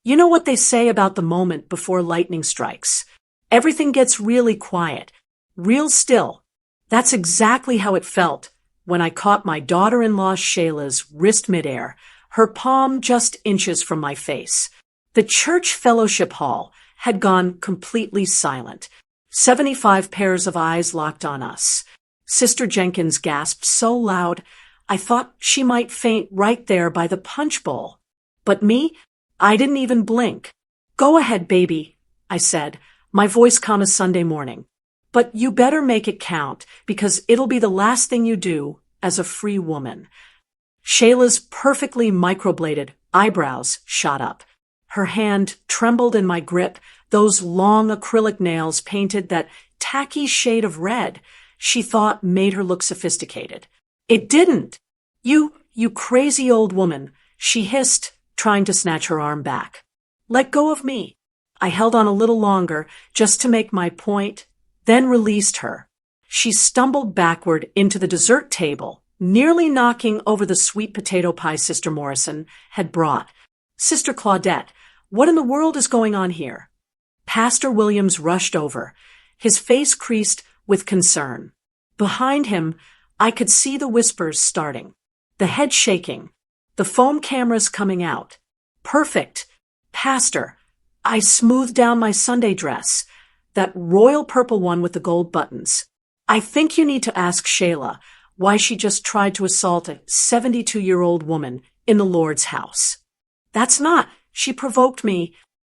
You know what they say about the moment before lightning strikes? Everything gets really quiet, real still. That's exactly how it felt when I caught my daughter-in-law Shayla's wrist midair, her palm just inches from my face. The church fellowship hall had gone completely silent. 75 pairs of eyes locked on us. Sister Jenkins gasped so loud, I thought she might faint right there by the punch bowl. But me? I didn't even blink. Go ahead, baby, I said, my voice calm as Sunday morning. But you better make it count, because it'll be the last thing you do as a free woman. Shayla's perfectly microbladed eyebrows shot up. Her hand trembled in my grip, those long acrylic nails painted that tacky shade of red she thought made her look sophisticated. It didn't. You crazy old woman, she hissed, trying to snatch her arm back. Let go of me. I held on a little longer, just to make my point, then released her. She stumbled backward into the dessert table, nearly knocking over the sweet potato pie Sister Morrison had brought. Sister Claudette, what in the world is going on here? Pastor Williams rushed over, his face creased with concern. Behind him, I could see the whispers starting, the head shaking, the foam cameras coming out. Perfect. Pastor, I smoothed down my Sunday dress, that royal purple one with the gold buttons. I think you need to ask Shayla why she just tried to assault a 72-year-old woman in the Lord's house. That's not. She provoked me.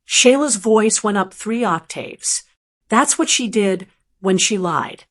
Shayla's voice went up 3 octaves. That's what she did when she lied.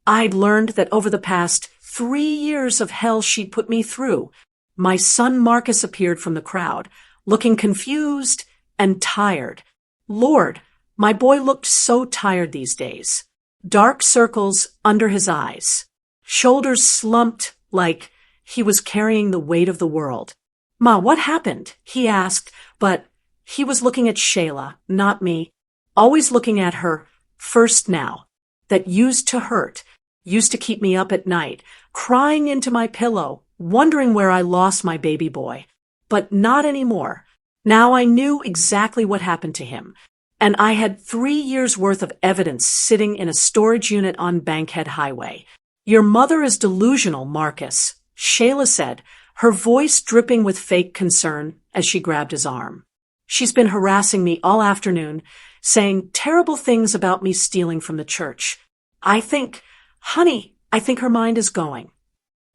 I'd learned that over the past 3 years of hell she'd put me through. My son Marcus appeared from the crowd, looking confused and tired. Lord, my boy looked so tired these days. Dark circles under his eyes. Shoulders slumped like he was carrying the weight of the world. Ma, what happened? He asked, but he was looking at Shayla, not me. Always looking at her first now. That used to hurt, used to keep me up at night, crying into my pillow, wondering where I lost my baby boy. But not anymore. Now I knew exactly what happened to him. And I had 3 years' worth of evidence sitting in a storage unit on Bankhead Highway. Your mother is delusional, Marcus, Shayla said, her voice dripping with fake concern as she grabbed his arm. She's been harassing me all afternoon, saying terrible things about me stealing from the church. I think her mind is going.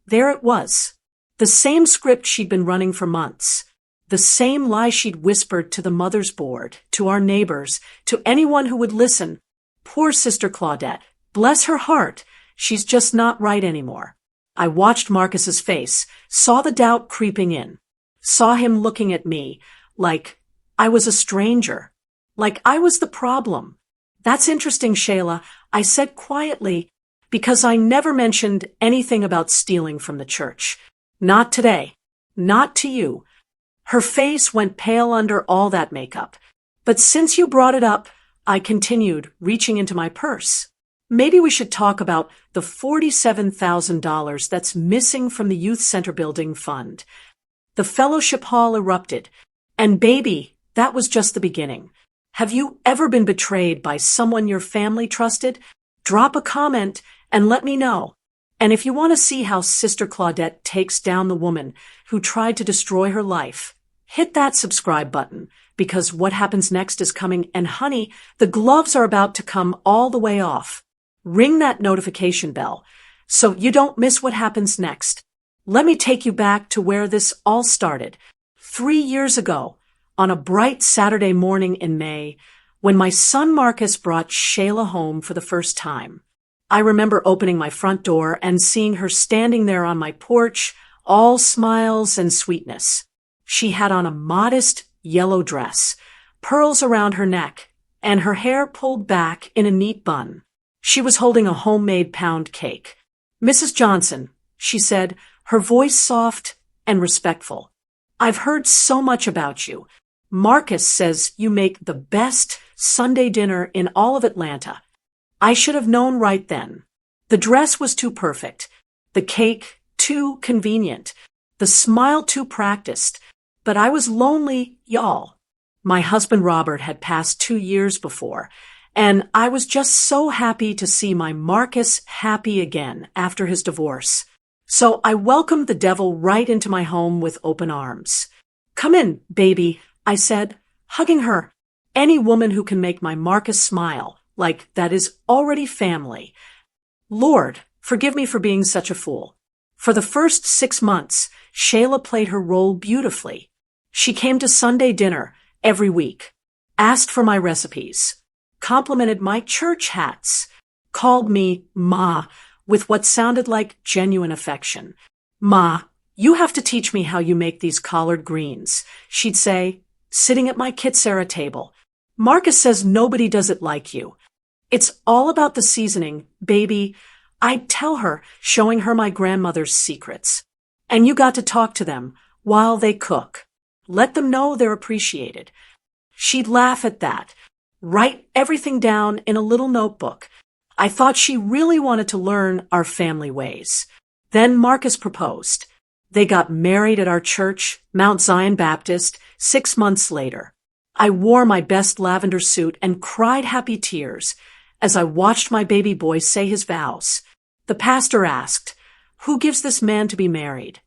There it was. The same script she'd been running for months. The same lie she'd whispered to the mother's board, to our neighbors, to anyone who would listen. Poor Sister Claudette. Bless her heart. She's just not right anymore. I watched Marcus's face, saw the doubt creeping in, saw him looking at me like I was a stranger, like I was the problem. That's interesting, Shayla, I said quietly, because I never mentioned anything about stealing from the church. Not today. Not to you. Her face went pale under all that makeup. But since you brought it up, I continued, reaching into my purse. Maybe we should talk about the $47,000 that's missing from the youth center building fund. The fellowship hall erupted. And baby, that was just the beginning. Have you ever been betrayed by someone your family trusted? Drop a comment and let me know. And if you want to see how Sister Claudette takes down the woman who tried to destroy her life, hit that subscribe button, because what happens next is coming, and honey, the gloves are about to come all the way off. Ring that notification bell so you don't miss what happens next. Let me take you back to where this all started. 3 years ago, on a bright Saturday morning in May, when my son Marcus brought Shayla home for the first time. I remember opening my front door and seeing her standing there on my porch, all smiles and sweetness. She had on a modest yellow dress, pearls around her neck, and her hair pulled back in a neat bun. She was holding a homemade pound cake. Mrs. Johnson, she said, her voice soft and respectful. I've heard so much about you. Marcus says you make the best Sunday dinner in all of Atlanta. I should have known right then. The dress was too perfect, the cake too convenient, the smile too practiced, but I was lonely, y'all. My husband Robert had passed 2 years before, and I was just so happy to see my Marcus happy again after his divorce. So I welcomed the devil right into my home with open arms. "Come in, baby," I said, hugging her. Any woman who can make my Marcus smile, like that is already family. Lord, forgive me for being such a fool. For the first 6 months, Shayla played her role beautifully. She came to Sunday dinner every week, asked for my recipes, complimented my church hats, called me Ma with what sounded like genuine affection. "Ma, you have to teach me how you make these collard greens," she'd say, sitting at my Kitsera table. "Marcus says nobody does it like you. It's all about the seasoning, baby," I'd tell her, showing her my grandmother's secrets. "And you got to talk to them while they cook. Let them know they're appreciated." She'd laugh at that, write everything down in a little notebook. I thought she really wanted to learn our family ways. Then Marcus proposed. They got married at our church, Mount Zion Baptist, 6 months later. I wore my best lavender suit and cried happy tears as I watched my baby boy say his vows. The pastor asked, "Who gives this man to be married?"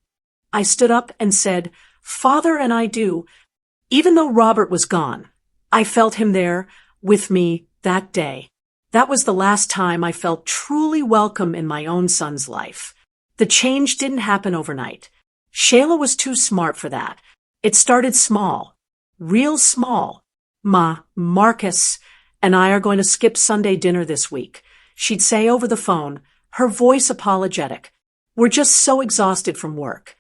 I stood up and said, "Father, and I do." Even though Robert was gone, I felt him there with me that day. That was the last time I felt truly welcome in my own son's life. The change didn't happen overnight. Shayla was too smart for that. It started small, real small. "Ma, Marcus and I are going to skip Sunday dinner this week," she'd say over the phone, her voice apologetic. "We're just so exhausted from work."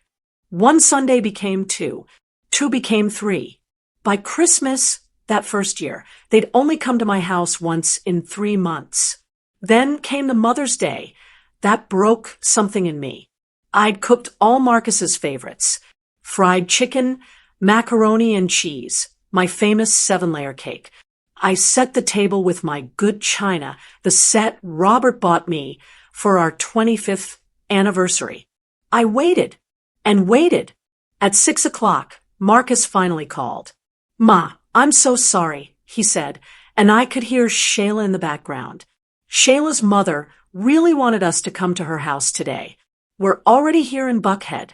One Sunday became two. Two became three. By Christmas, that first year, they'd only come to my house once in 3 months. Then came the Mother's Day. That broke something in me. I'd cooked all Marcus's favorites: fried chicken, macaroni and cheese, my famous 7-layer cake. I set the table with my good china, the set Robert bought me for our 25th anniversary. I waited and waited. At 6 o'clock, Marcus finally called. "Ma, I'm so sorry," he said, and I could hear Shayla in the background. Shayla's mother really wanted us to come to her house today. "We're already here in Buckhead."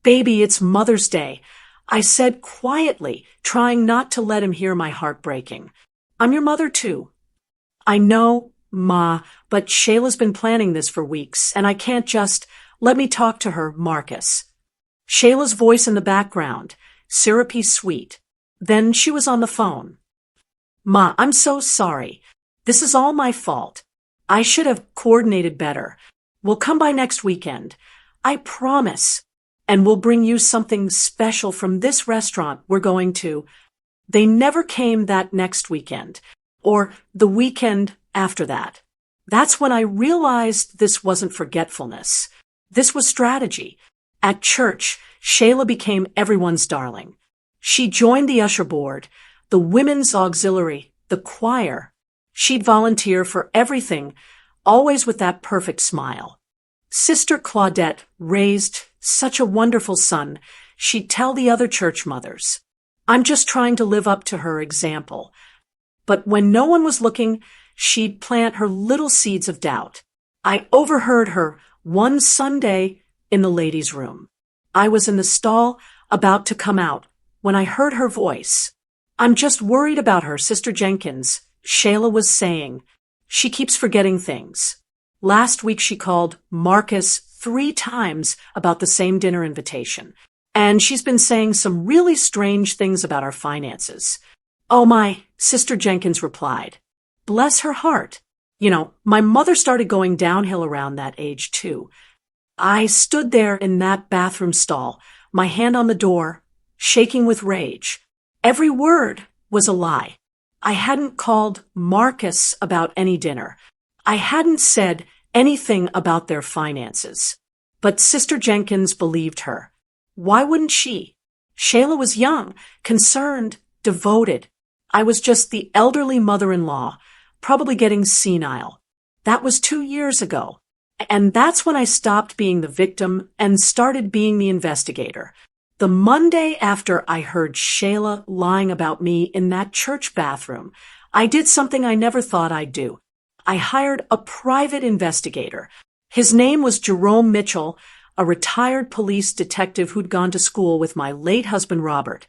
"Baby, it's Mother's Day," I said quietly, trying not to let him hear my heart breaking. "I'm your mother too." "I know, Ma, but Shayla's been planning this for weeks, and I can't just let me talk to her, Marcus." Shayla's voice in the background, syrupy sweet. Then she was on the phone. "Ma, I'm so sorry. This is all my fault. I should have coordinated better. We'll come by next weekend. I promise. And we'll bring you something special from this restaurant we're going to." They never came that next weekend, or the weekend after that. That's when I realized this wasn't forgetfulness. This was strategy. At church, Shayla became everyone's darling. She joined the usher board, the women's auxiliary, the choir. She'd volunteer for everything, always with that perfect smile. Sister Claudette raised such a wonderful son, she'd tell the other church mothers. I'm just trying to live up to her example. But when no one was looking, she'd plant her little seeds of doubt. I overheard her one Sunday in the ladies' room. I was in the stall about to come out when I heard her voice. "I'm just worried about her, Sister Jenkins," Shayla was saying. "She keeps forgetting things. Last week she called Marcus 3 times about the same dinner invitation, and she's been saying some really strange things about our finances." "Oh my," Sister Jenkins replied. Bless her heart. My mother started going downhill around that age too. I stood there in that bathroom stall, my hand on the door, shaking with rage. Every word was a lie. I hadn't called Marcus about any dinner. I hadn't said anything about their finances. But Sister Jenkins believed her. Why wouldn't she? Shayla was young, concerned, devoted. I was just the elderly mother-in-law, probably getting senile. That was 2 years ago. And that's when I stopped being the victim and started being the investigator. The Monday after I heard Shayla lying about me in that church bathroom, I did something I never thought I'd do. I hired a private investigator. His name was Jerome Mitchell, a retired police detective who'd gone to school with my late husband Robert.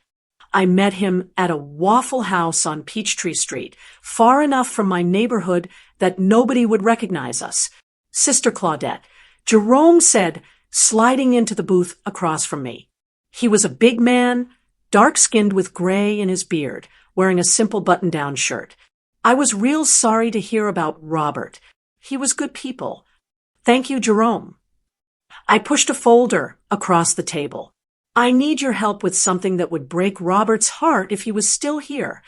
I met him at a Waffle House on Peachtree Street, far enough from my neighborhood that nobody would recognize us. Sister Claudette, Jerome said, sliding into the booth across from me. He was a big man, dark-skinned with gray in his beard, wearing a simple button-down shirt. I was real sorry to hear about Robert. He was good people. Thank you, Jerome. I pushed a folder across the table. I need your help with something that would break Robert's heart if he was still here.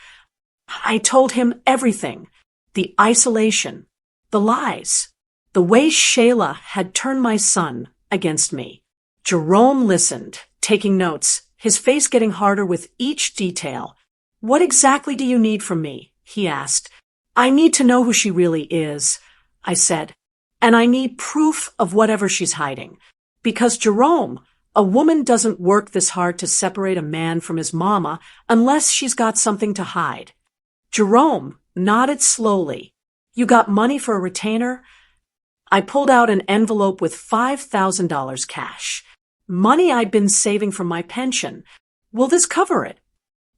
I told him everything. The isolation, the lies, the way Shayla had turned my son against me. Jerome listened, taking notes, his face getting harder with each detail. What exactly do you need from me? He asked. I need to know who she really is, I said. And I need proof of whatever she's hiding. Because Jerome, a woman doesn't work this hard to separate a man from his mama unless she's got something to hide. Jerome nodded slowly. You got money for a retainer? I pulled out an envelope with $5,000 cash. Money I'd been saving from my pension. Will this cover it?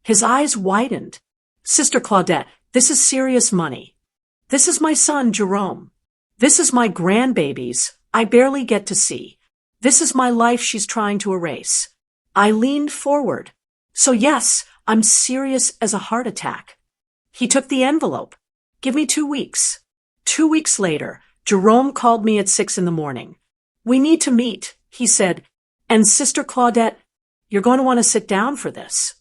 His eyes widened. Sister Claudette, this is serious money. This is my son, Jerome. This is my grandbabies I barely get to see. This is my life she's trying to erase. I leaned forward. So yes, I'm serious as a heart attack. He took the envelope. Give me 2 weeks. 2 weeks later, Jerome called me at 6 a.m. We need to meet, he said. And Sister Claudette, you're going to want to sit down for this.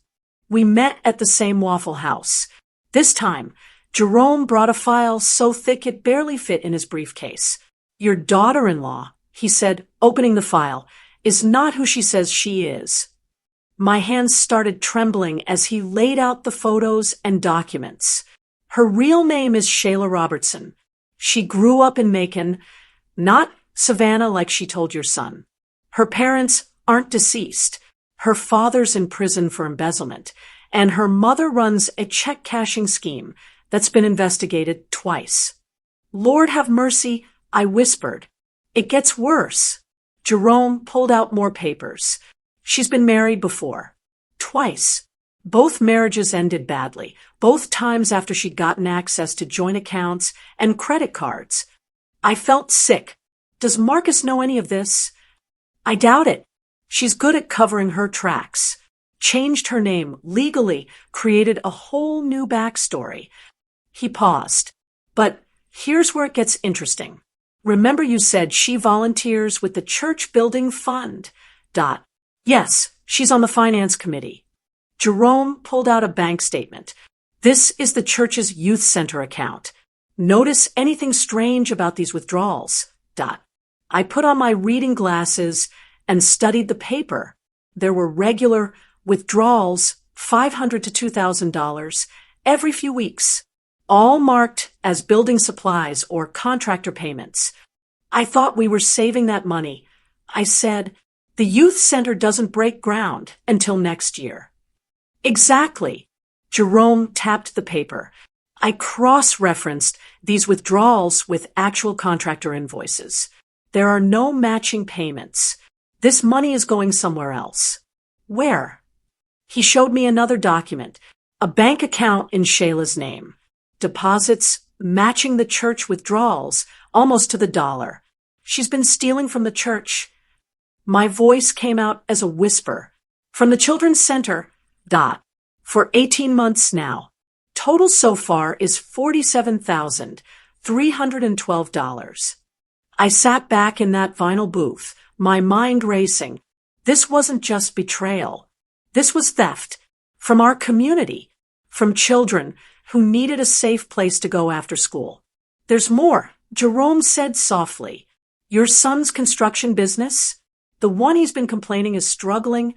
We met at the same Waffle House. This time, Jerome brought a file so thick it barely fit in his briefcase. Your daughter-in-law, he said, opening the file, is not who she says she is. My hands started trembling as he laid out the photos and documents. Her real name is Shayla Robertson. She grew up in Macon, not Savannah like she told your son. Her parents aren't deceased. Her father's in prison for embezzlement, and her mother runs a check-cashing scheme that's been investigated twice. Lord have mercy, I whispered. It gets worse. Jerome pulled out more papers. She's been married before. Twice. Both marriages ended badly, both times after she'd gotten access to joint accounts and credit cards. I felt sick. Does Marcus know any of this? I doubt it. She's good at covering her tracks. Changed her name legally, created a whole new backstory. He paused. But here's where it gets interesting. Remember you said she volunteers with the church building fund. Yes, she's on the finance committee. Jerome pulled out a bank statement. This is the church's youth center account. Notice anything strange about these withdrawals. I put on my reading glasses and studied the paper. There were regular withdrawals, $500 to $2,000, every few weeks, all marked as building supplies or contractor payments. I thought we were saving that money. I said, the youth center doesn't break ground until next year. Exactly. Jerome tapped the paper. I cross-referenced these withdrawals with actual contractor invoices. There are no matching payments. This money is going somewhere else. Where? He showed me another document, a bank account in Shayla's name. Deposits matching the church withdrawals, almost to the dollar. She's been stealing from the church. My voice came out as a whisper. From the Children's Center, for 18 months now. Total so far is $47,312. I sat back in that vinyl booth, my mind racing. This wasn't just betrayal. This was theft. From our community. From children who needed a safe place to go after school. There's more, Jerome said softly. Your son's construction business? The one he's been complaining is struggling?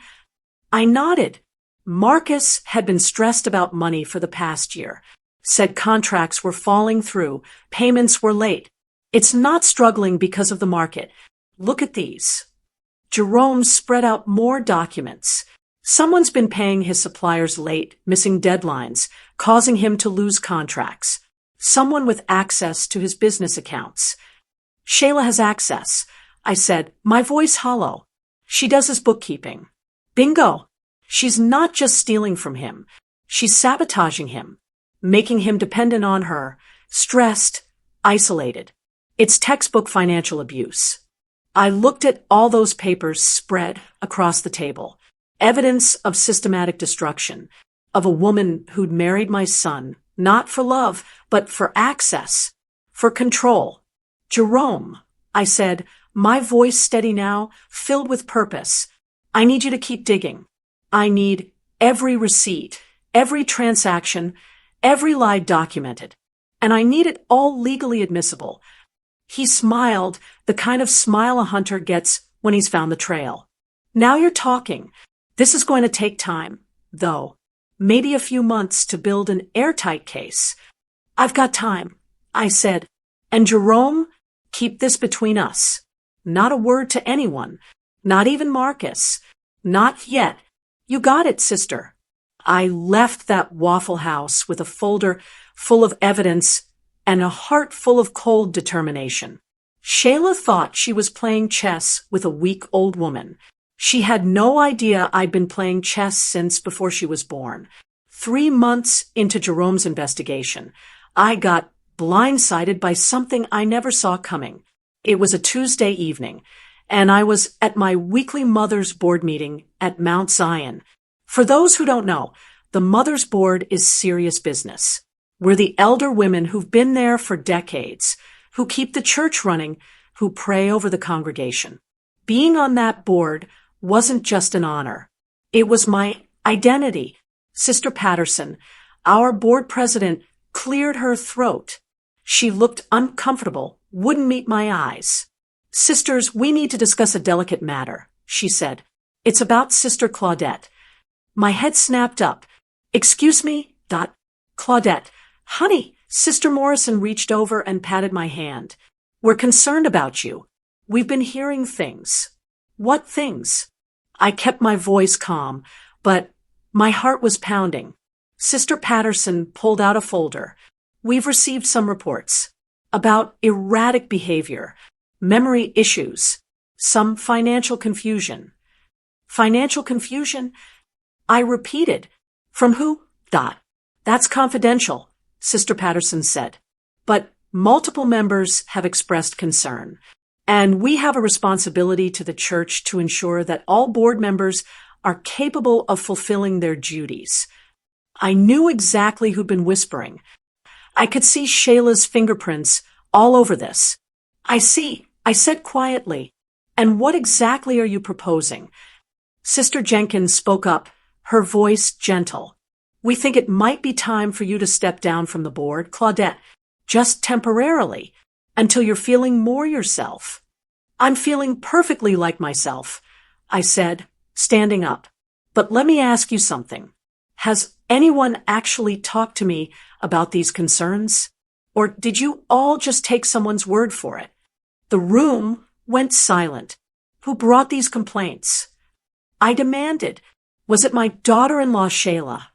I nodded. Marcus had been stressed about money for the past year. Said contracts were falling through. Payments were late. It's not struggling because of the market. Look at these. Jerome spread out more documents. Someone's been paying his suppliers late, missing deadlines, causing him to lose contracts. Someone with access to his business accounts. Shayla has access, I said, my voice hollow. She does his bookkeeping. Bingo! She's not just stealing from him. She's sabotaging him, making him dependent on her, stressed, isolated. It's textbook financial abuse. I looked at all those papers spread across the table. Evidence of systematic destruction, of a woman who'd married my son, not for love, but for access, for control. Jerome, I said, my voice steady now, filled with purpose. I need you to keep digging. I need every receipt, every transaction, every lie documented. And I need it all legally admissible. He smiled, the kind of smile a hunter gets when he's found the trail. Now you're talking. This is going to take time, though. Maybe a few months to build an airtight case. I've got time, I said. And Jerome, keep this between us. Not a word to anyone. Not even Marcus. Not yet. You got it, sister. I left that Waffle House with a folder full of evidence and a heart full of cold determination. Shayla thought she was playing chess with a weak old woman. She had no idea I'd been playing chess since before she was born. 3 months into Jerome's investigation, I got blindsided by something I never saw coming. It was a Tuesday evening, and I was at my weekly Mothers Board meeting at Mount Zion. For those who don't know, the Mothers Board is serious business. We're the elder women who've been there for decades, who keep the church running, who pray over the congregation. Being on that board wasn't just an honor. It was my identity. Sister Patterson, our board president, cleared her throat. She looked uncomfortable, wouldn't meet my eyes. Sisters, we need to discuss a delicate matter, she said. It's about Sister Claudette. My head snapped up. Excuse me? Claudette. Honey, Sister Morrison reached over and patted my hand. We're concerned about you. We've been hearing things. What things? I kept my voice calm, but my heart was pounding. Sister Patterson pulled out a folder. We've received some reports about erratic behavior, memory issues, some financial confusion. Financial confusion? I repeated. From who? That's confidential, Sister Patterson said. But multiple members have expressed concern, and we have a responsibility to the church to ensure that all board members are capable of fulfilling their duties. I knew exactly who'd been whispering. I could see Shayla's fingerprints all over this. I see, I said quietly. And what exactly are you proposing? Sister Jenkins spoke up, her voice gentle. We think it might be time for you to step down from the board, Claudette, just temporarily, until you're feeling more yourself. I'm feeling perfectly like myself, I said, standing up. But let me ask you something. Has anyone actually talked to me about these concerns? Or did you all just take someone's word for it? The room went silent. Who brought these complaints? I demanded. Was it my daughter-in-law, Shayla?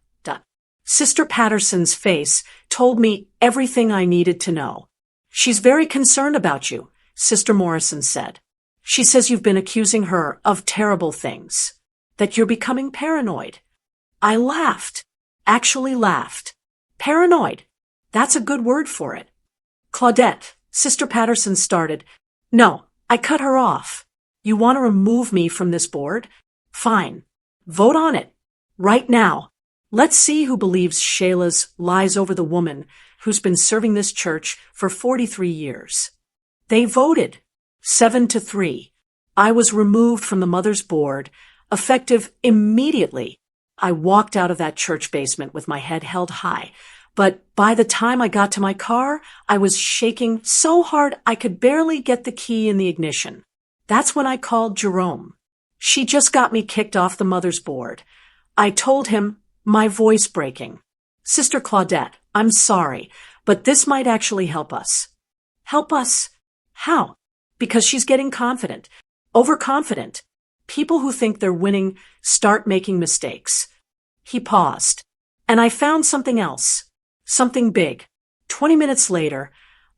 Sister Patterson's face told me everything I needed to know. She's very concerned about you, Sister Morrison said. She says you've been accusing her of terrible things, that you're becoming paranoid. I laughed, actually laughed. Paranoid. That's a good word for it. Claudette, Sister Patterson started. No, I cut her off. You want to remove me from this board? Fine. Vote on it. Right now. Let's see who believes Shayla's lies over the woman who's been serving this church for 43 years. They voted 7-3. I was removed from the Mother's Board, effective immediately. I walked out of that church basement with my head held high, but by the time I got to my car, I was shaking so hard I could barely get the key in the ignition. That's when I called Jerome. She just got me kicked off the Mother's Board. I told him, my voice breaking. Sister Claudette, I'm sorry, but this might actually help us. Help us? How? Because she's getting confident. Overconfident. People who think they're winning start making mistakes. He paused. And I found something else. Something big. 20 minutes later,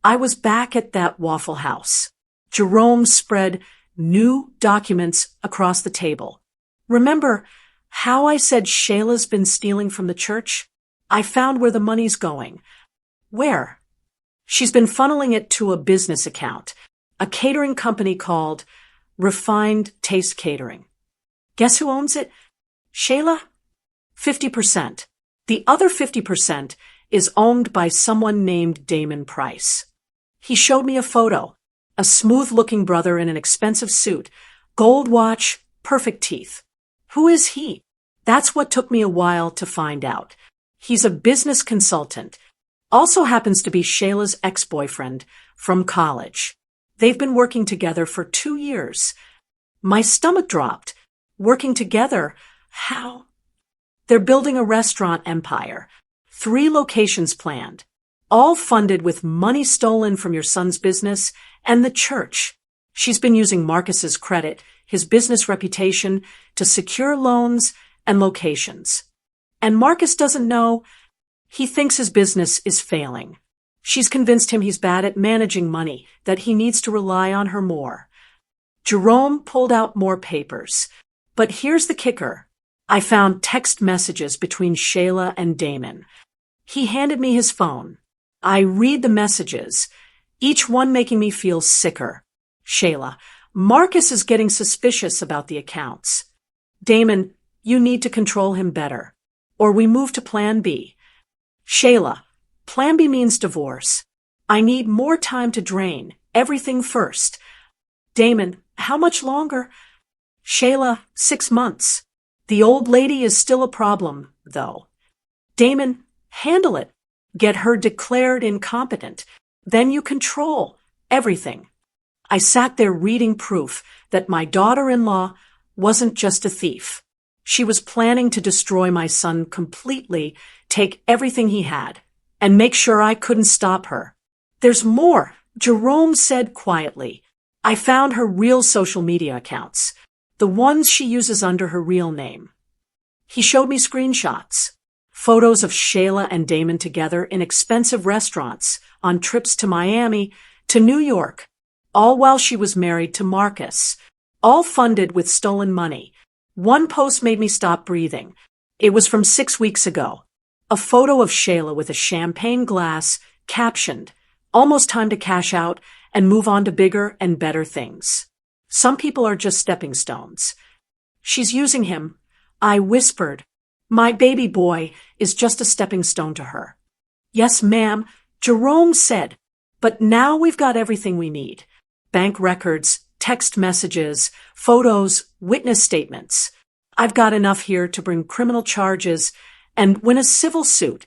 I was back at that Waffle House. Jerome spread new documents across the table. Remember how I said Shayla's been stealing from the church? I found where the money's going. Where? She's been funneling it to a business account, a catering company called Refined Taste Catering. Guess who owns it? Shayla? 50%. The other 50% is owned by someone named Damon Price. He showed me a photo. A smooth-looking brother in an expensive suit, gold watch, perfect teeth. Who is he? That's what took me a while to find out. He's a business consultant. Also happens to be Shayla's ex-boyfriend from college. They've been working together for 2 years. My stomach dropped. Working together? How? They're building a restaurant empire. 3 locations planned. All funded with money stolen from your son's business and the church. She's been using Marcus's credit, his business reputation, to secure loans and locations. And Marcus doesn't know. He thinks his business is failing. She's convinced him he's bad at managing money, that he needs to rely on her more. Jerome pulled out more papers. But here's the kicker. I found text messages between Shayla and Damon. He handed me his phone. I read the messages, each one making me feel sicker. Shayla, Marcus is getting suspicious about the accounts. Damon, you need to control him better. Or we move to Plan B. Shayla, Plan B means divorce. I need more time to drain everything first. Damon, how much longer? Shayla, 6 months. The old lady is still a problem, though. Damon, handle it. Get her declared incompetent. Then you control everything. I sat there reading proof that my daughter-in-law wasn't just a thief. She was planning to destroy my son completely, take everything he had, and make sure I couldn't stop her. There's more, Jerome said quietly. I found her real social media accounts, the ones she uses under her real name. He showed me screenshots. Photos of Shayla and Damon together in expensive restaurants, on trips to Miami, to New York, all while she was married to Marcus, all funded with stolen money. One post made me stop breathing. It was from 6 weeks ago. A photo of Shayla with a champagne glass, captioned, "Almost time to cash out and move on to bigger and better things. Some people are just stepping stones." She's using him. I whispered. My baby boy is just a stepping stone to her. Yes, ma'am, Jerome said. But now we've got everything we need. Bank records, text messages, photos, witness statements. I've got enough here to bring criminal charges and win a civil suit.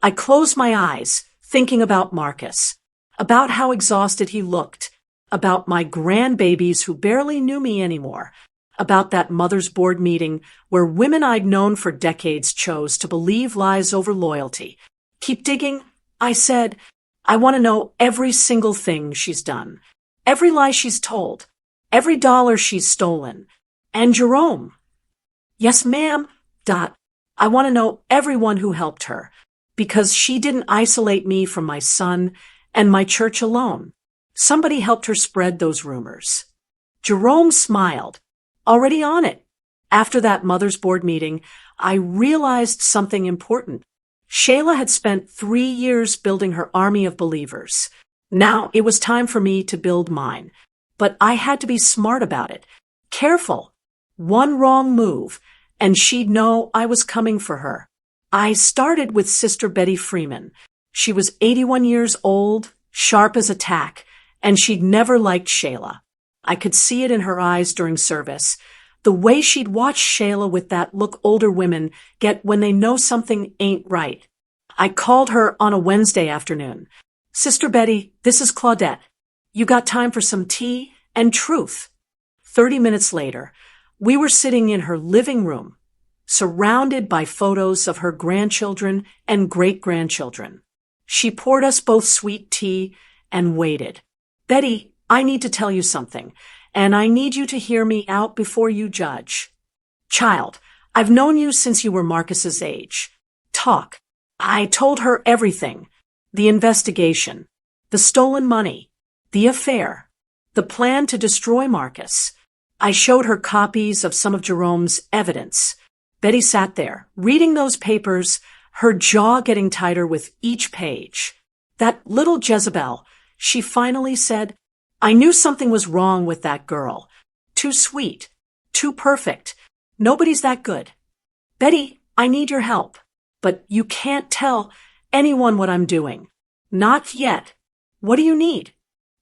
I closed my eyes, thinking about Marcus, about how exhausted he looked, about my grandbabies who barely knew me anymore, about that mother's board meeting where women I'd known for decades chose to believe lies over loyalty. Keep digging, I said. I want to know every single thing she's done, every lie she's told, every dollar she's stolen. And Jerome. Yes, ma'am. I want to know everyone who helped her, because she didn't isolate me from my son and my church alone. Somebody helped her spread those rumors. Jerome smiled. Already on it. After that mother's board meeting, I realized something important. Shayla had spent 3 years building her army of believers. Now it was time for me to build mine. But I had to be smart about it. Careful. One wrong move, and she'd know I was coming for her. I started with Sister Betty Freeman. She was 81 years old, sharp as a tack, and she'd never liked Shayla. I could see it in her eyes during service, the way she'd watch Shayla with that look older women get when they know something ain't right. I called her on a Wednesday afternoon. Sister Betty, this is Claudette. You got time for some tea and truth? 30 minutes later, we were sitting in her living room, surrounded by photos of her grandchildren and great-grandchildren. She poured us both sweet tea and waited. Betty, I need to tell you something, and I need you to hear me out before you judge. Child, I've known you since you were Marcus's age. Talk. I told her everything. The investigation, the stolen money, the affair, the plan to destroy Marcus. I showed her copies of some of Jerome's evidence. Betty sat there, reading those papers, her jaw getting tighter with each page. That little Jezebel, she finally said, I knew something was wrong with that girl. Too sweet, too perfect. Nobody's that good. Betty, I need your help, but you can't tell anyone what I'm doing. Not yet. What do you need?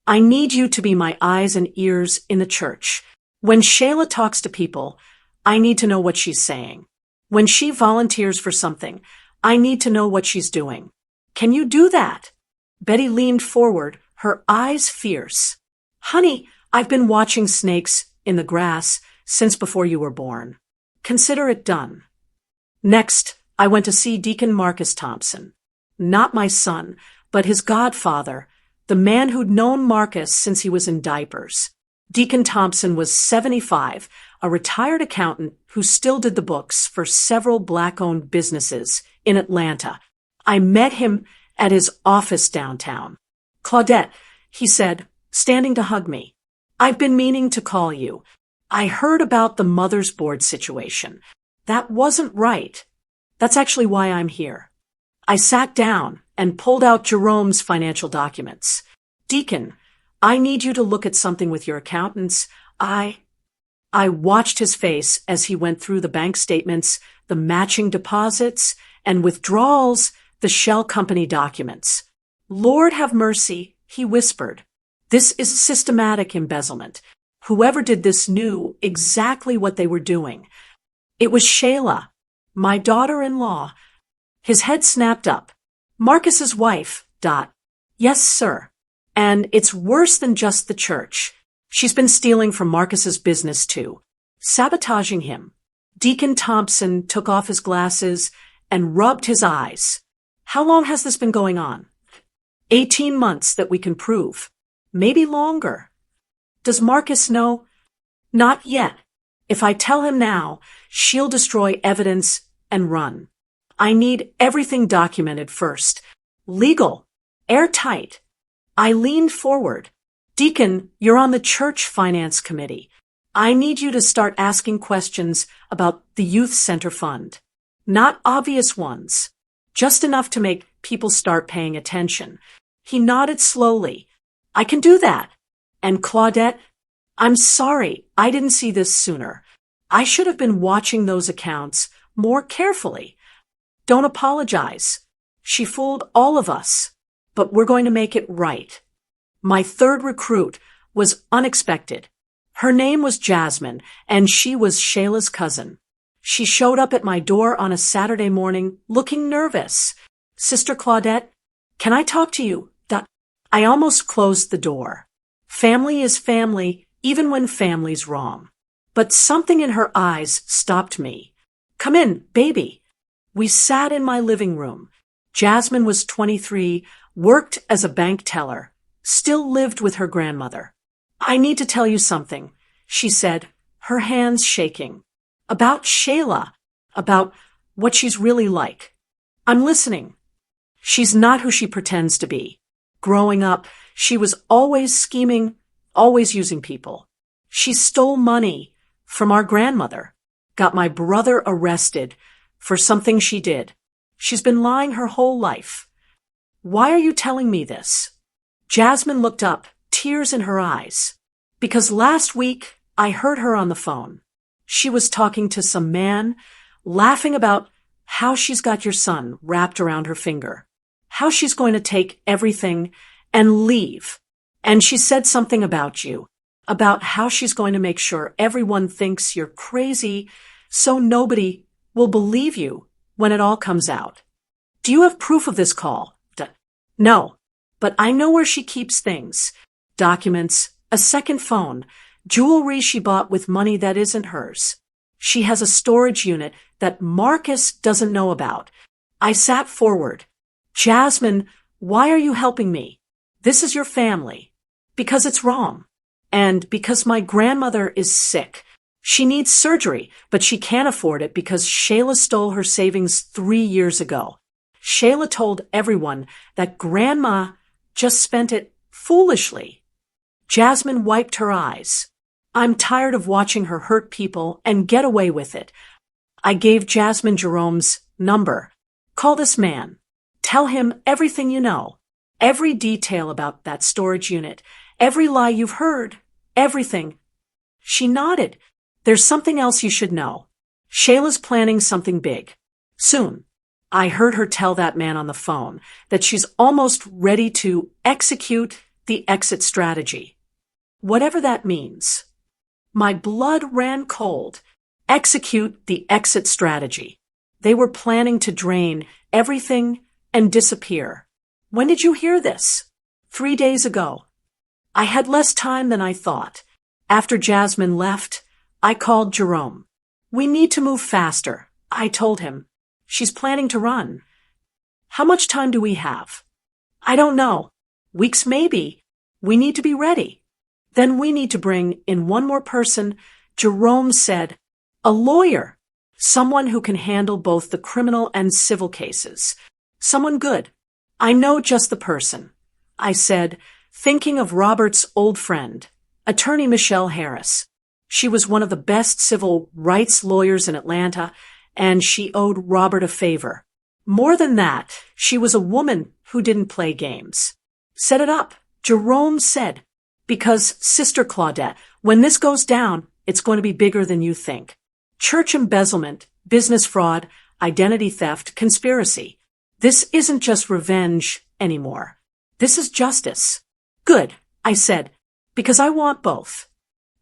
I need you to be my eyes and ears in the church. When Shayla talks to people, I need to know what she's saying. When she volunteers for something, I need to know what she's doing. Can you do that? Betty leaned forward, her eyes fierce. Honey, I've been watching snakes in the grass since before you were born. Consider it done. Next, I went to see Deacon Marcus Thompson. Not my son, but his godfather, the man who'd known Marcus since he was in diapers. Deacon Thompson was 75, a retired accountant who still did the books for several black-owned businesses in Atlanta. I met him at his office downtown. Claudette, he said, standing to hug me. I've been meaning to call you. I heard about the Mother's Board situation. That wasn't right. That's actually why I'm here. I sat down and pulled out Jerome's financial documents. Deacon, I need you to look at something with your accountants. I watched his face as he went through the bank statements, the matching deposits, and withdrawals, the shell company documents. Lord have mercy, he whispered. This is systematic embezzlement. Whoever did this knew exactly what they were doing. It was Shayla, my daughter-in-law. His head snapped up. Marcus's wife, Dot. Yes, sir. And it's worse than just the church. She's been stealing from Marcus's business too, sabotaging him. Deacon Thompson took off his glasses and rubbed his eyes. How long has this been going on? 18 months that we can prove. Maybe longer. Does Marcus know? Not yet. If I tell him now, she'll destroy evidence and run. I need everything documented first. Legal. Airtight. I leaned forward. Deacon, you're on the church finance committee. I need you to start asking questions about the youth center fund. Not obvious ones. Just enough to make people start paying attention. He nodded slowly. I can do that. And Claudette, I'm sorry I didn't see this sooner. I should have been watching those accounts more carefully. Don't apologize. She fooled all of us, but we're going to make it right. My third recruit was unexpected. Her name was Jasmine, and she was Shayla's cousin. She showed up at my door on a Saturday morning looking nervous. Sister Claudette, can I talk to you? I almost closed the door. Family is family, even when family's wrong. But something in her eyes stopped me. Come in, baby. We sat in my living room. Jasmine was 23, worked as a bank teller, still lived with her grandmother. I need to tell you something, she said, her hands shaking. About Shayla, about what she's really like. I'm listening. She's not who she pretends to be. Growing up, she was always scheming, always using people. She stole money from our grandmother, got my brother arrested for something she did. She's been lying her whole life. Why are you telling me this? Jasmine looked up, tears in her eyes. Because last week, I heard her on the phone. She was talking to some man, laughing about how she's got your son wrapped around her finger, how she's going to take everything and leave. And she said something about you, about how she's going to make sure everyone thinks you're crazy so nobody will believe you when it all comes out. Do you have proof of this call? No, but I know where she keeps things. Documents, a second phone, jewelry she bought with money that isn't hers. She has a storage unit that Marcus doesn't know about. I sat forward. Jasmine, why are you helping me? This is your family. Because it's wrong. And because my grandmother is sick, she needs surgery, but she can't afford it because Shayla stole her savings 3 years ago. Shayla told everyone that Grandma just spent it foolishly. Jasmine wiped her eyes. I'm tired of watching her hurt people and get away with it. I gave Jasmine Jerome's number. Call this man. Tell him everything you know. Every detail about that storage unit. Every lie you've heard. Everything. She nodded. There's something else you should know. Shayla's planning something big. Soon. I heard her tell that man on the phone that she's almost ready to execute the exit strategy. Whatever that means. My blood ran cold. Execute the exit strategy. They were planning to drain everything and disappear. When did you hear this? 3 days ago. I had less time than I thought. After Jasmine left, I called Jerome. We need to move faster, I told him. She's planning to run. How much time do we have? I don't know. Weeks maybe. We need to be ready. Then we need to bring in one more person, Jerome said. A lawyer. Someone who can handle both the criminal and civil cases. Someone good. I know just the person, I said, thinking of Robert's old friend, attorney Michelle Harris. She was one of the best civil rights lawyers in Atlanta, and she owed Robert a favor. More than that, she was a woman who didn't play games. Set it up, Jerome said, because, Sister Claudette, when this goes down, it's going to be bigger than you think. Church embezzlement, business fraud, identity theft, conspiracy. This isn't just revenge anymore. This is justice. Good, I said, because I want both.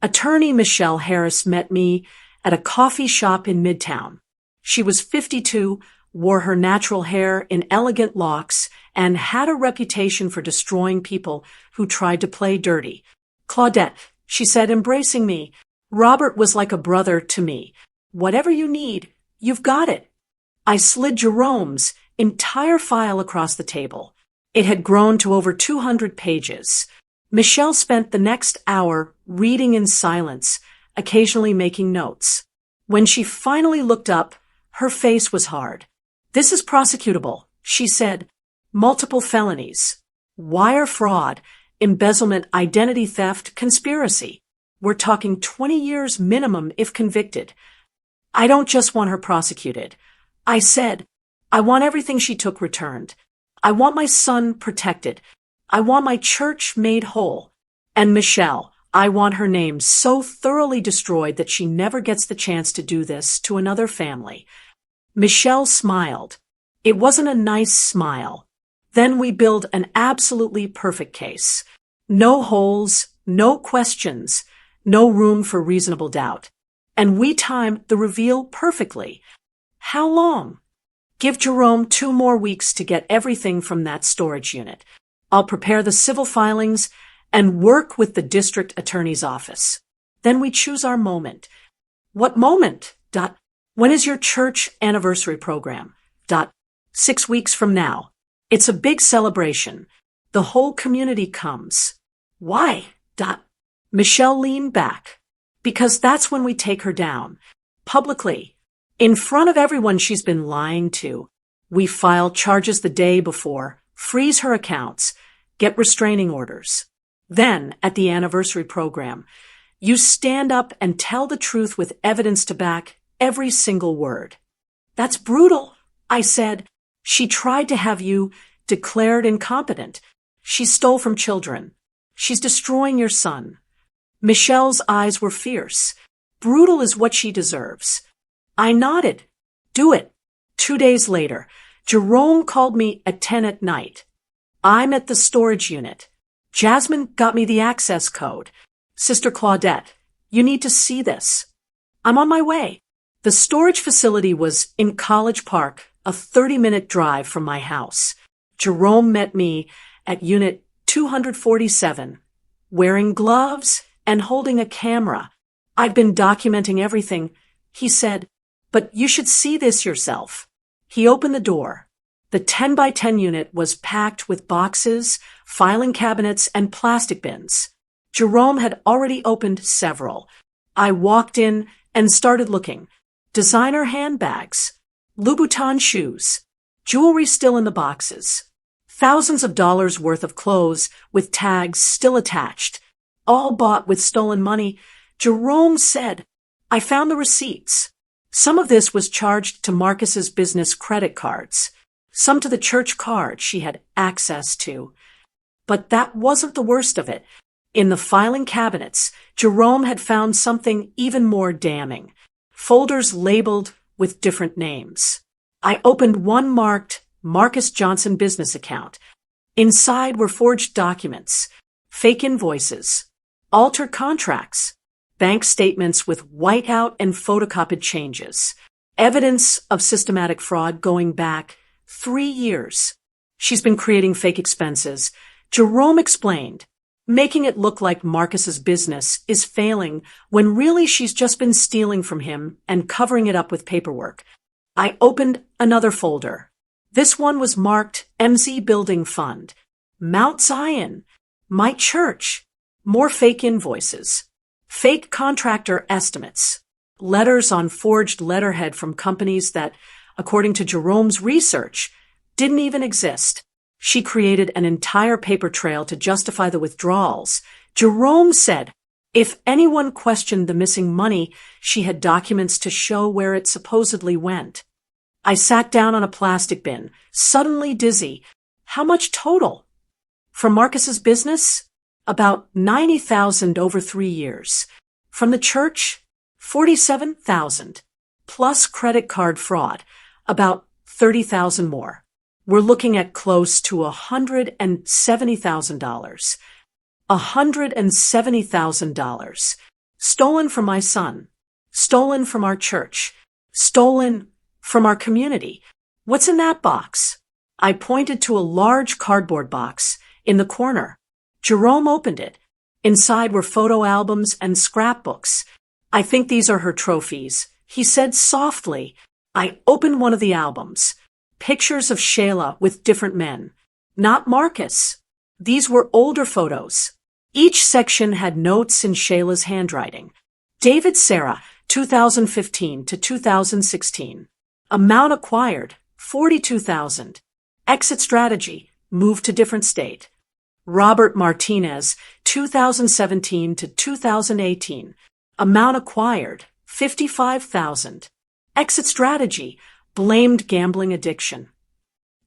Attorney Michelle Harris met me at a coffee shop in Midtown. She was 52, wore her natural hair in elegant locks, and had a reputation for destroying people who tried to play dirty. Claudette, she said, embracing me, Robert was like a brother to me. Whatever you need, you've got it. I slid Jerome's entire file across the table. It had grown to over 200 pages. Michelle spent the next hour reading in silence, occasionally making notes. When she finally looked up, her face was hard. This is prosecutable, she said. Multiple felonies. Wire fraud, embezzlement, identity theft, conspiracy. We're talking 20 years minimum if convicted. I don't just want her prosecuted. I said, I want everything she took returned. I want my son protected. I want my church made whole. And Michelle, I want her name so thoroughly destroyed that she never gets the chance to do this to another family. Michelle smiled. It wasn't a nice smile. Then we build an absolutely perfect case. No holes, no questions, no room for reasonable doubt. And we timed the reveal perfectly. How long? Give Jerome 2 more weeks to get everything from that storage unit. I'll prepare the civil filings and work with the district attorney's office. Then we choose our moment. What moment? When is your church anniversary program? 6 weeks from now. It's a big celebration. The whole community comes. Why? Michelle leaned back. Because that's when we take her down. Publicly. In front of everyone she's been lying to. We file charges the day before, freeze her accounts, get restraining orders. Then, at the anniversary program, you stand up and tell the truth with evidence to back every single word. That's brutal, I said. She tried to have you declared incompetent. She stole from children. She's destroying your son. Michelle's eyes were fierce. Brutal is what she deserves. I nodded. Do it. 2 days later, Jerome called me at 10 at night. I'm at the storage unit. Jasmine got me the access code. Sister Claudette, you need to see this. I'm on my way. The storage facility was in College Park, a 30-minute drive from my house. Jerome met me at Unit 247, wearing gloves and holding a camera. I've been documenting everything, he said, but you should see this yourself. He opened the door. The 10 by 10 unit was packed with boxes, filing cabinets, and plastic bins. Jerome had already opened several. I walked in and started looking. Designer handbags, Louboutin shoes, jewelry still in the boxes, thousands of dollars worth of clothes with tags still attached, all bought with stolen money. Jerome said, I found the receipts. Some of this was charged to Marcus's business credit cards, some to the church card she had access to. But that wasn't the worst of it. In the filing cabinets, Jerome had found something even more damning. Folders labeled with different names. I opened one marked Marcus Johnson business account. Inside were forged documents, fake invoices, altered contracts, bank statements with whiteout and photocopied changes, evidence of systematic fraud going back 3 years. She's been creating fake expenses. Jerome explained, making it look like Marcus's business is failing when really she's just been stealing from him and covering it up with paperwork. I opened another folder. This one was marked MZ Building Fund, Mount Zion, my church, more fake invoices, fake contractor estimates, letters on forged letterhead from companies that, according to Jerome's research, didn't even exist. She created an entire paper trail to justify the withdrawals. Jerome said, if anyone questioned the missing money, she had documents to show where it supposedly went. I sat down on a plastic bin, suddenly dizzy. How much total? From Marcus's business? About $90,000 over 3 years. From the church? $47,000. Plus credit card fraud. About $30,000 more. We're looking at close to $170,000. $170,000. Stolen from my son. Stolen from our church. Stolen from our community. What's in that box? I pointed to a large cardboard box in the corner. Jerome opened it. Inside were photo albums and scrapbooks. I think these are her trophies, he said softly. I opened one of the albums. Pictures of Shayla with different men. Not Marcus. These were older photos. Each section had notes in Shayla's handwriting. David Sarah, 2015 to 2016. Amount acquired, $42,000. Exit strategy, moved to different state. Robert Martinez, 2017 to 2018. Amount acquired, $55,000. Exit strategy, blamed gambling addiction.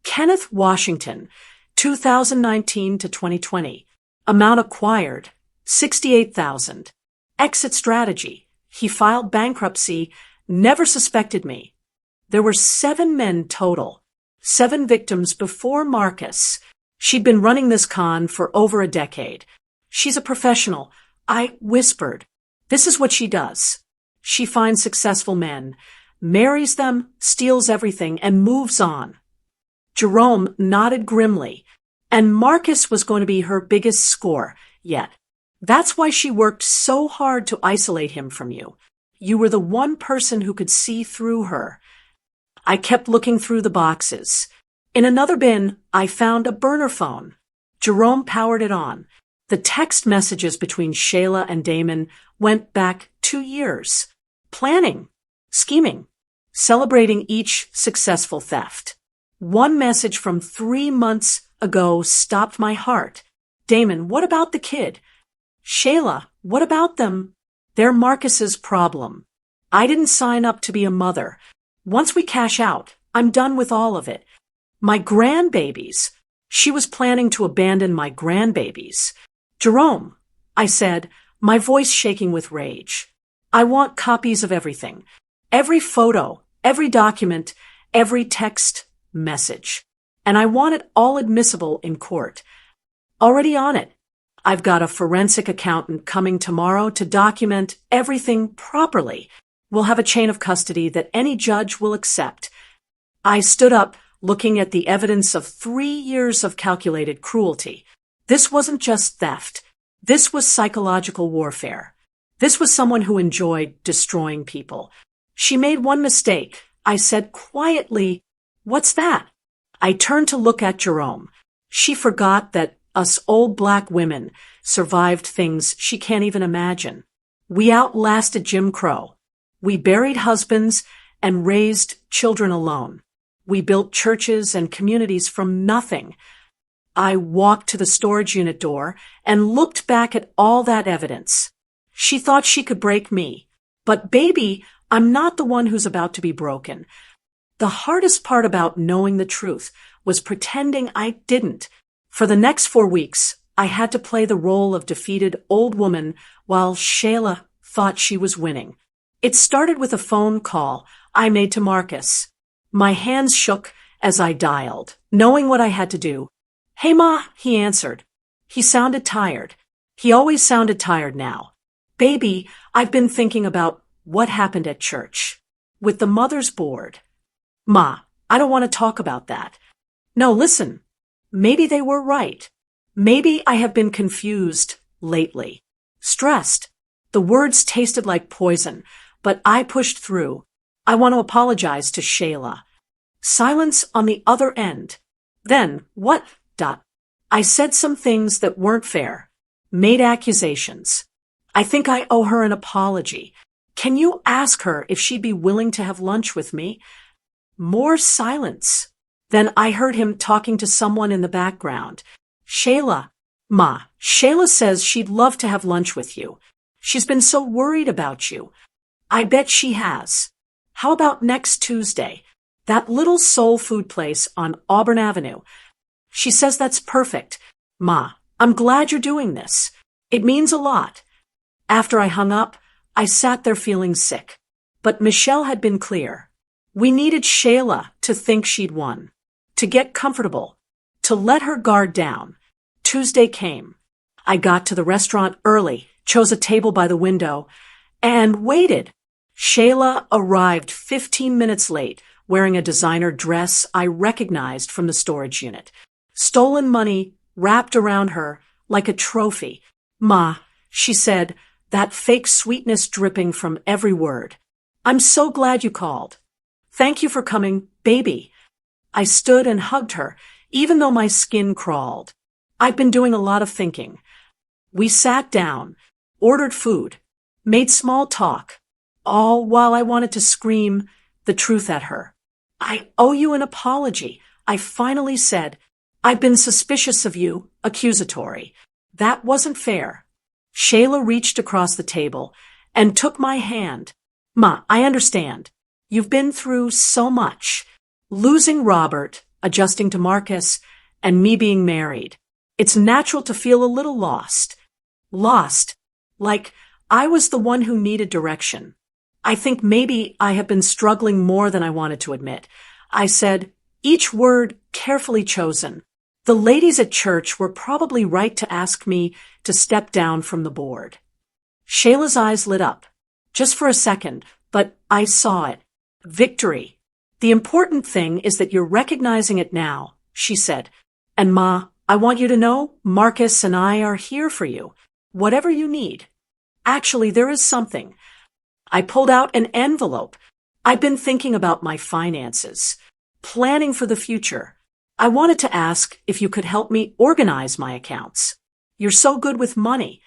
Kenneth Washington, 2019 to 2020. Amount acquired, $68,000. Exit strategy, he filed bankruptcy, never suspected me. There were 7 men total, 7 victims before Marcus. She'd been running this con for over a decade. She's a professional. I whispered. This is what she does. She finds successful men, marries them, steals everything, and moves on. Jerome nodded grimly. And Marcus was going to be her biggest score yet. That's why she worked so hard to isolate him from you. You were the one person who could see through her. I kept looking through the boxes. In another bin, I found a burner phone. Jerome powered it on. The text messages between Shayla and Damon went back 2 years. Planning, scheming, celebrating each successful theft. One message from 3 months ago stopped my heart. Damon, what about the kid? Shayla, what about them? They're Marcus's problem. I didn't sign up to be a mother. Once we cash out, I'm done with all of it. My grandbabies. She was planning to abandon my grandbabies. Jerome, I said, my voice shaking with rage. I want copies of everything. Every photo, every document, every text message. And I want it all admissible in court. Already on it. I've got a forensic accountant coming tomorrow to document everything properly. We'll have a chain of custody that any judge will accept. I stood up, looking at the evidence of 3 years of calculated cruelty. This wasn't just theft. This was psychological warfare. This was someone who enjoyed destroying people. She made one mistake. I said quietly, "What's that?" I turned to look at Jerome. She forgot that us old black women, survived things she can't even imagine. We outlasted Jim Crow. We buried husbands and raised children alone. We built churches and communities from nothing. I walked to the storage unit door and looked back at all that evidence. She thought she could break me. But baby, I'm not the one who's about to be broken. The hardest part about knowing the truth was pretending I didn't. For the next 4 weeks, I had to play the role of defeated old woman while Shayla thought she was winning. It started with a phone call I made to Marcus. My hands shook as I dialed, knowing what I had to do. "Hey, Ma," he answered. He sounded tired. He always sounded tired now. "Baby, I've been thinking about what happened at church. With the mother's board." "Ma, I don't want to talk about that." "No, listen. Maybe they were right. Maybe I have been confused lately. Stressed." The words tasted like poison, but I pushed through. "I want to apologize to Shayla." Silence on the other end. Then, what? I said some things that weren't fair. Made accusations. "I think I owe her an apology. Can you ask her if she'd be willing to have lunch with me?" More silence. Then I heard him talking to someone in the background. "Shayla, Ma, Shayla says she'd love to have lunch with you. She's been so worried about you." "I bet she has. How about next Tuesday? That little soul food place on Auburn Avenue." "She says that's perfect. Ma, I'm glad you're doing this. It means a lot." After I hung up, I sat there feeling sick. But Michelle had been clear. We needed Shayla to think she'd won, to get comfortable, to let her guard down. Tuesday came. I got to the restaurant early, chose a table by the window, and waited. Shayla arrived 15 minutes late, wearing a designer dress I recognized from the storage unit. Stolen money wrapped around her like a trophy. "Ma," she said, that fake sweetness dripping from every word. "I'm so glad you called. Thank you for coming, baby." I stood and hugged her, even though my skin crawled. I'd been doing a lot of thinking. We sat down, ordered food, made small talk, all while I wanted to scream the truth at her. "I owe you an apology," I finally said. "I've been suspicious of you," accusatory. "That wasn't fair." Shayla reached across the table and took my hand. "Ma, I understand. You've been through so much. Losing Robert, adjusting to Marcus, and me being married. It's natural to feel a little lost. Lost. Like I was the one who needed direction. I think maybe I have been struggling more than I wanted to admit." I said, each word carefully chosen. The ladies at church were probably right to ask me to step down from the board. Shayla's eyes lit up. Just for a second, but I saw it. Victory. "The important thing is that you're recognizing it now," she said. "And Ma, I want you to know Marcus and I are here for you. Whatever you need. Actually, there is something." I pulled out an envelope. I've been thinking about my finances, planning for the future. I wanted to ask if you could help me organize my accounts. You're so good with money.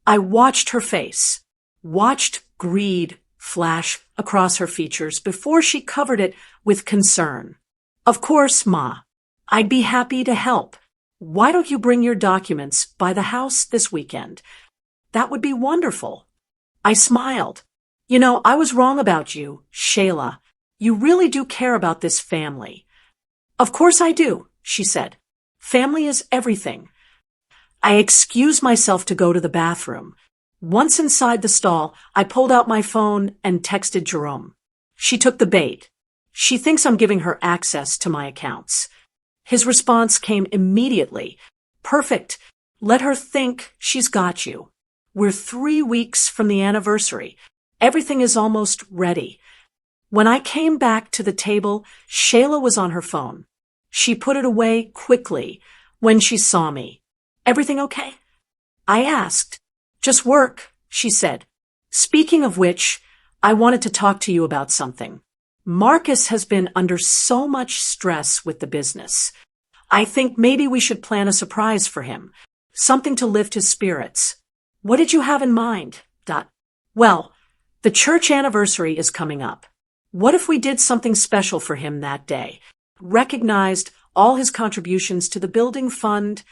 I watched her face, watched greed flash across her features before she covered it with concern. "Of course, Ma. I'd be happy to help. Why don't you bring your documents by the house this weekend? That would be wonderful." I smiled. "You know, I was wrong about you, Shayla. You really do care about this family." "Of course I do," she said. "Family is everything." I excused myself to go to the bathroom. Once inside the stall, I pulled out my phone and texted Jerome. She took the bait. She thinks I'm giving her access to my accounts. His response came immediately. "Perfect. Let her think she's got you. We're 3 weeks from the anniversary. Everything is almost ready." When I came back to the table, Shayla was on her phone. She put it away quickly when she saw me. "Everything okay?" I asked. "Just work," she said. "Speaking of which, I wanted to talk to you about something. Marcus has been under so much stress with the business. I think maybe we should plan a surprise for him. Something to lift his spirits. What did you have in mind? Well, the church anniversary is coming up. What if we did something special for him that day? Recognized all his contributions to the building fund.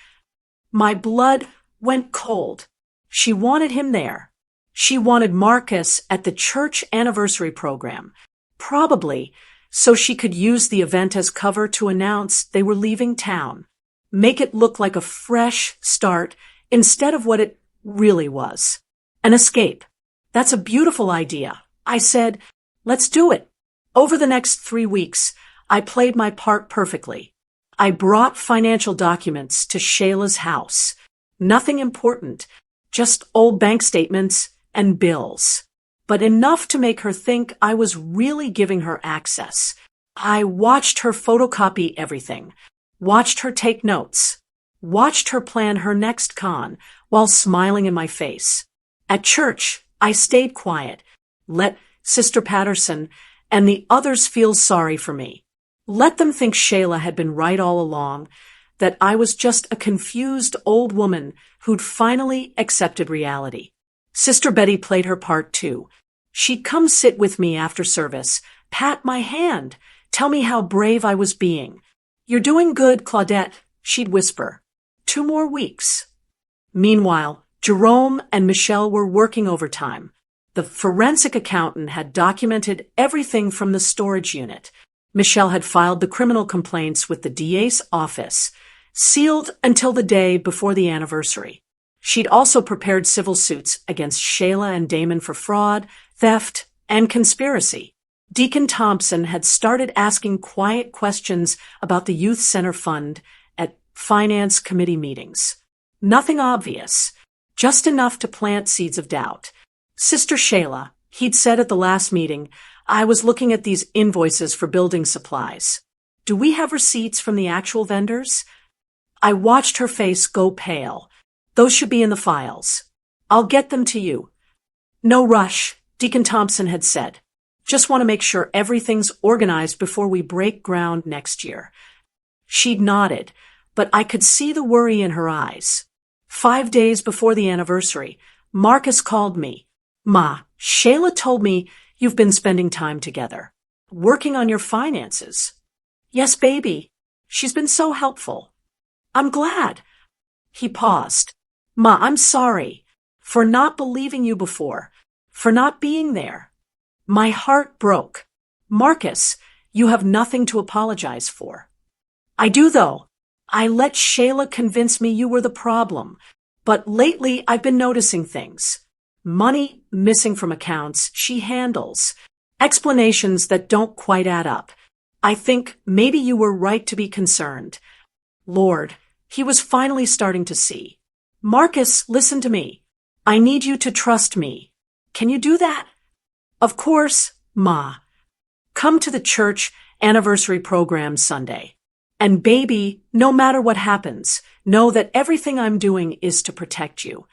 My blood went cold. She wanted him there. She wanted Marcus at the church anniversary program, probably so she could use the event as cover to announce they were leaving town. Make it look like a fresh start instead of what it really was. An escape. That's a beautiful idea. I said, let's do it. Over the next 3 weeks, I played my part perfectly. I brought financial documents to Shayla's house. Nothing important, just old bank statements and bills. But enough to make her think I was really giving her access. I watched her photocopy everything, watched her take notes, watched her plan her next con while smiling in my face. At church, I stayed quiet, let Sister Patterson and the others feel sorry for me. Let them think Shayla had been right all along, that I was just a confused old woman who'd finally accepted reality. Sister Betty played her part too. She'd come sit with me after service, pat my hand, tell me how brave I was being. You're doing good, Claudette, she'd whisper. 2 more weeks. Meanwhile, Jerome and Michelle were working overtime. The forensic accountant had documented everything from the storage unit. Michelle had filed the criminal complaints with the DA's office, sealed until the day before the anniversary. She'd also prepared civil suits against Shayla and Damon for fraud, theft, and conspiracy. Deacon Thompson had started asking quiet questions about the youth center fund at finance committee meetings. Nothing obvious, just enough to plant seeds of doubt. Sister Shayla, he'd said at the last meeting, I was looking at these invoices for building supplies. Do we have receipts from the actual vendors? I watched her face go pale. Those should be in the files. I'll get them to you. No rush, Deacon Thompson had said. Just want to make sure everything's organized before we break ground next year. She'd nodded, but I could see the worry in her eyes. 5 days before the anniversary, Marcus called me. Ma, Shayla told me you've been spending time together, working on your finances. Yes, baby. She's been so helpful. I'm glad. He paused. Ma, I'm sorry for not believing you before, for not being there. My heart broke. Marcus, you have nothing to apologize for. I do, though. I let Shayla convince me you were the problem, but lately I've been noticing things. Money missing from accounts she handles. Explanations that don't quite add up. I think maybe you were right to be concerned. Lord, he was finally starting to see. Marcus, listen to me. I need you to trust me. Can you do that? Of course, Ma. Come to the church anniversary program Sunday. And baby, no matter what happens, know that everything I'm doing is to protect you.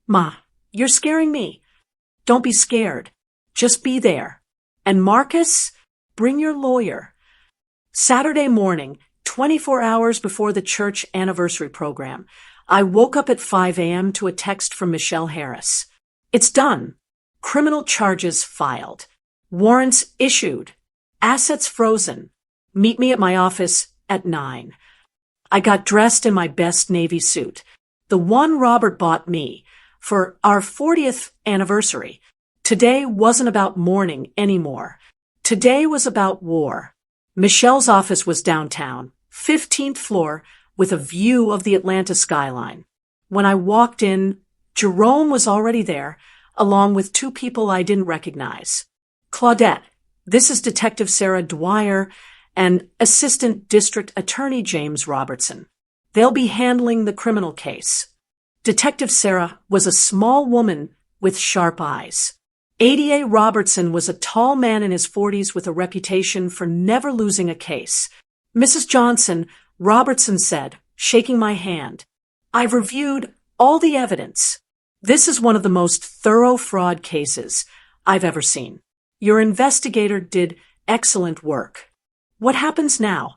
Ma, you're scaring me. Don't be scared. Just be there. And Marcus, bring your lawyer. Saturday morning, 24 hours before the church anniversary program, I woke up at 5 a.m. to a text from Michelle Harris. It's done. Criminal charges filed. Warrants issued. Assets frozen. Meet me at my office at 9. I got dressed in my best Navy suit, the one Robert bought me for our 40th anniversary. Today wasn't about mourning anymore. Today was about war. Michelle's office was downtown, 15th floor, with a view of the Atlanta skyline. When I walked in, Jerome was already there, along with 2 people I didn't recognize. Claudette, this is Detective Sarah Dwyer and Assistant District Attorney James Robertson. They'll be handling the criminal case. Detective Sarah was a small woman with sharp eyes. ADA Robertson was a tall man in his 40s with a reputation for never losing a case. Mrs. Johnson, Robertson said, shaking my hand, I've reviewed all the evidence. This is one of the most thorough fraud cases I've ever seen. Your investigator did excellent work. What happens now?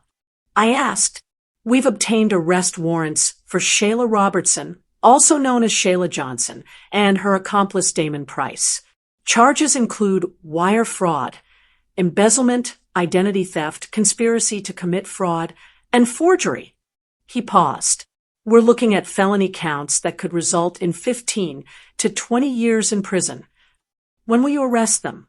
I asked. We've obtained arrest warrants for Shayla Robertson, also known as Shayla Johnson, and her accomplice Damon Price. Charges include wire fraud, embezzlement, identity theft, conspiracy to commit fraud, and forgery. He paused. We're looking at felony counts that could result in 15 to 20 years in prison. When will you arrest them?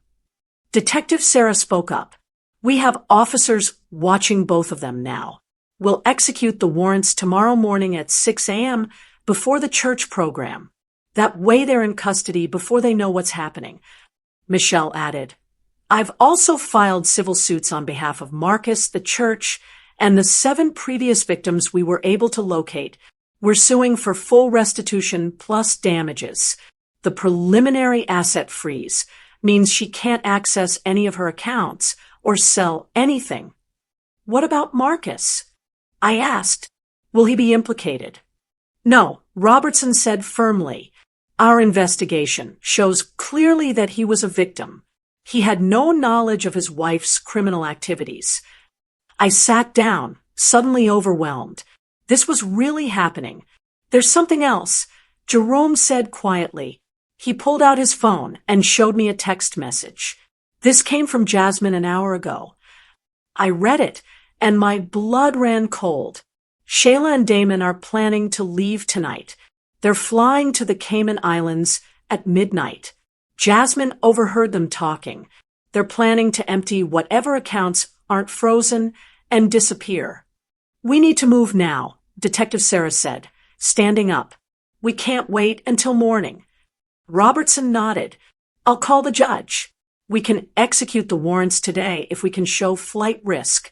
Detective Sarah spoke up. We have officers watching both of them now. We'll execute the warrants tomorrow morning at 6 a.m. before the church program. That way they're in custody before they know what's happening. Michelle added, I've also filed civil suits on behalf of Marcus, the church, and the 7 previous victims we were able to locate. We're suing for full restitution plus damages. The preliminary asset freeze means she can't access any of her accounts or sell anything. What about Marcus? I asked, will he be implicated? No, Robertson said firmly. Our investigation shows clearly that he was a victim. He had no knowledge of his wife's criminal activities. I sat down, suddenly overwhelmed. This was really happening. There's something else, Jerome said quietly. He pulled out his phone and showed me a text message. This came from Jasmine an hour ago. I read it, and my blood ran cold. Shayla and Damon are planning to leave tonight. They're flying to the Cayman Islands at midnight. Jasmine overheard them talking. They're planning to empty whatever accounts aren't frozen and disappear. We need to move now, Detective Sarah said, standing up. We can't wait until morning. Robertson nodded. I'll call the judge. We can execute the warrants today if we can show flight risk.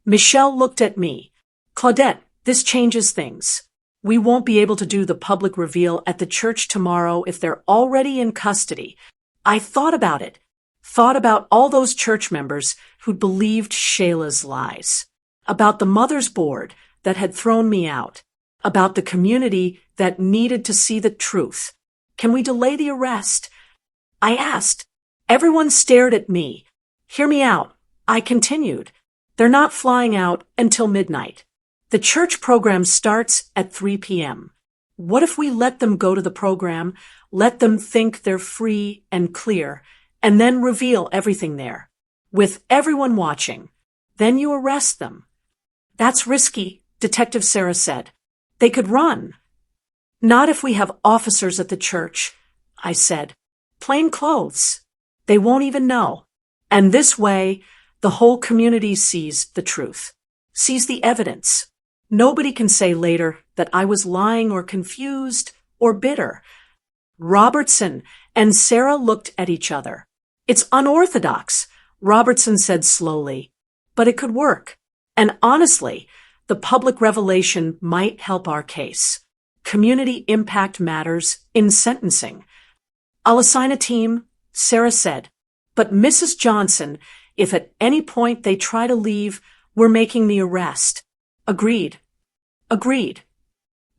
Michelle looked at me. Claudette, this changes things. We won't be able to do the public reveal at the church tomorrow if they're already in custody. I thought about it. Thought about all those church members who'd believed Shayla's lies. About the mother's board that had thrown me out. About the community that needed to see the truth. Can we delay the arrest? I asked. Everyone stared at me. Hear me out. I continued. They're not flying out until midnight. The church program starts at 3 p.m. What if we let them go to the program, let them think they're free and clear, and then reveal everything there, with everyone watching? Then you arrest them. That's risky, Detective Sarah said. They could run. Not if we have officers at the church, I said. Plain clothes. They won't even know. And this way, the whole community sees the truth, sees the evidence. Nobody can say later that I was lying or confused or bitter. Robertson and Sarah looked at each other. It's unorthodox, Robertson said slowly, but it could work. And honestly, the public revelation might help our case. Community impact matters in sentencing. I'll assign a team, Sarah said. But Mrs. Johnson, if at any point they try to leave, we're making the arrest. Agreed. Agreed.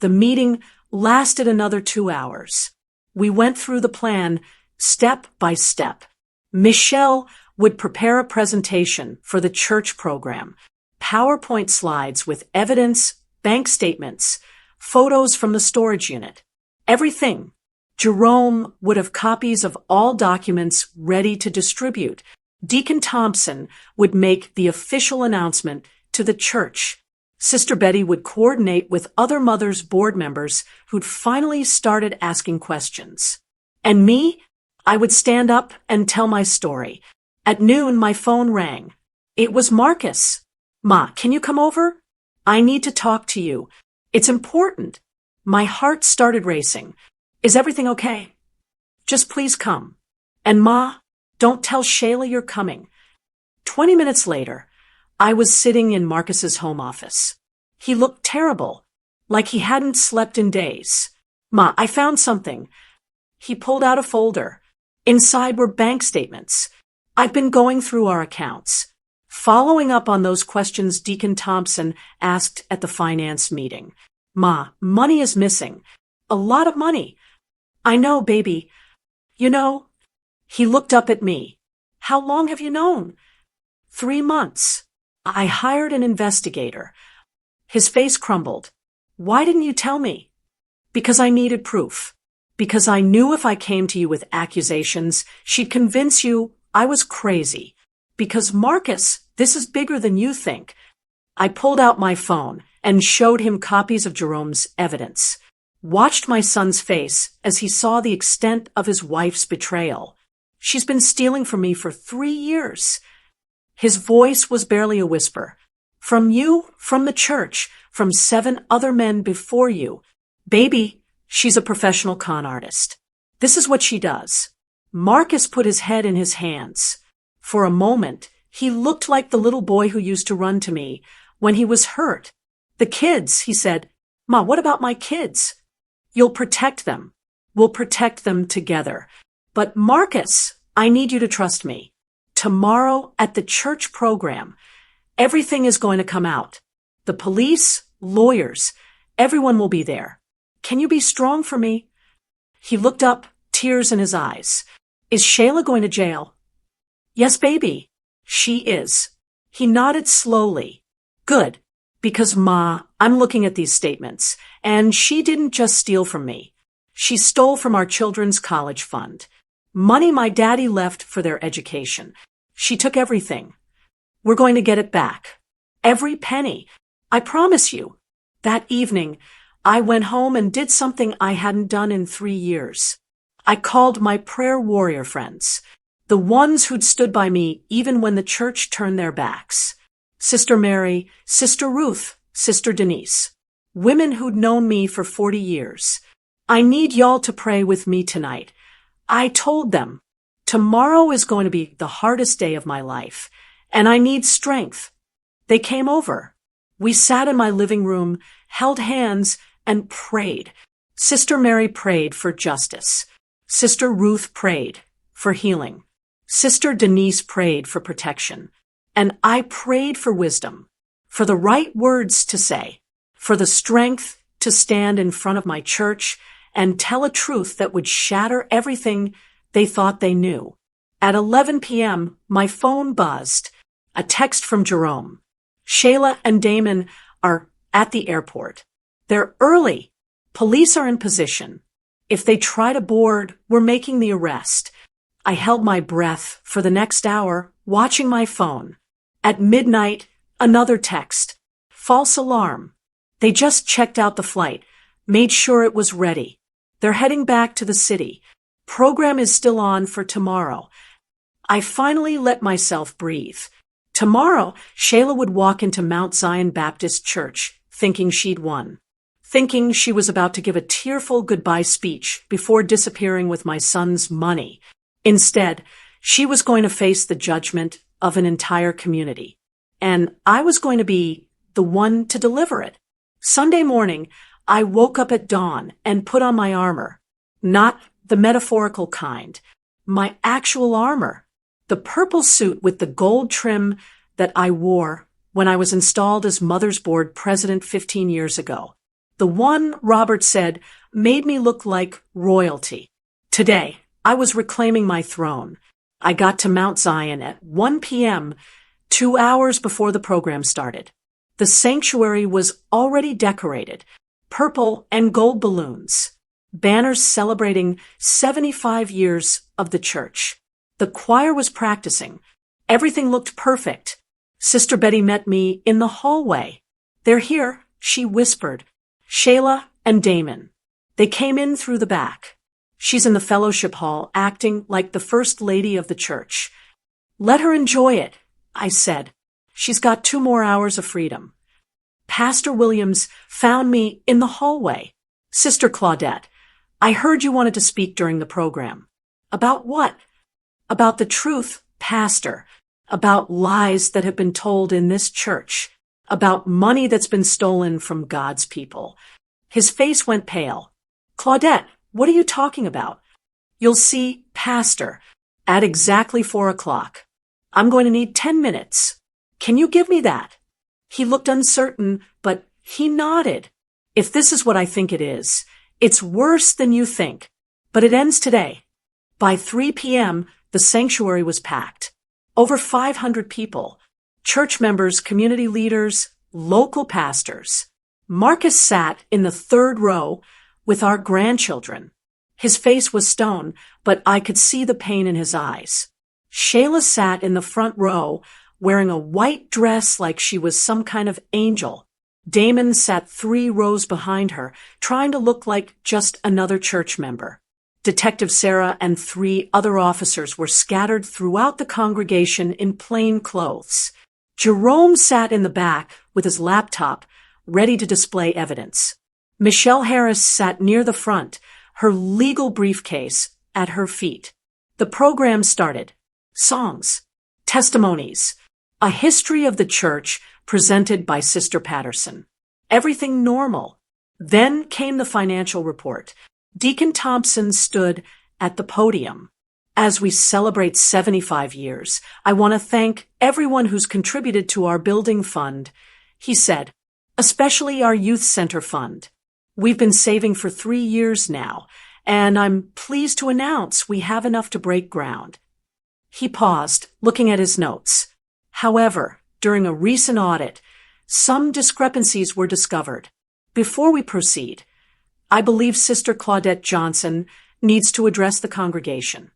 The meeting lasted another 2 hours. We went through the plan step by step. Michelle would prepare a presentation for the church program, PowerPoint slides with evidence, bank statements, photos from the storage unit. Everything. Jerome would have copies of all documents ready to distribute. Deacon Thompson would make the official announcement to the church. Sister Betty would coordinate with other mothers' board members who'd finally started asking questions. And me? I would stand up and tell my story. At noon, my phone rang. It was Marcus. Ma, can you come over? I need to talk to you. It's important. My heart started racing. Is everything okay? Just please come. And Ma, don't tell Shayla you're coming. 20 minutes later, I was sitting in Marcus's home office. He looked terrible, like he hadn't slept in days. Ma, I found something. He pulled out a folder. Inside were bank statements. I've been going through our accounts, following up on those questions Deacon Thompson asked at the finance meeting. Ma, money is missing. A lot of money. I know, baby. You know, he looked up at me. How long have you known? 3 months. I hired an investigator. His face crumbled. Why didn't you tell me? Because I needed proof. Because I knew if I came to you with accusations, she'd convince you I was crazy. Because Marcus, this is bigger than you think. I pulled out my phone and showed him copies of Jerome's evidence. Watched my son's face as he saw the extent of his wife's betrayal. She's been stealing from me for 3 years. His voice was barely a whisper. From you, from the church, from 7 other men before you. Baby, she's a professional con artist. This is what she does. Marcus put his head in his hands. For a moment, he looked like the little boy who used to run to me when he was hurt. The kids, he said. Ma, what about my kids? You'll protect them. We'll protect them together. But Marcus, I need you to trust me. Tomorrow at the church program, everything is going to come out. The police, lawyers, everyone will be there. Can you be strong for me? He looked up, tears in his eyes. Is Shayla going to jail? Yes, baby. She is. He nodded slowly. Good. Because, Ma, I'm looking at these statements, and she didn't just steal from me. She stole from our children's college fund. Money my daddy left for their education. She took everything. We're going to get it back. Every penny. I promise you. That evening, I went home and did something I hadn't done in 3 years. I called my prayer warrior friends, the ones who'd stood by me even when the church turned their backs. Sister Mary, Sister Ruth, Sister Denise. Women who'd known me for 40 years. I need y'all to pray with me tonight. I told them, tomorrow is going to be the hardest day of my life, and I need strength. They came over. We sat in my living room, held hands, and prayed. Sister Mary prayed for justice. Sister Ruth prayed for healing. Sister Denise prayed for protection. And I prayed for wisdom, for the right words to say, for the strength to stand in front of my church and tell a truth that would shatter everything they thought they knew. At 11 p.m., my phone buzzed. A text from Jerome. Shayla and Damon are at the airport. They're early. Police are in position. If they try to board, we're making the arrest. I held my breath for the next hour, watching my phone. At midnight, another text. False alarm. They just checked out the flight, made sure it was ready. They're heading back to the city. Program is still on for tomorrow. I finally let myself breathe. Tomorrow, Shayla would walk into Mount Zion Baptist Church, thinking she'd won. Thinking she was about to give a tearful goodbye speech before disappearing with my son's money. Instead, she was going to face the judgment of an entire community. And I was going to be the one to deliver it. Sunday morning, I woke up at dawn and put on my armor. Not the metaphorical kind. My actual armor. The purple suit with the gold trim that I wore when I was installed as Mother's Board president 15 years ago. The one, Robert said, made me look like royalty. Today, I was reclaiming my throne. I got to Mount Zion at 1 p.m., 2 hours before the program started. The sanctuary was already decorated, purple and gold balloons, banners celebrating 75 years of the church. The choir was practicing. Everything looked perfect. Sister Betty met me in the hallway. They're here, she whispered. Shayla and Damon. They came in through the back. She's in the fellowship hall, acting like the first lady of the church. Let her enjoy it, I said. She's got 2 more hours of freedom. Pastor Williams found me in the hallway. Sister Claudette, I heard you wanted to speak during the program. About what? About the truth, Pastor. About lies that have been told in this church. About money that's been stolen from God's people. His face went pale. Claudette, what are you talking about? You'll see, Pastor, at exactly 4 o'clock. I'm going to need 10 minutes. Can you give me that? He looked uncertain, but he nodded. If this is what I think it is, it's worse than you think. But it ends today. By 3 p.m., the sanctuary was packed. Over 500 people. Church members, community leaders, local pastors. Marcus sat in the third row with our grandchildren. His face was stone, but I could see the pain in his eyes. Shayla sat in the front row, wearing a white dress like she was some kind of angel. Damon sat 3 rows behind her, trying to look like just another church member. Detective Sarah and 3 other officers were scattered throughout the congregation in plain clothes. Jerome sat in the back with his laptop, ready to display evidence. Michelle Harris sat near the front, her legal briefcase at her feet. The program started. Songs, testimonies, a history of the church presented by Sister Patterson. Everything normal. Then came the financial report. Deacon Thompson stood at the podium. As we celebrate 75 years, I want to thank everyone who's contributed to our building fund, he said, especially our youth center fund. We've been saving for 3 years now, and I'm pleased to announce we have enough to break ground. He paused, looking at his notes. However, during a recent audit, some discrepancies were discovered. Before we proceed, I believe Sister Claudette Johnson needs to address the congregation.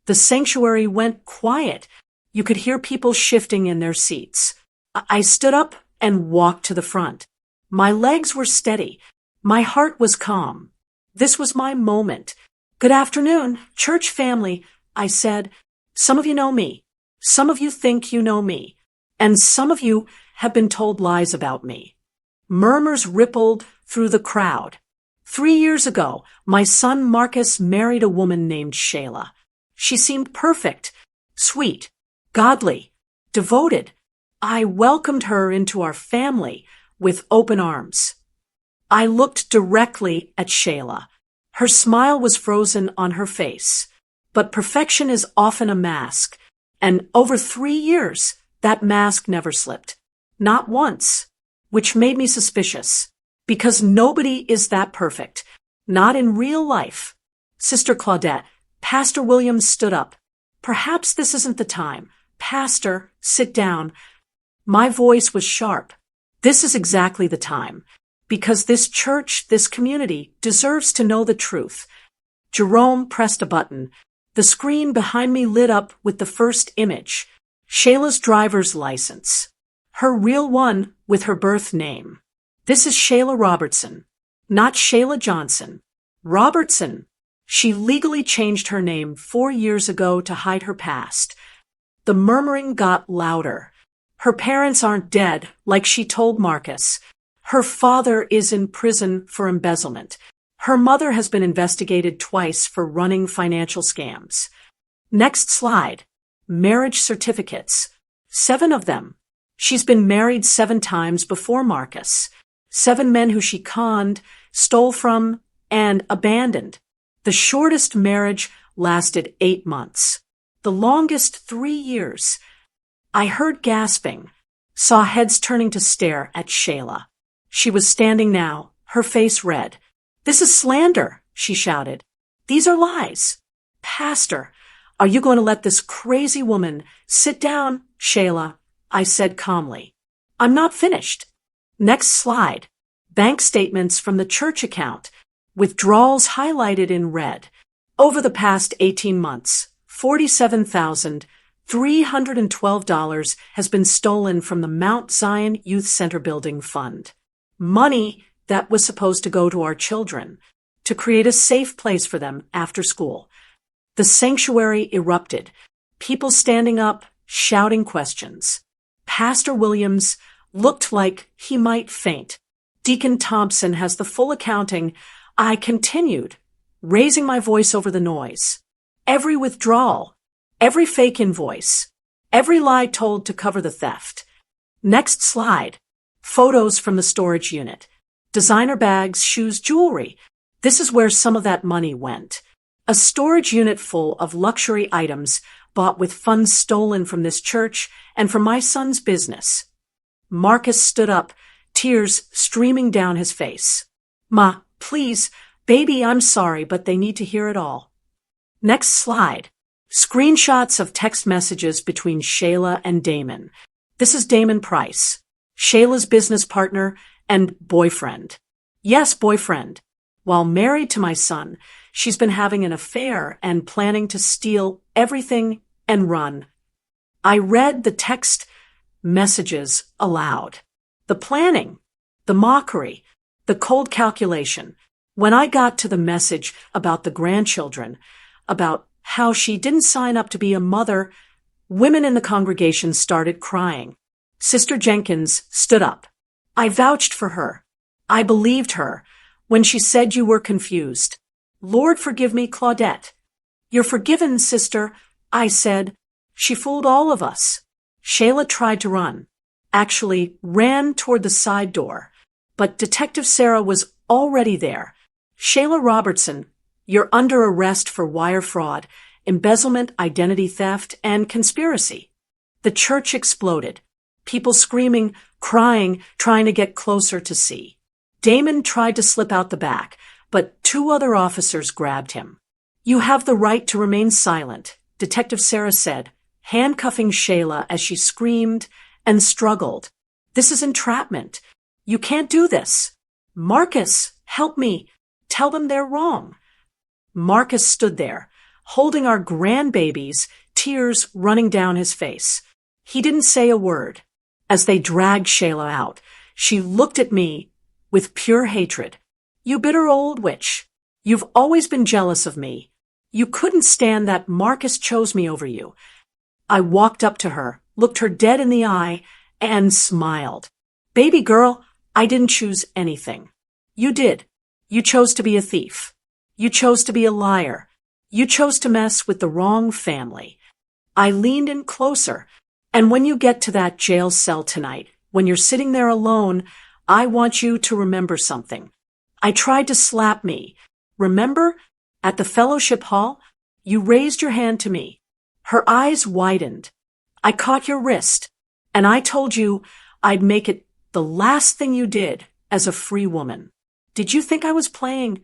The sanctuary went quiet. You could hear people shifting in their seats. I stood up and walked to the front. My legs were steady. My heart was calm. This was my moment. Good afternoon, church family, I said. Some of you know me. Some of you think you know me. And some of you have been told lies about me. Murmurs rippled through the crowd. 3 years ago, my son Marcus married a woman named Shayla. She seemed perfect, sweet, godly, devoted. I welcomed her into our family with open arms. I looked directly at Shayla. Her smile was frozen on her face. But perfection is often a mask, and over 3 years, that mask never slipped. Not once, which made me suspicious, because nobody is that perfect, not in real life. Sister Claudette, Pastor Williams stood up. Perhaps this isn't the time. Pastor, sit down. My voice was sharp. This is exactly the time, because this church, this community, deserves to know the truth. Jerome pressed a button. The screen behind me lit up with the first image, Shayla's driver's license. Her real one with her birth name. This is Shayla Robertson, not Shayla Johnson. Robertson. She legally changed her name 4 years ago to hide her past. The murmuring got louder. Her parents aren't dead, like she told Marcus. Her father is in prison for embezzlement. Her mother has been investigated twice for running financial scams. Next slide. Marriage certificates. 7 of them. She's been married 7 times before Marcus. 7 men who she conned, stole from, and abandoned. The shortest marriage lasted 8 months. The longest 3 years. I heard gasping, saw heads turning to stare at Shayla. She was standing now, her face red. This is slander, she shouted. These are lies. Pastor, are you going to let this crazy woman sit down, Shayla? I said calmly. I'm not finished. Next slide. Bank statements from the church account. Withdrawals highlighted in red. Over the past 18 months, $47,312 has been stolen from the Mount Zion Youth Center Building Fund. Money that was supposed to go to our children, to create a safe place for them after school. The sanctuary erupted, people standing up, shouting questions. Pastor Williams looked like he might faint. Deacon Thompson has the full accounting. I continued, raising my voice over the noise. Every withdrawal, every fake invoice, every lie told to cover the theft. Next slide. Photos from the storage unit. Designer bags, shoes, jewelry. This is where some of that money went. A storage unit full of luxury items bought with funds stolen from this church and from my son's business. Marcus stood up, tears streaming down his face. Ma, please, baby, I'm sorry, but they need to hear it all. Next slide. Screenshots of text messages between Shayla and Damon. This is Damon Price. Shayla's business partner and boyfriend. Yes, boyfriend. While married to my son, she's been having an affair and planning to steal everything and run. I read the text messages aloud. The planning, the mockery, the cold calculation. When I got to the message about the grandchildren, about how she didn't sign up to be a mother, women in the congregation started crying. Sister Jenkins stood up. I vouched for her. I believed her when she said you were confused. Lord, forgive me, Claudette. You're forgiven, sister, I said. She fooled all of us. Shayla tried to run, actually ran toward the side door, but Detective Sarah was already there. Shayla Robertson, you're under arrest for wire fraud, embezzlement, identity theft, and conspiracy. The church exploded. People screaming, crying, trying to get closer to see. Damon tried to slip out the back, but 2 other officers grabbed him. You have the right to remain silent, Detective Sarah said, handcuffing Shayla as she screamed and struggled. This is entrapment. You can't do this. Marcus, help me. Tell them they're wrong. Marcus stood there, holding our grandbabies, tears running down his face. He didn't say a word. As they dragged Shayla out, she looked at me with pure hatred. You bitter old witch. You've always been jealous of me. You couldn't stand that Marcus chose me over you. I walked up to her, looked her dead in the eye, and smiled. Baby girl, I didn't choose anything. You did. You chose to be a thief. You chose to be a liar. You chose to mess with the wrong family. I leaned in closer, and when you get to that jail cell tonight, when you're sitting there alone, I want you to remember something. I tried to slap me. Remember? At the fellowship hall, you raised your hand to me. Her eyes widened. I caught your wrist, and I told you I'd make it the last thing you did as a free woman. Did you think I was playing?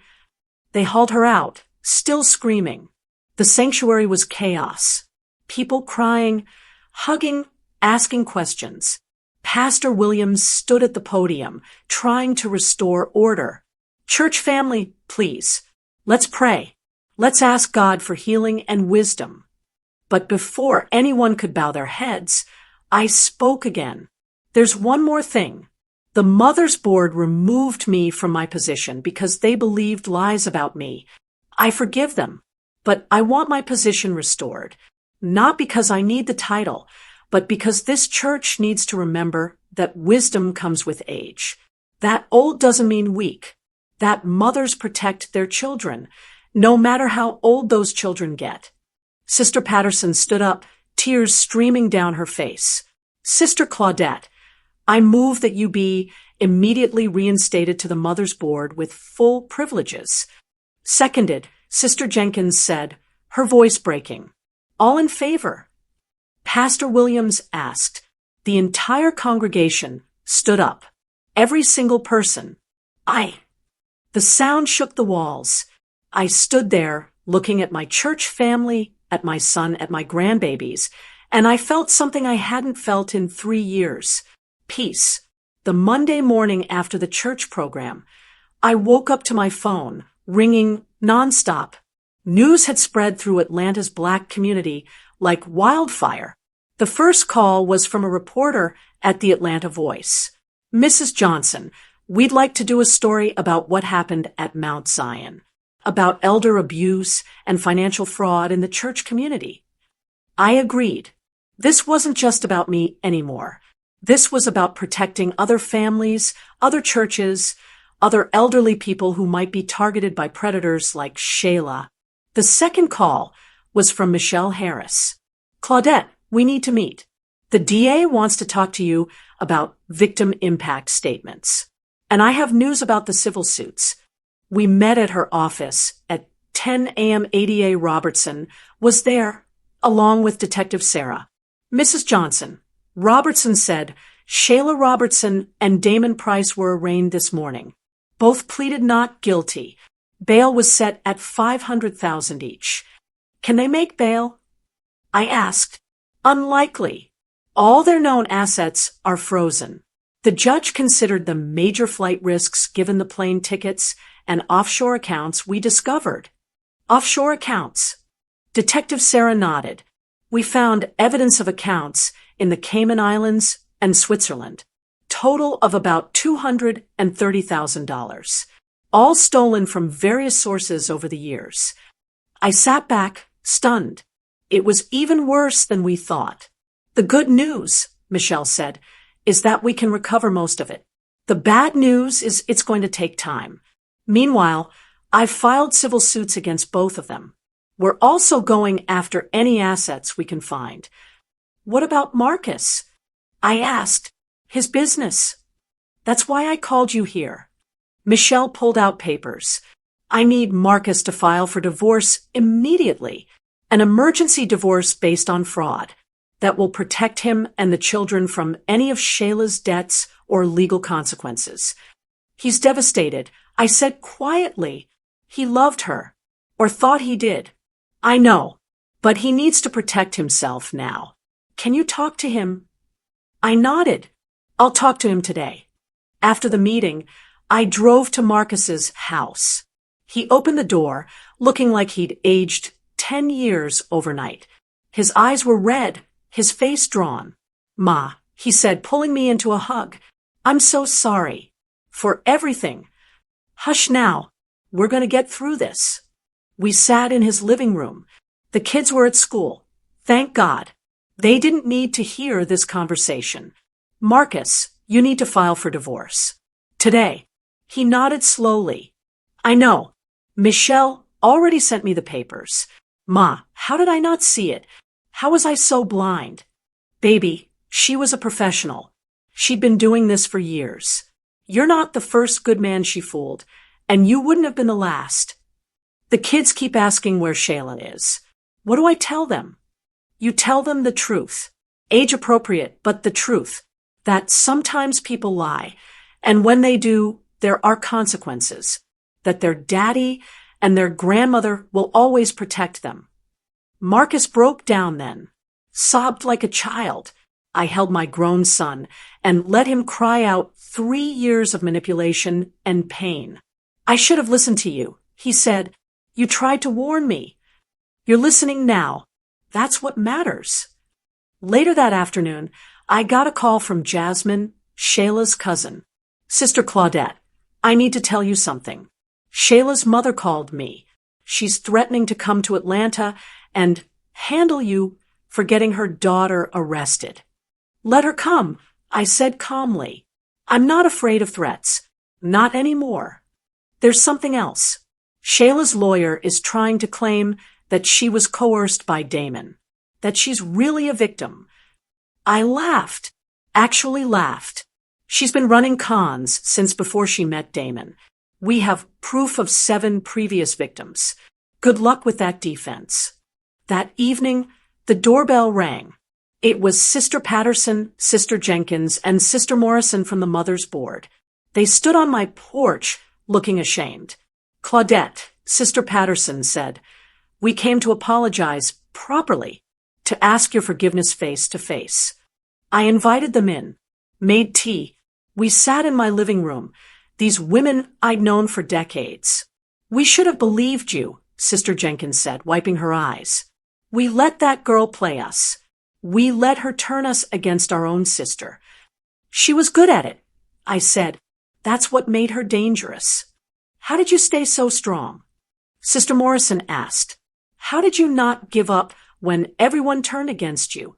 They hauled her out, still screaming. The sanctuary was chaos. People crying, hugging, asking questions. Pastor Williams stood at the podium, trying to restore order. Church family, please. Let's pray. Let's ask God for healing and wisdom. But before anyone could bow their heads, I spoke again. There's one more thing. The Mothers Board removed me from my position because they believed lies about me. I forgive them, but I want my position restored. Not because I need the title, but because this church needs to remember that wisdom comes with age. That old doesn't mean weak. That mothers protect their children, no matter how old those children get. Sister Patterson stood up, tears streaming down her face. Sister Claudette, I move that you be immediately reinstated to the Mothers Board with full privileges. Seconded, Sister Jenkins said, her voice breaking. All in favor? Pastor Williams asked. The entire congregation stood up. Every single person. The sound shook the walls. I stood there, looking at my church family, at my son, at my grandbabies, and I felt something I hadn't felt in 3 years. Peace. The Monday morning after the church program, I woke up to my phone, ringing nonstop. News had spread through Atlanta's Black community like wildfire. The first call was from a reporter at the Atlanta Voice. Mrs. Johnson, we'd like to do a story about what happened at Mount Zion, about elder abuse and financial fraud in the church community. I agreed. This wasn't just about me anymore. This was about protecting other families, other churches, other elderly people who might be targeted by predators like Shayla. The second call was from Michelle Harris. Claudette, we need to meet. The DA wants to talk to you about victim impact statements. And I have news about the civil suits. We met at her office at 10 a.m. ADA Robertson was there, along with Detective Sarah. Mrs. Johnson, Robertson said Shayla Robertson and Damon Price were arraigned this morning. Both pleaded not guilty. Bail was set at $500,000 each. Can they make bail? I asked. Unlikely. All their known assets are frozen. The judge considered the major flight risks given the plane tickets and offshore accounts we discovered. Offshore accounts. Detective Sarah nodded. We found evidence of accounts in the Cayman Islands and Switzerland. Total of about $230,000. All stolen from various sources over the years. I sat back, stunned. It was even worse than we thought. The good news, Michelle said, is that we can recover most of it. The bad news is it's going to take time. Meanwhile, I've filed civil suits against both of them. We're also going after any assets we can find. What about Marcus? I asked. His business. That's why I called you here. Michelle pulled out papers. I need Marcus to file for divorce immediately. An emergency divorce based on fraud that will protect him and the children from any of Shayla's debts or legal consequences. He's devastated. I said quietly. He loved her, or thought he did. I know, but he needs to protect himself now. Can you talk to him? I nodded. I'll talk to him today. After the meeting, I drove to Marcus's house. He opened the door, looking like he'd aged 10 years overnight. His eyes were red, his face drawn. Ma, he said, pulling me into a hug. I'm so sorry. For everything. Hush now. We're going to get through this. We sat in his living room. The kids were at school. Thank God. They didn't need to hear this conversation. Marcus, you need to file for divorce. Today. He nodded slowly. I know. Michelle already sent me the papers. Ma, how did I not see it? How was I so blind? Baby, she was a professional. She'd been doing this for years. You're not the first good man she fooled, and you wouldn't have been the last. The kids keep asking where Shayla is. What do I tell them? You tell them the truth. Age appropriate, but the truth. That sometimes people lie, and when they do, there are consequences. That their daddy and their grandmother will always protect them. Marcus broke down then, sobbed like a child. I held my grown son and let him cry out 3 years of manipulation and pain. I should have listened to you, he said. You tried to warn me. You're listening now. That's what matters. Later that afternoon, I got a call from Jasmine, Shayla's cousin. Sister Claudette, I need to tell you something. Shayla's mother called me. She's threatening to come to Atlanta and handle you for getting her daughter arrested. Let her come, I said calmly. I'm not afraid of threats. Not anymore. There's something else. Shayla's lawyer is trying to claim that she was coerced by Damon, that she's really a victim. I laughed, actually laughed. She's been running cons since before she met Damon. We have proof of 7 previous victims. Good luck with that defense. That evening, the doorbell rang. It was Sister Patterson, Sister Jenkins, and Sister Morrison from the Mother's Board. They stood on my porch, looking ashamed. Claudette, Sister Patterson said, we came to apologize properly, to ask your forgiveness face to face. I invited them in, made tea. We sat in my living room, these women I'd known for decades. We should have believed you, Sister Jenkins said, wiping her eyes. We let that girl play us. We let her turn us against our own sister. She was good at it, I said. That's what made her dangerous. How did you stay so strong? Sister Morrison asked. How did you not give up when everyone turned against you?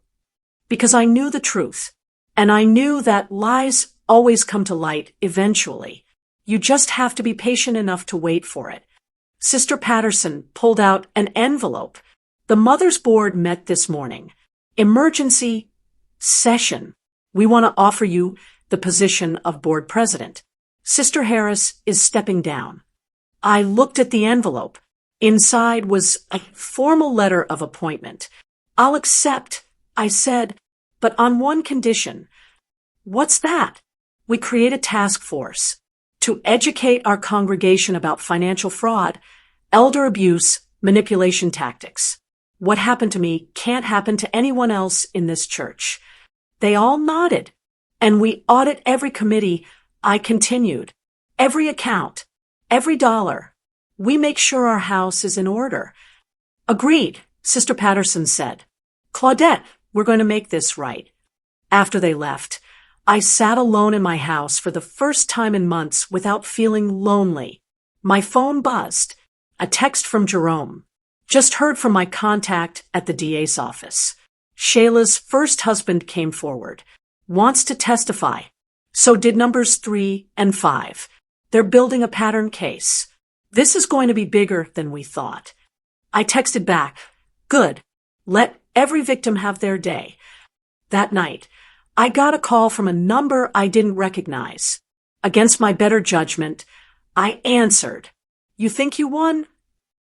Because I knew the truth, and I knew that lies always come to light eventually. You just have to be patient enough to wait for it. Sister Patterson pulled out an envelope. The Mother's Board met this morning. Emergency session. We want to offer you the position of board president. Sister Harris is stepping down. I looked at the envelope. Inside was a formal letter of appointment. I'll accept, I said, but on one condition. What's that? We create a task force to educate our congregation about financial fraud, elder abuse, manipulation tactics. What happened to me can't happen to anyone else in this church. They all nodded, And we audit every committee, I continued. Every account. Every dollar. We make sure our house is in order. Agreed, Sister Patterson said. Claudette, we're going to make this right. After they left, I sat alone in my house for the first time in months without feeling lonely. My phone buzzed. A text from Jerome. Just heard from my contact at the DA's office. Shayla's first husband came forward. Wants to testify. So did numbers 3 and 5. They're building a pattern case. This is going to be bigger than we thought. I texted back. Good. Let every victim have their day. That night, I got a call from a number I didn't recognize. Against my better judgment, I answered. You think you won?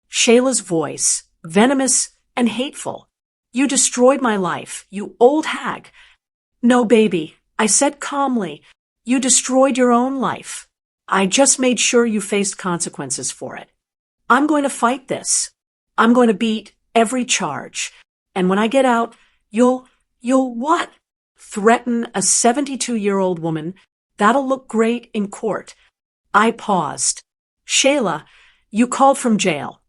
Shayla's voice, venomous and hateful. You destroyed my life, you old hag. No, baby, I said calmly. You destroyed your own life. I just made sure you faced consequences for it. I'm going to fight this. I'm going to beat every charge. And when I get out, you'll what? Threaten a 72-year-old woman. That'll look great in court. I paused. Shayla, you called from jail,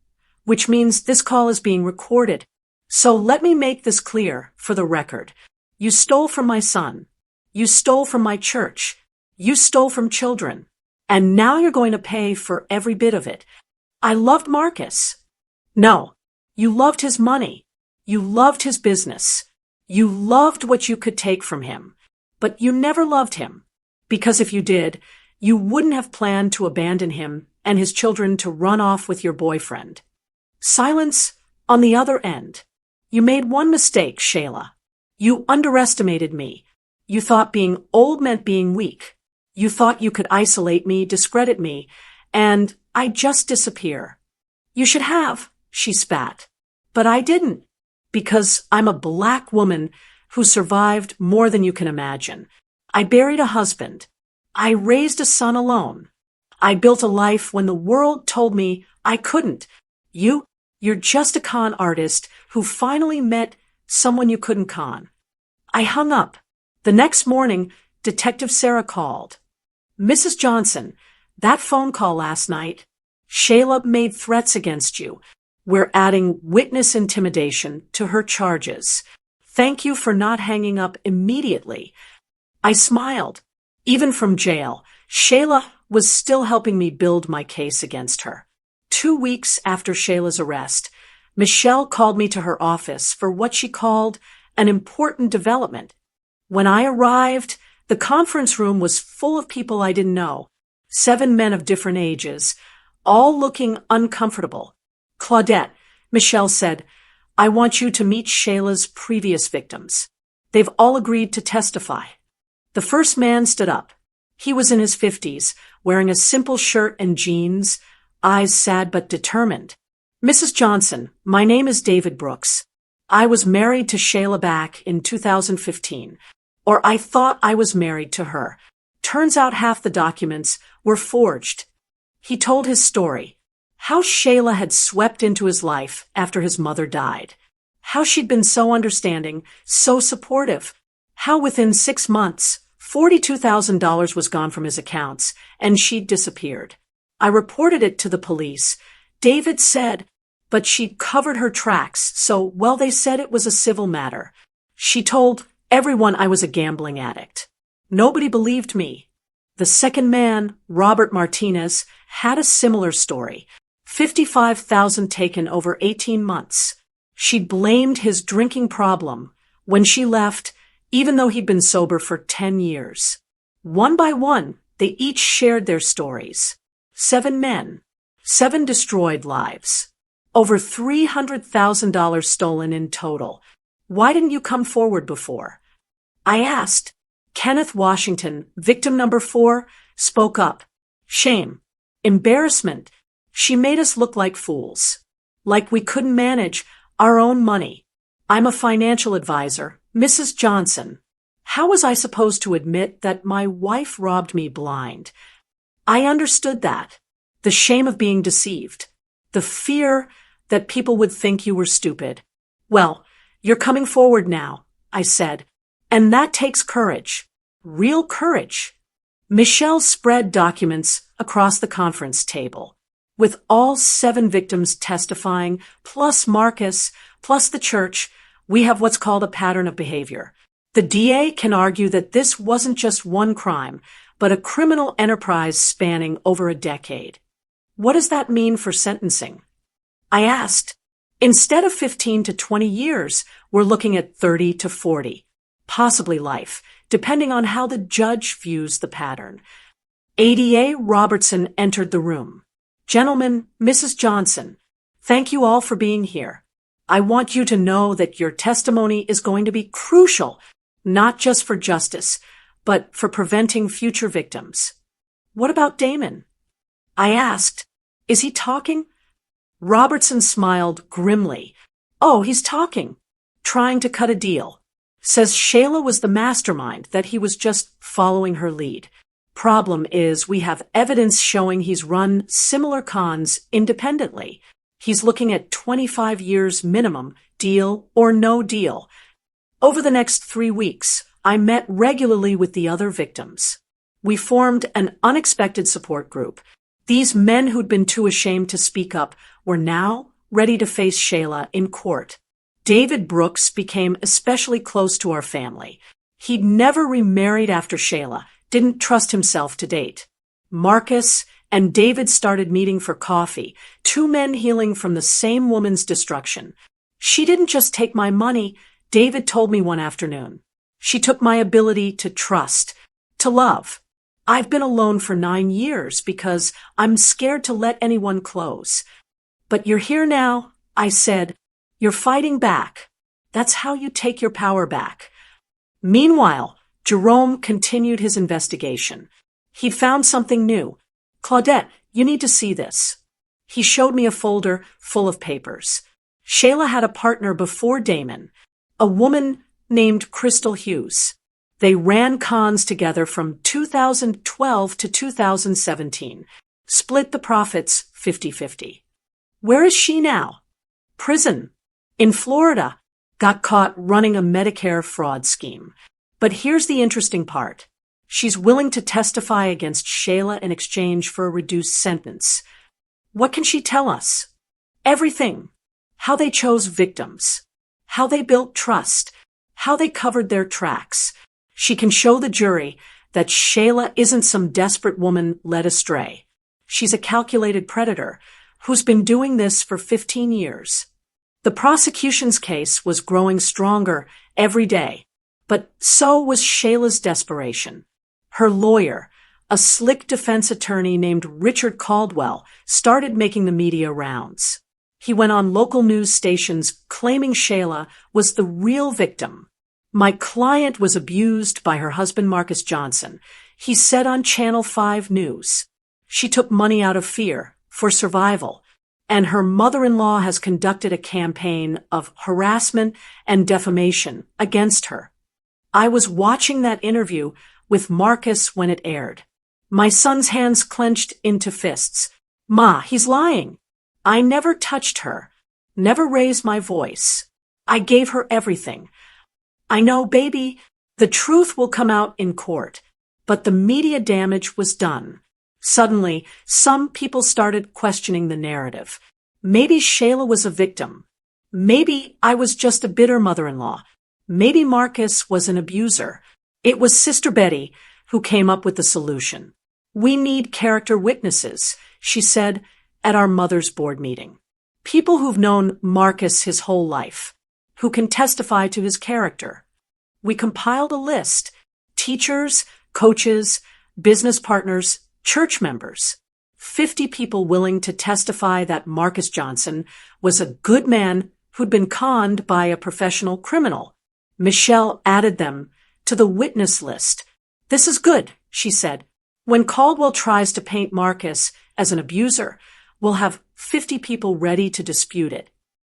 which means this call is being recorded. So let me make this clear for the record. You stole from my son. You stole from my church. You stole from children. And now you're going to pay for every bit of it. I loved Marcus. No, you loved his money. You loved his business. You loved what you could take from him. But you never loved him. Because if you did, you wouldn't have planned to abandon him and his children to run off with your boyfriend. Silence on the other end. You made one mistake, Shayla. You underestimated me. You thought being old meant being weak. You thought you could isolate me, discredit me, and I'd just disappear. You should have, she spat. But I didn't, because I'm a black woman who survived more than you can imagine. I buried a husband. I raised a son alone. I built a life when the world told me I couldn't. You're just a con artist who finally met someone you couldn't con. I hung up. The next morning, Detective Sarah called. Mrs. Johnson, that phone call last night, Shayla made threats against you. We're adding witness intimidation to her charges. Thank you for not hanging up immediately. I smiled. Even from jail, Shayla was still helping me build my case against her. 2 weeks after Shayla's arrest, Michelle called me to her office for what she called an important development. When I arrived, the conference room was full of people I didn't know. 7 men of different ages, all looking uncomfortable. Claudette, Michelle said, I want you to meet Shayla's previous victims. They've all agreed to testify. The first man stood up. He was in his 50s, wearing a simple shirt and jeans, eyes sad but determined. Mrs. Johnson, my name is David Brooks. I was married to Shayla back in 2015, or I thought I was married to her. Turns out half the documents were forged. He told his story. How Shayla had swept into his life after his mother died. How she'd been so understanding, so supportive. How within 6 months, $42,000 was gone from his accounts, and she'd disappeared. I reported it to the police. David said, but she'd covered her tracks, so, well, they said it was a civil matter. She told everyone I was a gambling addict. Nobody believed me. The second man, Robert Martinez, had a similar story. $55,000 taken over 18 months. She blamed his drinking problem when she left, even though he'd been sober for 10 years. One by one, they each shared their stories. 7 men, 7 destroyed lives. Over $300,000 stolen in total. Why didn't you come forward before? I asked. Kenneth Washington, victim number 4, spoke up. Shame. Embarrassment. She made us look like fools. Like we couldn't manage our own money. I'm a financial advisor, Mrs. Johnson. How was I supposed to admit that my wife robbed me blind? I understood that. The shame of being deceived. The fear that people would think you were stupid. Well, you're coming forward now, I said, and that takes courage. Real courage. Michelle spread documents across the conference table, with all 7 victims testifying, plus Marcus, plus the church. We have what's called a pattern of behavior. The DA can argue that this wasn't just one crime, but a criminal enterprise spanning over a decade. What does that mean for sentencing? I asked. Instead of 15 to 20 years, we're looking at 30 to 40, possibly life, depending on how the judge views the pattern. ADA Robertson entered the room. Gentlemen, Mrs. Johnson, thank you all for being here. I want you to know that your testimony is going to be crucial, not just for justice, but for preventing future victims. What about Damon? I asked. Is he talking? Robertson smiled grimly. Oh, he's talking. Trying to cut a deal. Says Shayla was the mastermind, that he was just following her lead. Problem is, we have evidence showing he's run similar cons independently. He's looking at 25 years minimum, deal or no deal. Over the next 3 weeks, I met regularly with the other victims. We formed an unexpected support group. These men who'd been too ashamed to speak up were now ready to face Shayla in court. David Brooks became especially close to our family. He'd never remarried after Shayla, didn't trust himself to date. Marcus and David started meeting for coffee, 2 men healing from the same woman's destruction. She didn't just take my money, David told me one afternoon. She took my ability to trust, to love. I've been alone for 9 years because I'm scared to let anyone close. But you're here now, I said. You're fighting back. That's how you take your power back. Meanwhile, Jerome continued his investigation. He'd found something new. Claudette, you need to see this. He showed me a folder full of papers. Shayla had a partner before Damon, a woman named Crystal Hughes. They ran cons together from 2012 to 2017, split the profits 50-50. Where is she now? Prison. In Florida. Got caught running a Medicare fraud scheme. But here's the interesting part. She's willing to testify against Shayla in exchange for a reduced sentence. What can she tell us? Everything. How they chose victims. How they built trust. How they covered their tracks. She can show the jury that Shayla isn't some desperate woman led astray. She's a calculated predator who's been doing this for 15 years. The prosecution's case was growing stronger every day, but so was Shayla's desperation. Her lawyer, a slick defense attorney named Richard Caldwell, started making the media rounds. He went on local news stations claiming Shayla was the real victim. My client was abused by her husband Marcus Johnson, he said on Channel 5 News. She took money out of fear, for survival, and her mother-in-law has conducted a campaign of harassment and defamation against her. I was watching that interview with Marcus when it aired. My son's hands clenched into fists. Ma, he's lying. I never touched her, never raised my voice. I gave her everything. I know, baby, the truth will come out in court, but the media damage was done. Suddenly, some people started questioning the narrative. Maybe Shayla was a victim. Maybe I was just a bitter mother-in-law. Maybe Marcus was an abuser. It was Sister Betty who came up with the solution. We need character witnesses, she said at our mother's board meeting. People who've known Marcus his whole life, who can testify to his character. We compiled a list. Teachers, coaches, business partners, church members. 50 people willing to testify that Marcus Johnson was a good man who'd been conned by a professional criminal. Michelle added them to the witness list. This is good, she said. When Caldwell tries to paint Marcus as an abuser, we'll have 50 people ready to dispute it.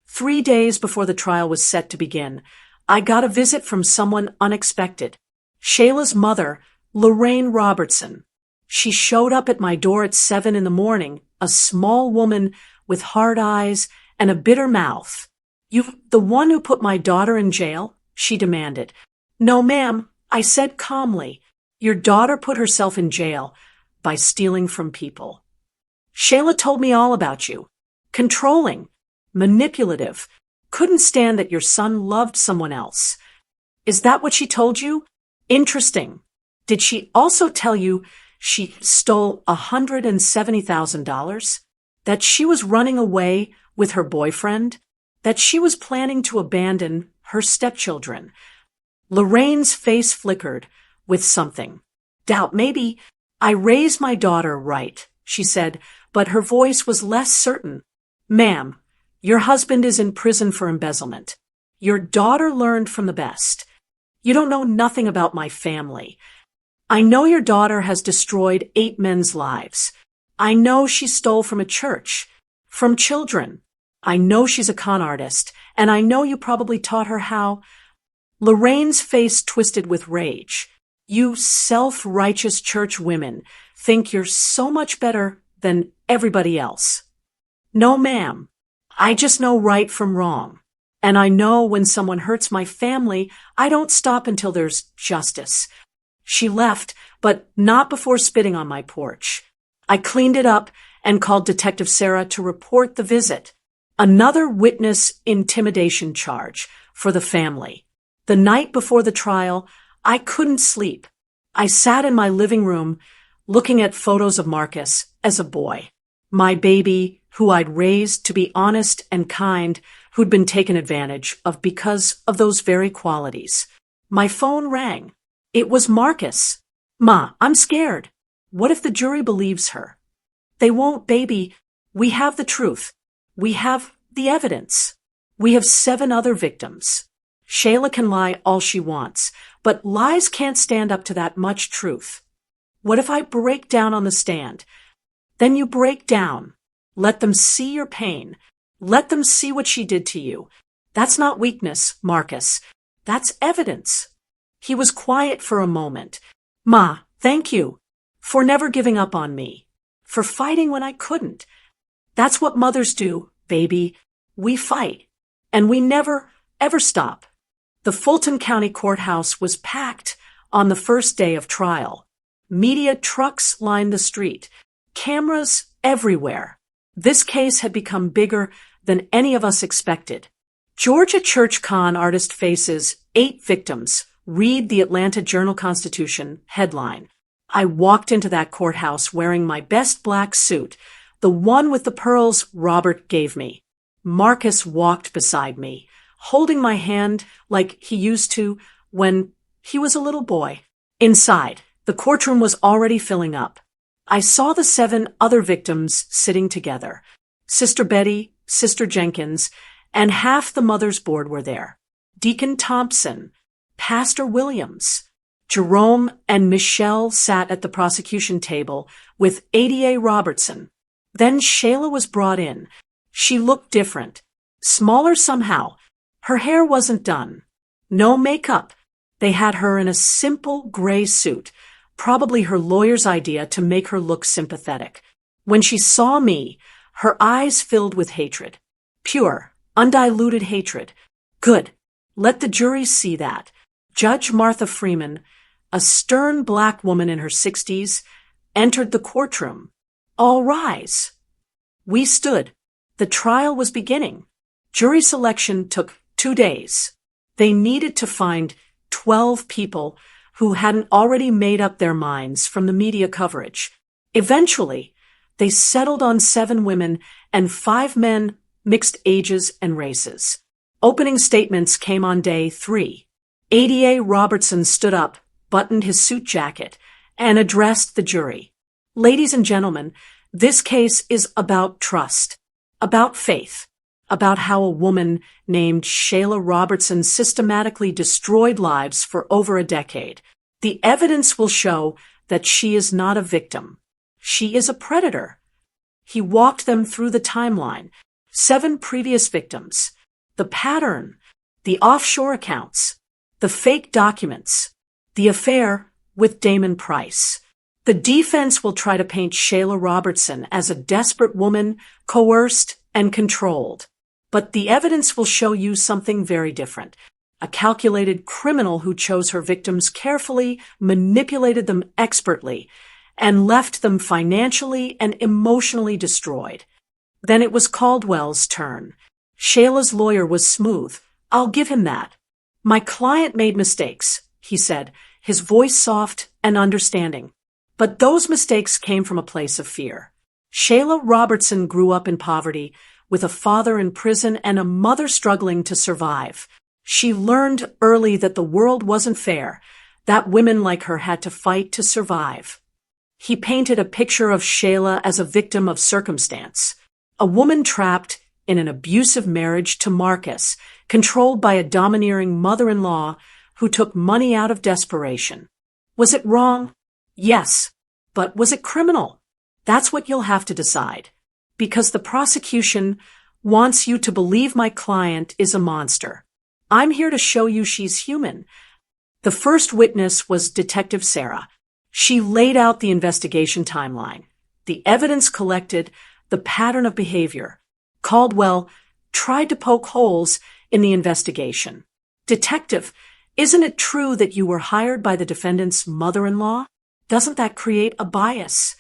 3 days before the trial was set to begin, I got a visit from someone unexpected. Shayla's mother, Lorraine Robertson. She showed up at my door at 7 a.m, a small woman with hard eyes and a bitter mouth. You, the one who put my daughter in jail? She demanded. No, ma'am, I said calmly. Your daughter put herself in jail by stealing from people. Shayla told me all about you. Controlling, manipulative, couldn't stand that your son loved someone else. Is that what she told you? Interesting. Did she also tell you she stole $170,000? That she was running away with her boyfriend? That she was planning to abandon her stepchildren? Lorraine's face flickered with something. Doubt. Maybe I raised my daughter right, she said, but her voice was less certain. Ma'am, your husband is in prison for embezzlement. Your daughter learned from the best. You don't know nothing about my family. I know your daughter has destroyed 8 men's lives. I know she stole from a church, from children. I know she's a con artist, and I know you probably taught her how. Lorraine's face twisted with rage. You self-righteous church women think you're so much better than everybody else. No, ma'am. I just know right from wrong. And I know when someone hurts my family, I don't stop until there's justice. She left, but not before spitting on my porch. I cleaned it up and called Detective Sarah to report the visit. Another witness intimidation charge for the family. The night before the trial, I couldn't sleep. I sat in my living room looking at photos of Marcus as a boy. My baby, who I'd raised to be honest and kind, who'd been taken advantage of because of those very qualities. My phone rang. It was Marcus. Ma, I'm scared. What if the jury believes her? They won't, baby. We have the truth. We have the evidence. We have 7 other victims. Shayla can lie all she wants, but lies can't stand up to that much truth. What if I break down on the stand? Then you break down. Let them see your pain. Let them see what she did to you. That's not weakness, Marcus. That's evidence. He was quiet for a moment. Ma, thank you for never giving up on me, for fighting when I couldn't. That's what mothers do, baby. We fight, and we never, ever stop. The Fulton County Courthouse was packed on the first day of trial. Media trucks lined the street, cameras everywhere. This case had become bigger than any of us expected. Georgia church con artist faces 8 victims. Read the Atlanta Journal-Constitution headline. I walked into that courthouse wearing my best black suit, the one with the pearls Robert gave me. Marcus walked beside me, holding my hand like he used to when he was a little boy. Inside, the courtroom was already filling up. I saw the 7 other victims sitting together. Sister Betty, Sister Jenkins, and half the Mother's Board were there. Deacon Thompson, Pastor Williams, Jerome and Michelle sat at the prosecution table with ADA Robertson. Then Shayla was brought in. She looked different, smaller somehow. Her hair wasn't done. No makeup. They had her in a simple gray suit, probably her lawyer's idea to make her look sympathetic. When she saw me, her eyes filled with hatred. Pure, undiluted hatred. Good. Let the jury see that. Judge Martha Freeman, a stern black woman in her 60s, entered the courtroom. All rise. We stood. The trial was beginning. Jury selection took 2 days. They needed to find 12 people who hadn't already made up their minds from the media coverage. Eventually, they settled on 7 women and 5 men, mixed ages and races. Opening statements came on day 3. ADA Robertson stood up, buttoned his suit jacket, and addressed the jury. Ladies and gentlemen, this case is about trust, about faith, about how a woman named Shayla Robertson systematically destroyed lives for over a decade. The evidence will show that she is not a victim. She is a predator. He walked them through the timeline. 7 previous victims, the pattern, the offshore accounts, the fake documents, the affair with Damon Price. The defense will try to paint Shayla Robertson as a desperate woman, coerced and controlled. But the evidence will show you something very different. a calculated criminal who chose her victims carefully, manipulated them expertly, and left them financially and emotionally destroyed. Then it was Caldwell's turn. Shayla's lawyer was smooth. I'll give him that. My client made mistakes, he said, his voice soft and understanding. But those mistakes came from a place of fear. Shayla Robertson grew up in poverty, with a father in prison and a mother struggling to survive. She learned early that the world wasn't fair, that women like her had to fight to survive. He painted a picture of Shayla as a victim of circumstance, a woman trapped in an abusive marriage to Marcus, controlled by a domineering mother-in-law who took money out of desperation. Was it wrong? Yes. But was it criminal? That's what you'll have to decide. Because the prosecution wants you to believe my client is a monster. I'm here to show you she's human. The first witness was Detective Sarah. She laid out the investigation timeline, the evidence collected, the pattern of behavior. Caldwell tried to poke holes in the investigation. Detective, isn't it true that you were hired by the defendant's mother-in-law? Doesn't that create a bias?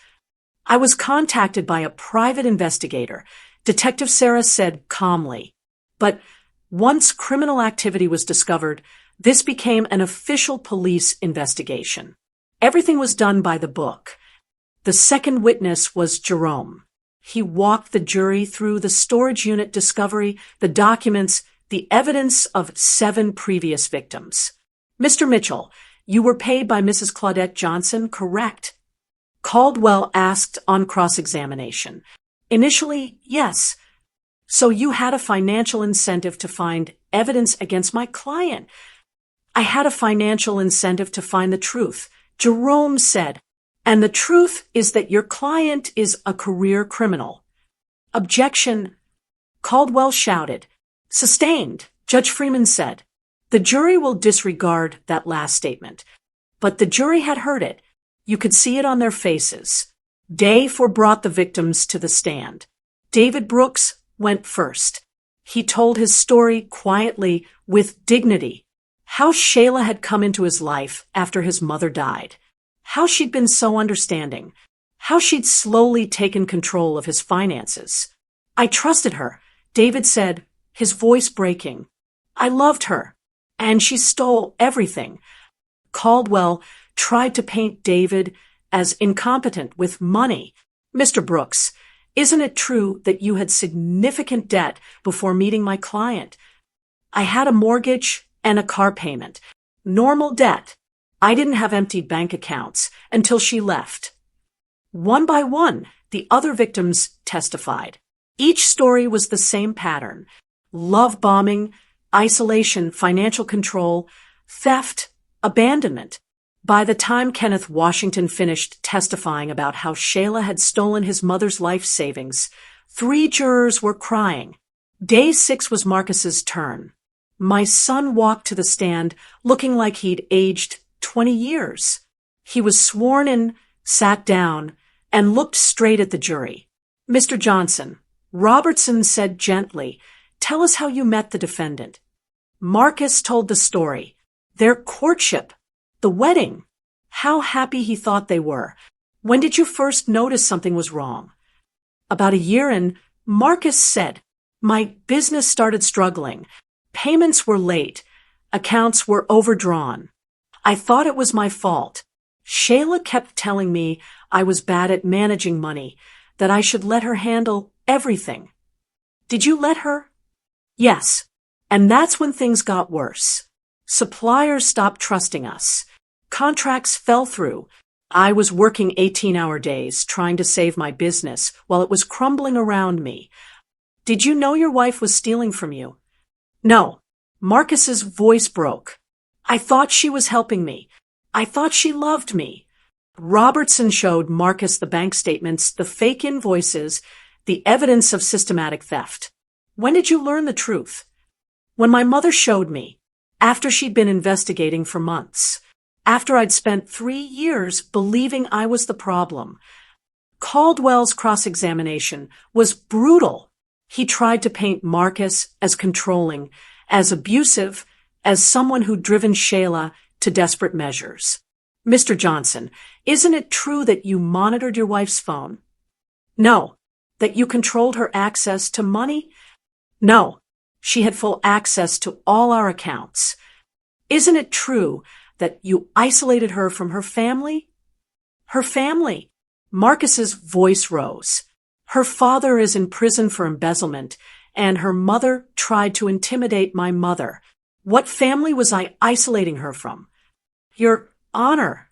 I was contacted by a private investigator, Detective Sarah said calmly. But once criminal activity was discovered, this became an official police investigation. Everything was done by the book. The second witness was Jerome. He walked the jury through the storage unit discovery, the documents, the evidence of 7 previous victims. Mr. Mitchell, you were paid by Mrs. Claudette Johnson, correct? Caldwell asked on cross-examination. Initially, yes. So you had a financial incentive to find evidence against my client. I had a financial incentive to find the truth, Jerome said. And the truth is that your client is a career criminal. Objection. Caldwell shouted. Sustained, Judge Freeman said. The jury will disregard that last statement. But the jury had heard it. You could see it on their faces. Day brought the victims to the stand. David Brooks went first. He told his story quietly, with dignity. How Shayla had come into his life after his mother died. How she'd been so understanding. How she'd slowly taken control of his finances. I trusted her, David said, his voice breaking. I loved her. And she stole everything. Caldwell tried to paint David as incompetent with money. Mr. Brooks, isn't it true that you had significant debt before meeting my client? I had a mortgage and a car payment. Normal debt. I didn't have empty bank accounts until she left. One by one, the other victims testified. Each story was the same pattern. Love bombing, isolation, financial control, theft, abandonment. By the time Kenneth Washington finished testifying about how Shayla had stolen his mother's life savings, 3 jurors were crying. Day 6 was Marcus's turn. My son walked to the stand looking like he'd aged 20 years. He was sworn in, sat down, and looked straight at the jury. Mr. Johnson, Robertson said gently, tell us how you met the defendant. Marcus told the story. Their courtship. The wedding. How happy he thought they were. When did you first notice something was wrong? About a year in, Marcus said, my business started struggling. Payments were late. Accounts were overdrawn. I thought it was my fault. Shayla kept telling me I was bad at managing money, that I should let her handle everything. Did you let her? Yes. And that's when things got worse. Suppliers stopped trusting us. Contracts fell through. I was working 18-hour days trying to save my business while it was crumbling around me. Did you know your wife was stealing from you? No. Marcus's voice broke. I thought she was helping me. I thought she loved me. Robertson showed Marcus the bank statements, the fake invoices, the evidence of systematic theft. When did you learn the truth? When my mother showed me, after she'd been investigating for months. After I'd spent 3 years believing I was the problem. Caldwell's cross-examination was brutal. He tried to paint Marcus as controlling, as abusive, as someone who'd driven Shayla to desperate measures. Mr. Johnson, isn't it true that you monitored your wife's phone? No. That you controlled her access to money? No. She had full access to all our accounts. Isn't it true that you isolated her from her family? Her family. Marcus's voice rose. Her father is in prison for embezzlement, and her mother tried to intimidate my mother. What family was I isolating her from? Your Honor.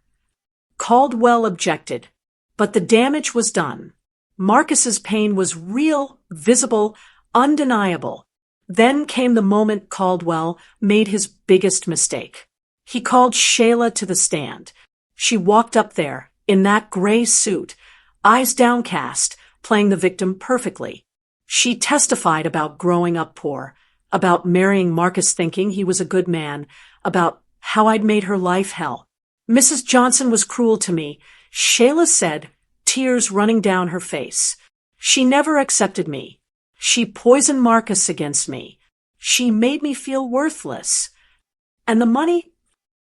Caldwell objected, but the damage was done. Marcus's pain was real, visible, undeniable. Then came the moment Caldwell made his biggest mistake. He called Shayla to the stand. She walked up there, in that gray suit, eyes downcast, playing the victim perfectly. She testified about growing up poor, about marrying Marcus thinking he was a good man, about how I'd made her life hell. Mrs. Johnson was cruel to me, Shayla said, tears running down her face. She never accepted me. She poisoned Marcus against me. She made me feel worthless. And the money?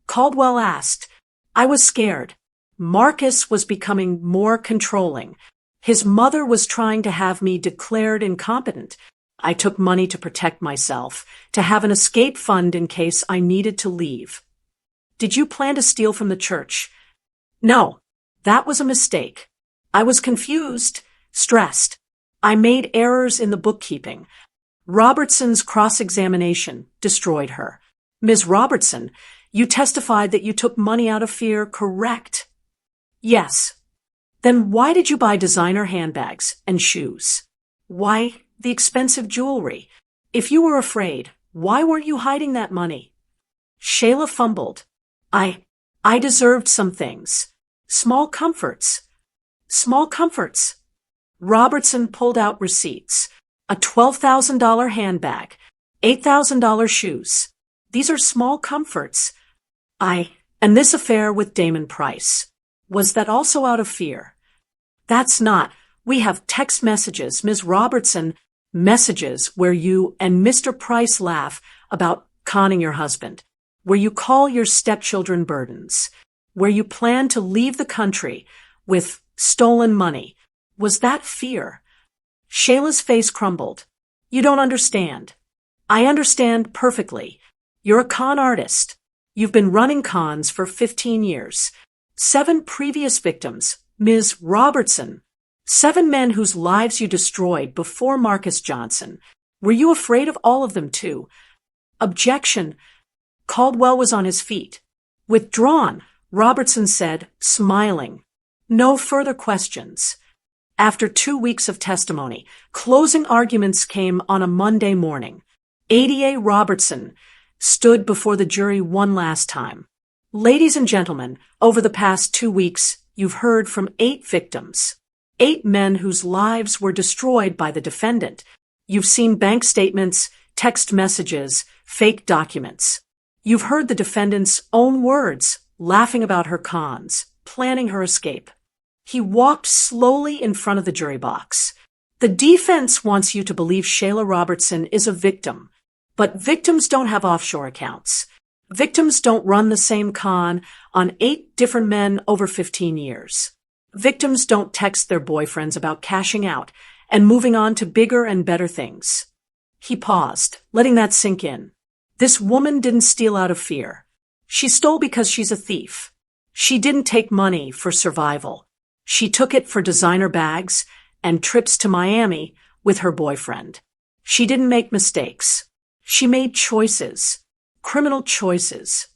Caldwell asked. I was scared. Marcus was becoming more controlling. His mother was trying to have me declared incompetent. I took money to protect myself, to have an escape fund in case I needed to leave. Did you plan to steal from the church? No, that was a mistake. I was confused, stressed. I made errors in the bookkeeping. Robertson's cross-examination destroyed her. Ms. Robertson, you testified that you took money out of fear, correct? Yes. Then why did you buy designer handbags and shoes? Why the expensive jewelry? If you were afraid, why weren't you hiding that money? Shayla fumbled. I deserved some things. Small comforts. Small comforts. Robertson pulled out receipts. A $12,000 handbag. $8,000 shoes. These are small comforts. And this affair with Damon Price. Was that also out of fear? That's not. We have text messages, Ms. Robertson, messages where you and Mr. Price laugh about conning your husband, where you call your stepchildren burdens, where you plan to leave the country with stolen money. Was that fear? Shayla's face crumbled. You don't understand. I understand perfectly. You're a con artist. You've been running cons for 15 years. 7 previous victims, Ms. Robertson. 7 men whose lives you destroyed before Marcus Johnson. Were you afraid of all of them too? Objection. Caldwell was on his feet. Withdrawn, Robertson said, smiling. No further questions. After 2 weeks of testimony, closing arguments came on a Monday morning. ADA Robertson stood before the jury one last time. Ladies and gentlemen, over the past 2 weeks, you've heard from 8 victims. 8 men whose lives were destroyed by the defendant. You've seen bank statements, text messages, fake documents. You've heard the defendant's own words, laughing about her cons, planning her escape. He walked slowly in front of the jury box. The defense wants you to believe Shayla Robertson is a victim, but victims don't have offshore accounts. Victims don't run the same con on 8 different men over 15 years. Victims don't text their boyfriends about cashing out and moving on to bigger and better things. He paused, letting that sink in. This woman didn't steal out of fear. She stole because she's a thief. She didn't take money for survival. She took it for designer bags and trips to Miami with her boyfriend. She didn't make mistakes. She made choices. Criminal choices.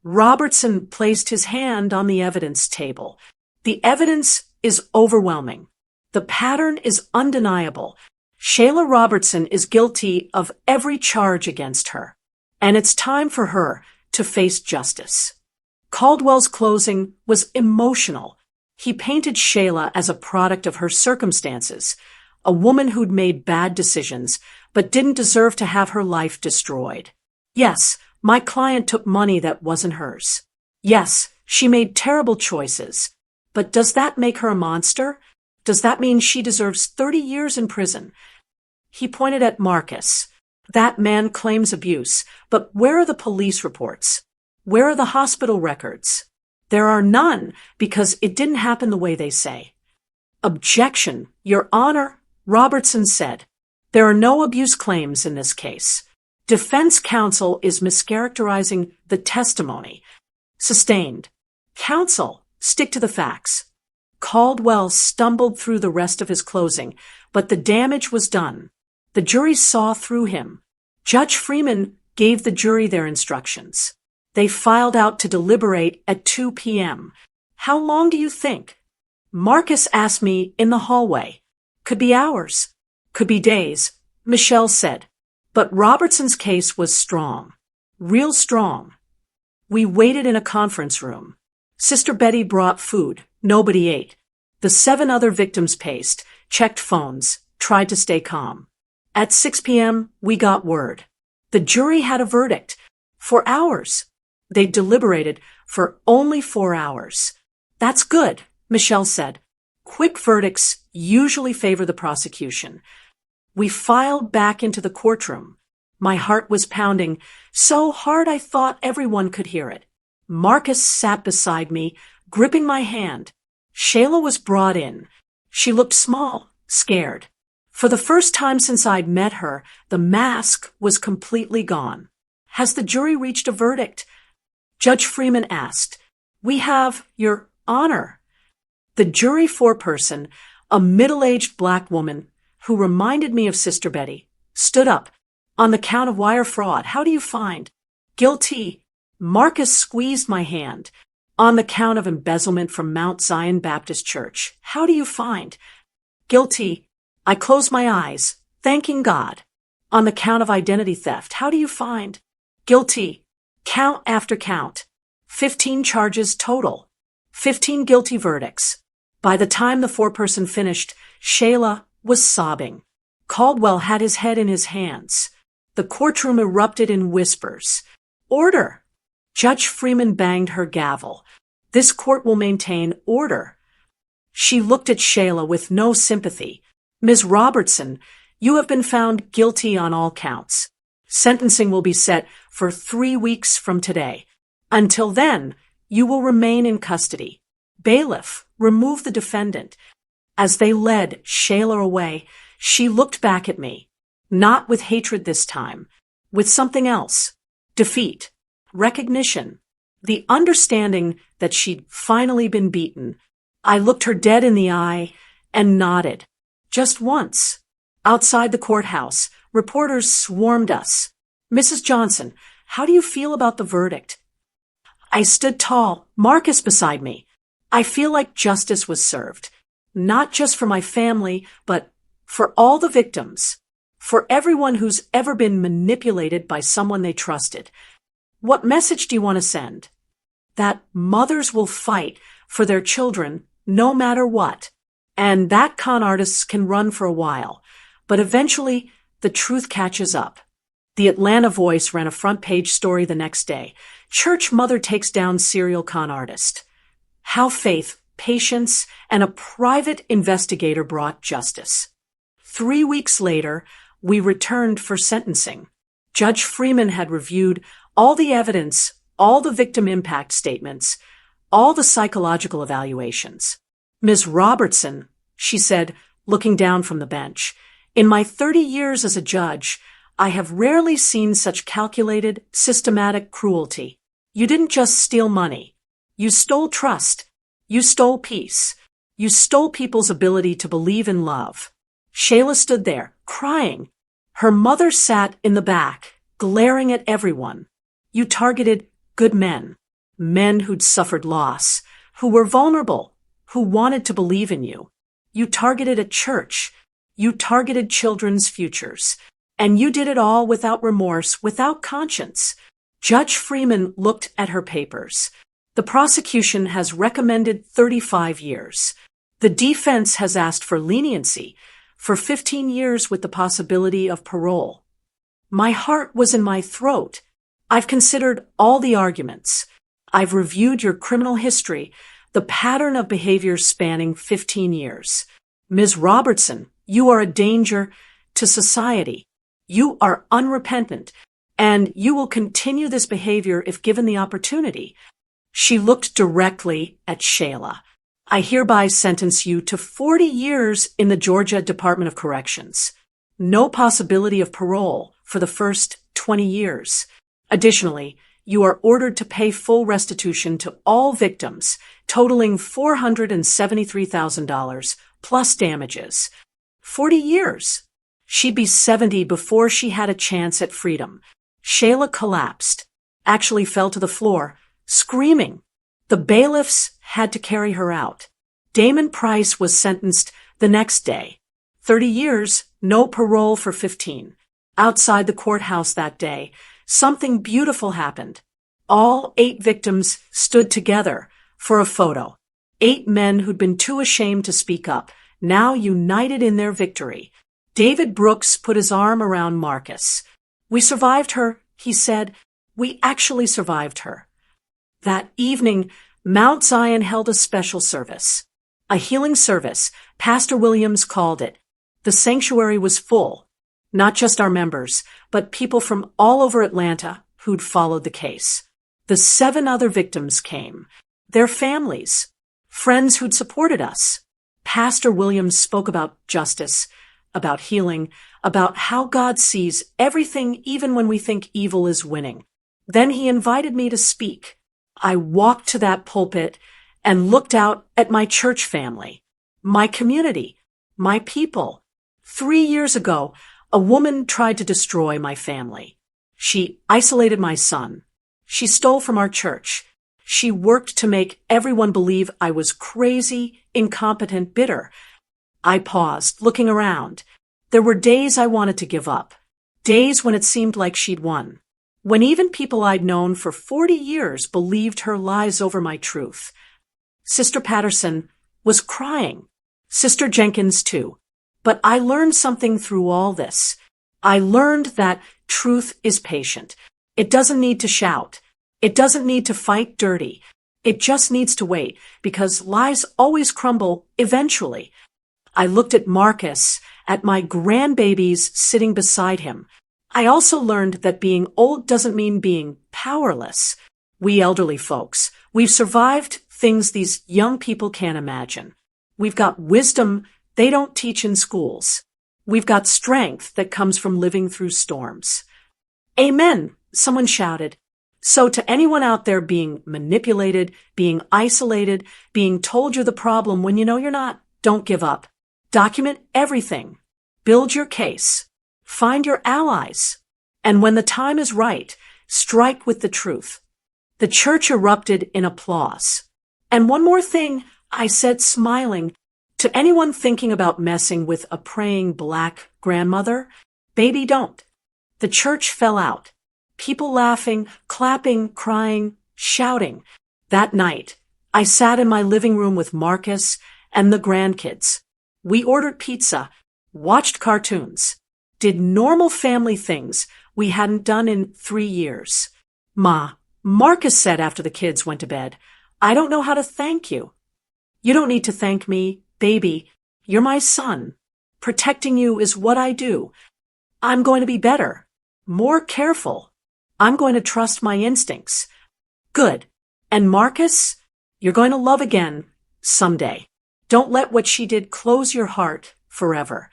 Robertson placed his hand on the evidence table. The evidence is overwhelming. The pattern is undeniable. Shayla Robertson is guilty of every charge against her, and it's time for her to face justice. Caldwell's closing was emotional. He painted Shayla as a product of her circumstances, a woman who'd made bad decisions but didn't deserve to have her life destroyed. Yes, my client took money that wasn't hers. Yes, she made terrible choices. But does that make her a monster? Does that mean she deserves 30 years in prison? He pointed at Marcus. That man claims abuse, but where are the police reports? Where are the hospital records? There are none, because it didn't happen the way they say. Objection, Your Honor, Robertson said. There are no abuse claims in this case. Defense counsel is mischaracterizing the testimony. Sustained. Counsel, stick to the facts. Caldwell stumbled through the rest of his closing, but the damage was done. The jury saw through him. Judge Freeman gave the jury their instructions. They filed out to deliberate at 2 p.m. How long do you think? Marcus asked me in the hallway. Could be hours. Could be days, Michelle said. But Robertson's case was strong. Real strong. We waited in a conference room. Sister Betty brought food. Nobody ate. The 7 other victims paced, checked phones, tried to stay calm. At 6 p.m., we got word. The jury had a verdict. For hours. They deliberated for only 4 hours. That's good, Michelle said. Quick verdicts usually favor the prosecution. We filed back into the courtroom. My heart was pounding so hard I thought everyone could hear it. Marcus sat beside me, gripping my hand. Shayla was brought in. She looked small, scared. For the first time since I'd met her, the mask was completely gone. Has the jury reached a verdict? Judge Freeman asked. We have, Your Honor. The jury foreperson, a middle-aged black woman who reminded me of Sister Betty, stood up. On the count of wire fraud, how do you find? Guilty. Marcus squeezed my hand. On the count of embezzlement from Mount Zion Baptist Church, how do you find? Guilty. I closed my eyes, thanking God. On the count of identity theft, how do you find? Guilty. Count after count. 15 charges total. 15 guilty verdicts. By the time the foreperson finished, Shayla was sobbing. Caldwell had his head in his hands. The courtroom erupted in whispers. Order! Judge Freeman banged her gavel. This court will maintain order. She looked at Shayla with no sympathy. Ms. Robertson, you have been found guilty on all counts. Sentencing will be set for 3 weeks from today. Until then, you will remain in custody. Bailiff, remove the defendant. As they led Shayla away, she looked back at me. Not with hatred this time. With something else. Defeat. Recognition. The understanding that she'd finally been beaten. I looked her dead in the eye and nodded. Just once. Outside the courthouse, reporters swarmed us. Mrs. Johnson, how do you feel about the verdict? I stood tall, Marcus beside me. I feel like justice was served. Not just for my family, but for all the victims. For everyone who's ever been manipulated by someone they trusted. What message do you want to send? That mothers will fight for their children no matter what. And that con artists can run for a while. But eventually, the truth catches up. The Atlanta Voice ran a front-page story the next day. Church mother takes down serial con artist. How faith, patience, and a private investigator brought justice. 3 weeks later, we returned for sentencing. Judge Freeman had reviewed all the evidence, all the victim impact statements, all the psychological evaluations. Ms. Robertson, she said, looking down from the bench, in my 30 years as a judge, I have rarely seen such calculated, systematic cruelty. You didn't just steal money. You stole trust. You stole peace. You stole people's ability to believe in love. Shayla stood there, crying. Her mother sat in the back, glaring at everyone. You targeted good men, men who'd suffered loss, who were vulnerable, who wanted to believe in you. You targeted a church. You targeted children's futures. And you did it all without remorse, without conscience. Judge Freeman looked at her papers. The prosecution has recommended 35 years. The defense has asked for leniency, for 15 years with the possibility of parole. My heart was in my throat. I've considered all the arguments. I've reviewed your criminal history, the pattern of behavior spanning 15 years. Ms. Robertson, you are a danger to society. You are unrepentant, and you will continue this behavior if given the opportunity. She looked directly at Shayla. I hereby sentence you to 40 years in the Georgia Department of Corrections. No possibility of parole for the first 20 years. Additionally, you are ordered to pay full restitution to all victims, totaling $473,000 plus damages. 40 years. She'd be 70 before she had a chance at freedom. Shayla collapsed, actually fell to the floor, screaming. The bailiffs had to carry her out. Damon Price was sentenced the next day. 30 years, no parole for 15. Outside the courthouse that day, something beautiful happened. All 8 victims stood together for a photo. 8 men who'd been too ashamed to speak up, now united in their victory. David Brooks put his arm around Marcus. We survived her, he said. We actually survived her. That evening, Mount Zion held a special service. A healing service, Pastor Williams called it. The sanctuary was full. Not just our members, but people from all over Atlanta who'd followed the case. The 7 other victims came. Their families. Friends who'd supported us. Pastor Williams spoke about justice, about healing, about how God sees everything even when we think evil is winning. Then he invited me to speak. I walked to that pulpit and looked out at my church family, my community, my people. 3 years ago, a woman tried to destroy my family. She isolated my son. She stole from our church. She worked to make everyone believe I was crazy, incompetent, bitter. I paused, looking around. There were days I wanted to give up. Days when it seemed like she'd won. When even people I'd known for 40 years believed her lies over my truth. Sister Patterson was crying. Sister Jenkins, too. But I learned something through all this. I learned that truth is patient. It doesn't need to shout. It doesn't need to fight dirty. It just needs to wait, because lies always crumble eventually. I looked at Marcus, at my grandbabies sitting beside him. I also learned that being old doesn't mean being powerless. We elderly folks, we've survived things these young people can't imagine. We've got wisdom they don't teach in schools. We've got strength that comes from living through storms. Amen, someone shouted. So to anyone out there being manipulated, being isolated, being told you're the problem when you know you're not, don't give up. Document everything. Build your case. Find your allies. And when the time is right, strike with the truth. The church erupted in applause. And one more thing, I said, smiling, to anyone thinking about messing with a praying black grandmother, baby, don't. The church fell out. People laughing, clapping, crying, shouting. That night, I sat in my living room with Marcus and the grandkids. We ordered pizza, watched cartoons, did normal family things we hadn't done in 3 years. Ma, Marcus said after the kids went to bed, I don't know how to thank you. You don't need to thank me, baby. You're my son. Protecting you is what I do. I'm going to be better, more careful. I'm going to trust my instincts. Good. And Marcus, you're going to love again someday. Don't let what she did close your heart forever.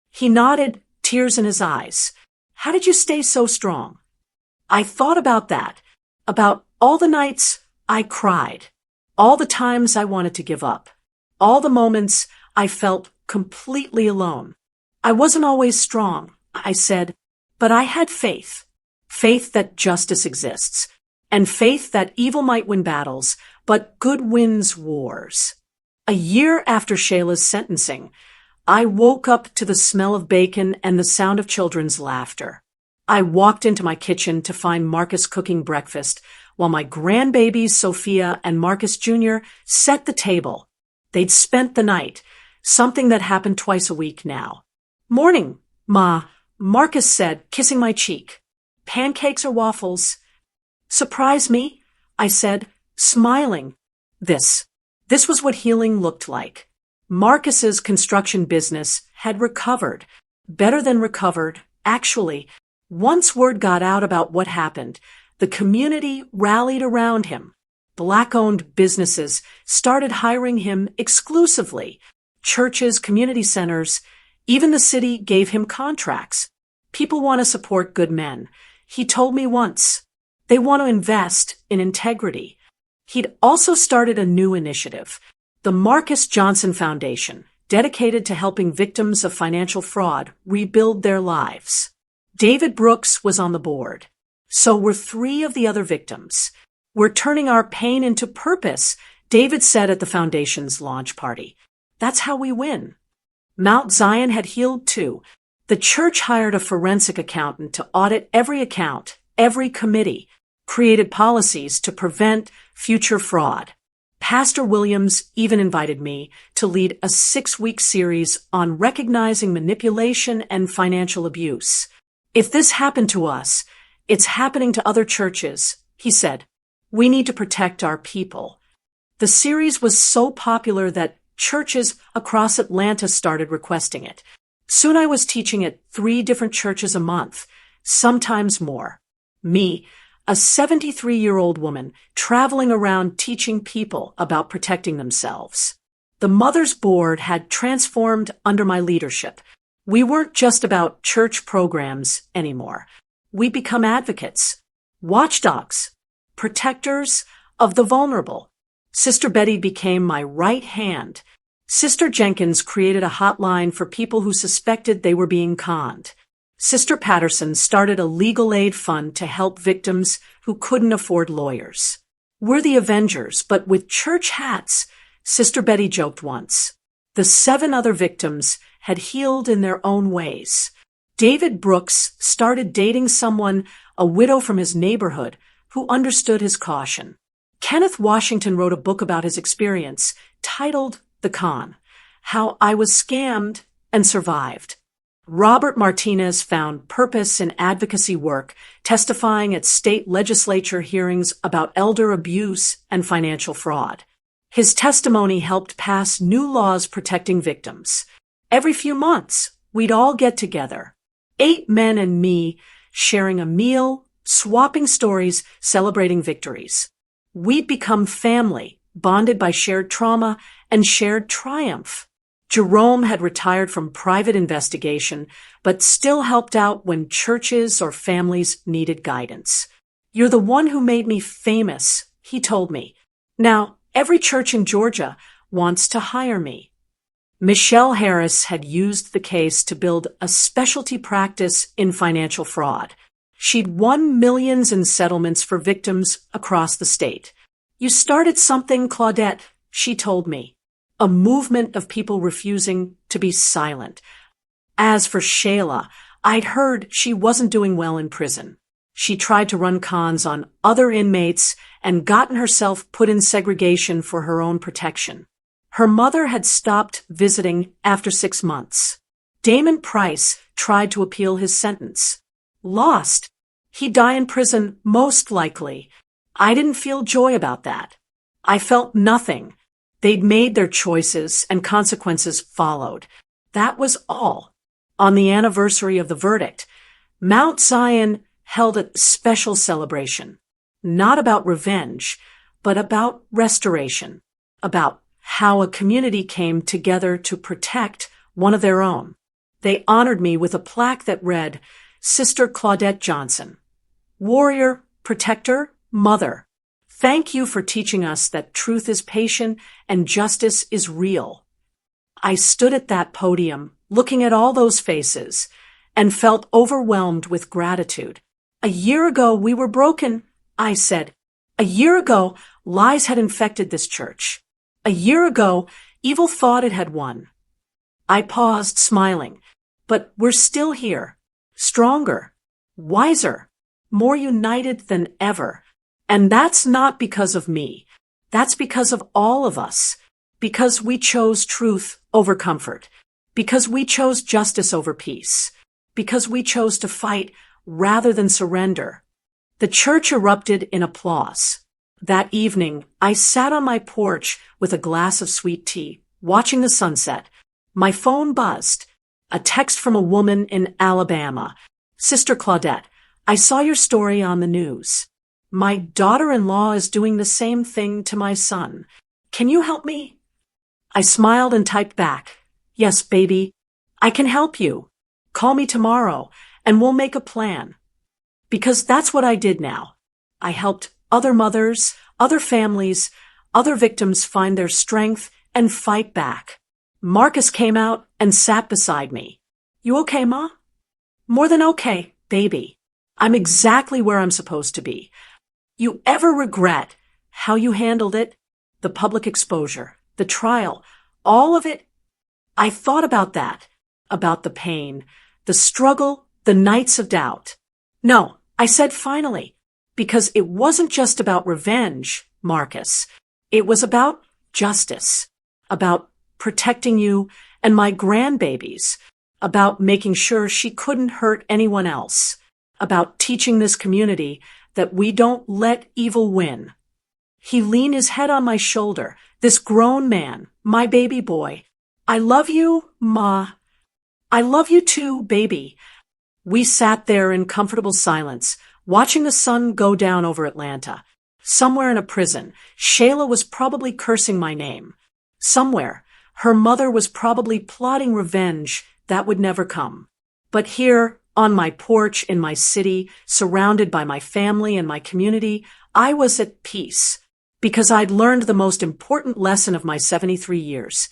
He nodded, tears in his eyes. How did you stay so strong? I thought about that, about all the nights I cried, all the times I wanted to give up, all the moments I felt completely alone. I wasn't always strong, I said, but I had faith. Faith that justice exists, and faith that evil might win battles, but good wins wars. A year after Shayla's sentencing, I woke up to the smell of bacon and the sound of children's laughter. I walked into my kitchen to find Marcus cooking breakfast, while my grandbabies Sophia and Marcus Jr. set the table. They'd spent the night, something that happened twice a week now. Morning, Ma, Marcus said, kissing my cheek. Pancakes or waffles? Surprise me, I said, smiling. This was what healing looked like. Marcus's construction business had recovered, better than recovered Actually, once word got out about what happened, the community rallied around him. Black-owned businesses started hiring him exclusively. Churches, community centers, even the city gave him contracts. People want to support good men. He told me once. They want to invest in integrity. He'd also started a new initiative, the Marcus Johnson Foundation, dedicated to helping victims of financial fraud rebuild their lives. David Brooks was on the board. So were 3 of the other victims. We're turning our pain into purpose, David said at the foundation's launch party. That's how we win. Mount Zion had healed too. The church hired a forensic accountant to audit every account, every committee, created policies to prevent future fraud. Pastor Williams even invited me to lead a 6-week series on recognizing manipulation and financial abuse. If this happened to us, it's happening to other churches, he said. We need to protect our people. The series was so popular that churches across Atlanta started requesting it. Soon I was teaching at 3 different churches a month, sometimes more. Me, a 73-year-old woman, traveling around teaching people about protecting themselves. The Mothers Board had transformed under my leadership. We weren't just about church programs anymore. We become advocates, watchdogs, protectors of the vulnerable. Sister Betty became my right hand. Sister Jenkins created a hotline for people who suspected they were being conned. Sister Patterson started a legal aid fund to help victims who couldn't afford lawyers. We're the Avengers, but with church hats, Sister Betty joked once. The 7 other victims had healed in their own ways. David Brooks started dating someone, a widow from his neighborhood, who understood his caution. Kenneth Washington wrote a book about his experience, titled The Con, How I Was Scammed and Survived. Robert Martinez found purpose in advocacy work, testifying at state legislature hearings about elder abuse and financial fraud. His testimony helped pass new laws protecting victims. Every few months, we'd all get together, 8 men and me, sharing a meal, swapping stories, celebrating victories. We'd become family, bonded by shared trauma and shared triumph. Jerome had retired from private investigation, but still helped out when churches or families needed guidance. You're the one who made me famous, he told me. Now, every church in Georgia wants to hire me. Michelle Harris had used the case to build a specialty practice in financial fraud. She'd won millions in settlements for victims across the state. You started something, Claudette, she told me. A movement of people refusing to be silent. As for Shayla, I'd heard she wasn't doing well in prison. She tried to run cons on other inmates and gotten herself put in segregation for her own protection. Her mother had stopped visiting after 6 months. Damon Price tried to appeal his sentence. Lost. He'd die in prison, most likely. I didn't feel joy about that. I felt nothing. They'd made their choices and consequences followed. That was all. On the anniversary of the verdict, Mount Zion held a special celebration. Not about revenge, but about restoration. About how a community came together to protect one of their own. They honored me with a plaque that read, Sister Claudette Johnson. Warrior, protector, mother. Thank you for teaching us that truth is patient and justice is real. I stood at that podium, looking at all those faces, and felt overwhelmed with gratitude. A year ago, we were broken, I said. A year ago, lies had infected this church. A year ago, evil thought it had won. I paused, smiling. But we're still here. Stronger. Wiser. More united than ever. And that's not because of me. That's because of all of us. Because we chose truth over comfort. Because we chose justice over peace. Because we chose to fight rather than surrender. The church erupted in applause. That evening, I sat on my porch with a glass of sweet tea, watching the sunset. My phone buzzed. A text from a woman in Alabama. Sister Claudette, I saw your story on the news. My daughter-in-law is doing the same thing to my son. Can you help me? I smiled and typed back, yes, baby, I can help you. Call me tomorrow and we'll make a plan. Because that's what I did now. I helped other mothers, other families, other victims find their strength and fight back. Marcus came out and sat beside me. You okay, Ma? More than okay, baby. I'm exactly where I'm supposed to be. You ever regret how you handled it? The public exposure, the trial, all of it? I thought about that, about the pain, the struggle, the nights of doubt. No, I said finally, because it wasn't just about revenge, Marcus. It was about justice, about protecting you and my grandbabies, about making sure she couldn't hurt anyone else, about teaching this community that we don't let evil win. He leaned his head on my shoulder, this grown man, my baby boy. I love you, Ma. I love you too, baby. We sat there in comfortable silence, watching the sun go down over Atlanta. Somewhere in a prison, Shayla was probably cursing my name. Somewhere, her mother was probably plotting revenge that would never come. But here, on my porch in my city, surrounded by my family and my community, I was at peace. Because I'd learned the most important lesson of my 73 years.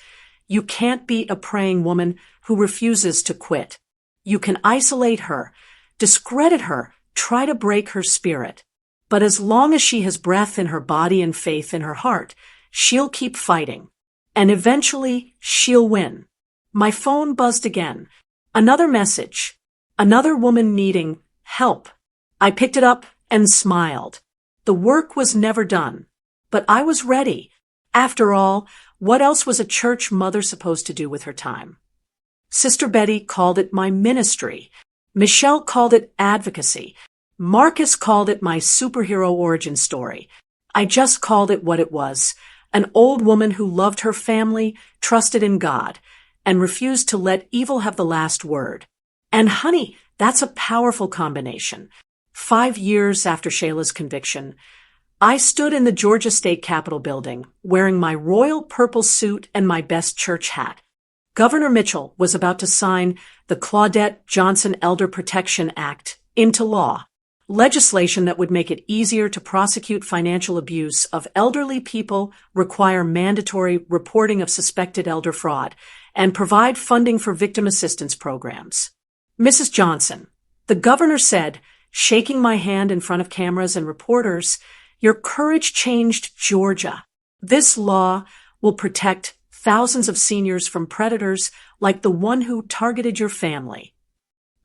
You can't beat a praying woman who refuses to quit. You can isolate her, discredit her, try to break her spirit. But as long as she has breath in her body and faith in her heart, she'll keep fighting. And eventually, she'll win. My phone buzzed again. Another message. Another woman needing help. I picked it up and smiled. The work was never done. But I was ready. After all, what else was a church mother supposed to do with her time? Sister Betty called it my ministry. Michelle called it advocacy. Marcus called it my superhero origin story. I just called it what it was. An old woman who loved her family, trusted in God, and refused to let evil have the last word. And honey, that's a powerful combination. 5 years after Shayla's conviction, I stood in the Georgia State Capitol building, wearing my royal purple suit and my best church hat. Governor Mitchell was about to sign the Claudette Johnson Elder Protection Act into law, legislation that would make it easier to prosecute financial abuse of elderly people, require mandatory reporting of suspected elder fraud, and provide funding for victim assistance programs. Mrs. Johnson, the governor said, shaking my hand in front of cameras and reporters, your courage changed Georgia. This law will protect thousands of seniors from predators like the one who targeted your family.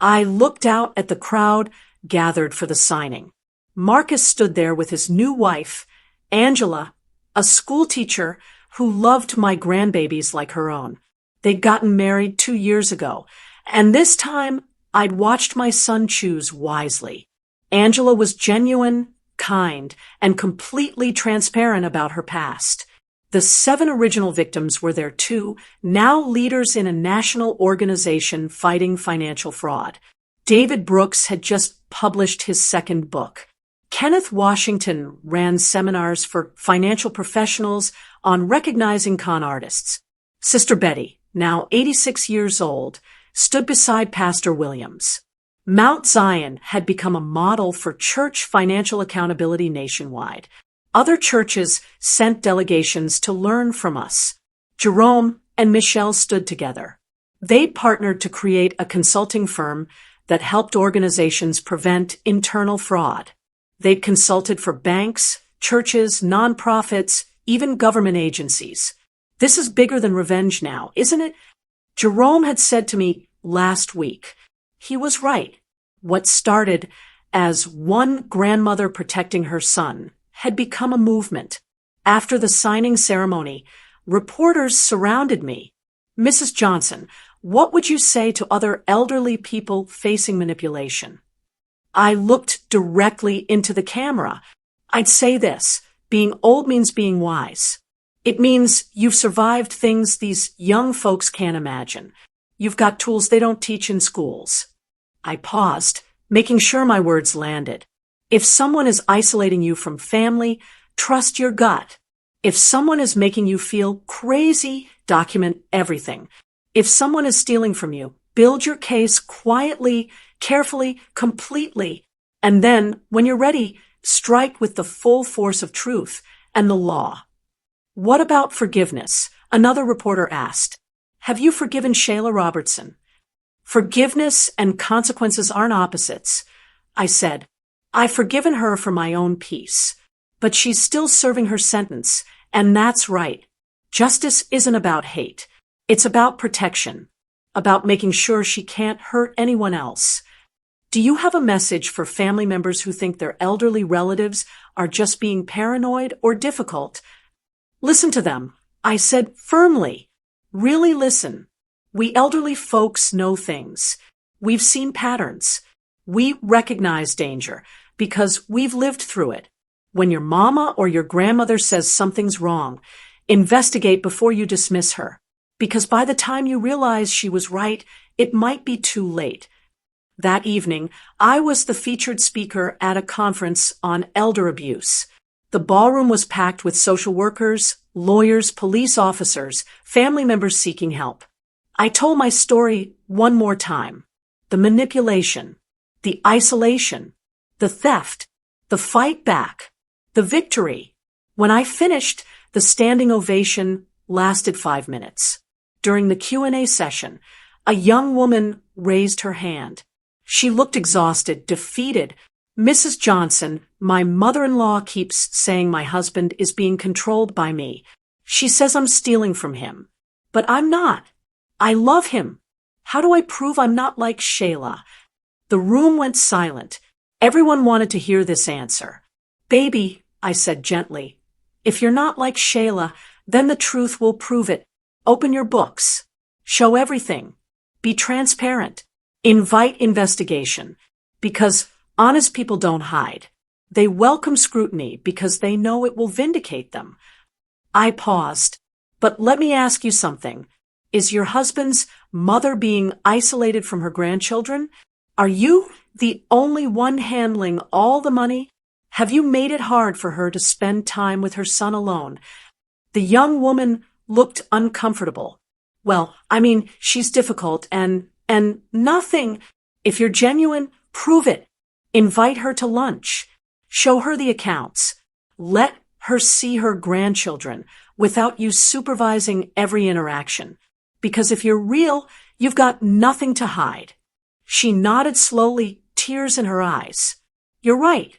I looked out at the crowd gathered for the signing. Marcus stood there with his new wife, Angela, a school teacher who loved my grandbabies like her own. They'd gotten married 2 years ago, and this time I'd watched my son choose wisely. Angela was genuine, kind, and completely transparent about her past. The 7 original victims were there too, now leaders in a national organization fighting financial fraud. David Brooks had just published his 2nd book. Kenneth Washington ran seminars for financial professionals on recognizing con artists. Sister Betty, now 86 years old, stood beside Pastor Williams. Mount Zion had become a model for church financial accountability nationwide. Other churches sent delegations to learn from us. Jerome and Michelle stood together. They partnered to create a consulting firm that helped organizations prevent internal fraud. They'd consulted for banks, churches, nonprofits, even government agencies. This is bigger than revenge now, isn't it? Jerome had said to me last week, he was right. What started as one grandmother protecting her son had become a movement. After the signing ceremony, reporters surrounded me. Mrs. Johnson, what would you say to other elderly people facing manipulation? I looked directly into the camera. I'd say this, being old means being wise. It means you've survived things these young folks can't imagine. You've got tools they don't teach in schools. I paused, making sure my words landed. If someone is isolating you from family, trust your gut. If someone is making you feel crazy, document everything. If someone is stealing from you, build your case quietly, carefully, completely. And then, when you're ready, strike with the full force of truth and the law. What about forgiveness? Another reporter asked. Have you forgiven Shayla Robertson? Forgiveness and consequences aren't opposites. I said, I've forgiven her for my own peace. But she's still serving her sentence, and that's right. Justice isn't about hate. It's about protection, about making sure she can't hurt anyone else. Do you have a message for family members who think their elderly relatives are just being paranoid or difficult? Listen to them, I said firmly. Really listen. We elderly folks know things. We've seen patterns. We recognize danger because we've lived through it. When your mama or your grandmother says something's wrong, investigate before you dismiss her. Because by the time you realize she was right, it might be too late. That evening, I was the featured speaker at a conference on elder abuse. The ballroom was packed with social workers, lawyers, police officers, family members seeking help. I told my story one more time. The manipulation, the isolation, the theft, the fight back, the victory. When I finished, the standing ovation lasted 5 minutes. During the Q&A session, a young woman raised her hand. She looked exhausted, defeated. Mrs. Johnson, my mother-in-law keeps saying my husband is being controlled by me. She says I'm stealing from him. But I'm not. I love him. How do I prove I'm not like Shayla? The room went silent. Everyone wanted to hear this answer. Baby, I said gently, if you're not like Shayla, then the truth will prove it. Open your books. Show everything. Be transparent. Invite investigation. Because honest people don't hide. They welcome scrutiny because they know it will vindicate them. I paused. But let me ask you something. Is your husband's mother being isolated from her grandchildren? Are you the only one handling all the money? Have you made it hard for her to spend time with her son alone? The young woman looked uncomfortable. Well, she's difficult and nothing. If you're genuine, prove it. Invite her to lunch. Show her the accounts. Let her see her grandchildren without you supervising every interaction. Because if you're real, you've got nothing to hide. She nodded slowly, tears in her eyes. You're right.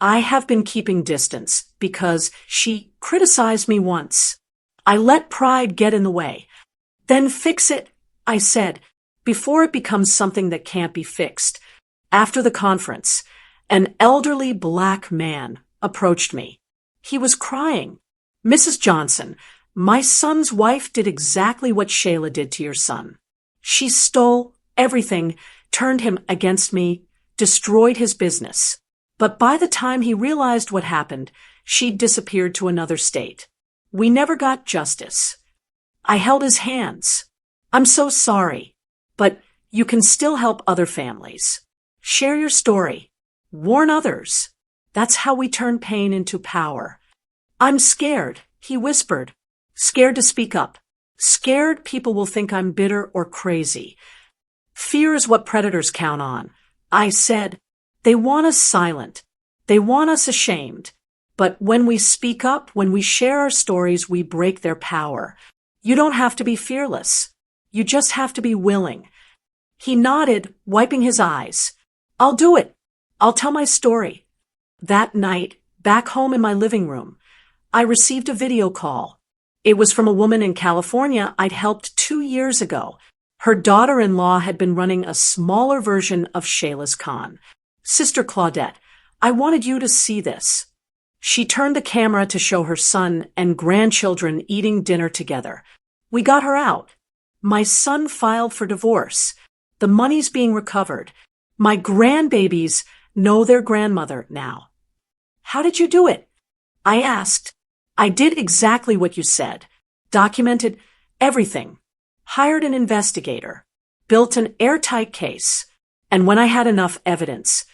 I have been keeping distance because she criticized me once. I let pride get in the way. Then fix it, I said, before it becomes something that can't be fixed. After the conference, an elderly black man approached me. He was crying. Mrs. Johnson, my son's wife did exactly what Shayla did to your son. She stole everything, turned him against me, destroyed his business. But by the time he realized what happened, she'd disappeared to another state. We never got justice. I held his hands. I'm so sorry, but you can still help other families. Share your story. Warn others. That's how we turn pain into power. I'm scared, he whispered. Scared to speak up. Scared people will think I'm bitter or crazy. Fear is what predators count on. I said, they want us silent. They want us ashamed. But when we speak up, when we share our stories, we break their power. You don't have to be fearless. You just have to be willing. He nodded, wiping his eyes. I'll do it. I'll tell my story. That night, back home in my living room, I received a video call. It was from a woman in California I'd helped 2 years ago. Her daughter-in-law had been running a smaller version of Shayla's con. Sister Claudette, I wanted you to see this. She turned the camera to show her son and grandchildren eating dinner together. We got her out. My son filed for divorce. The money's being recovered. My grandbabies know their grandmother now. How did you do it? I asked. I did exactly what you said. Documented everything. Hired an investigator. Built an airtight case. And when I had enough evidence,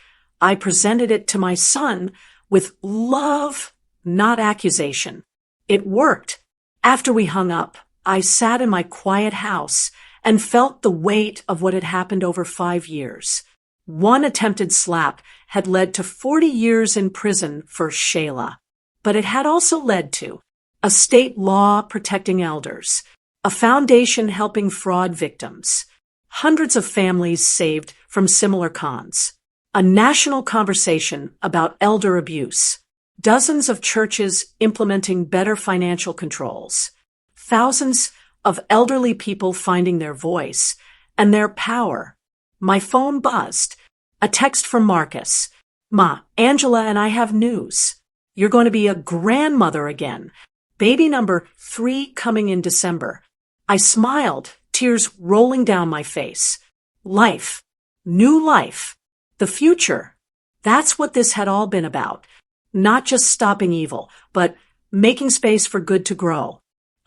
I presented it to my son with love, not accusation. It worked. After we hung up, I sat in my quiet house and felt the weight of what had happened over 5 years. One attempted slap had led to 40 years in prison for Shayla, but it had also led to a state law protecting elders, a foundation helping fraud victims, hundreds of families saved from similar cons, a national conversation about elder abuse, dozens of churches implementing better financial controls, thousands of elderly people finding their voice and their power. My phone buzzed. A text from Marcus. Ma, Angela and I have news. You're going to be a grandmother again. Baby number 3 coming in December. I smiled, tears rolling down my face. Life. New life. The future. That's what this had all been about. Not just stopping evil, but making space for good to grow.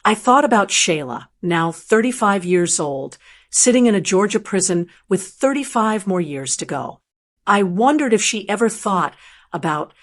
I thought about Shayla, now 35 years old, sitting in a Georgia prison with 35 more years to go. I wondered if she ever thought about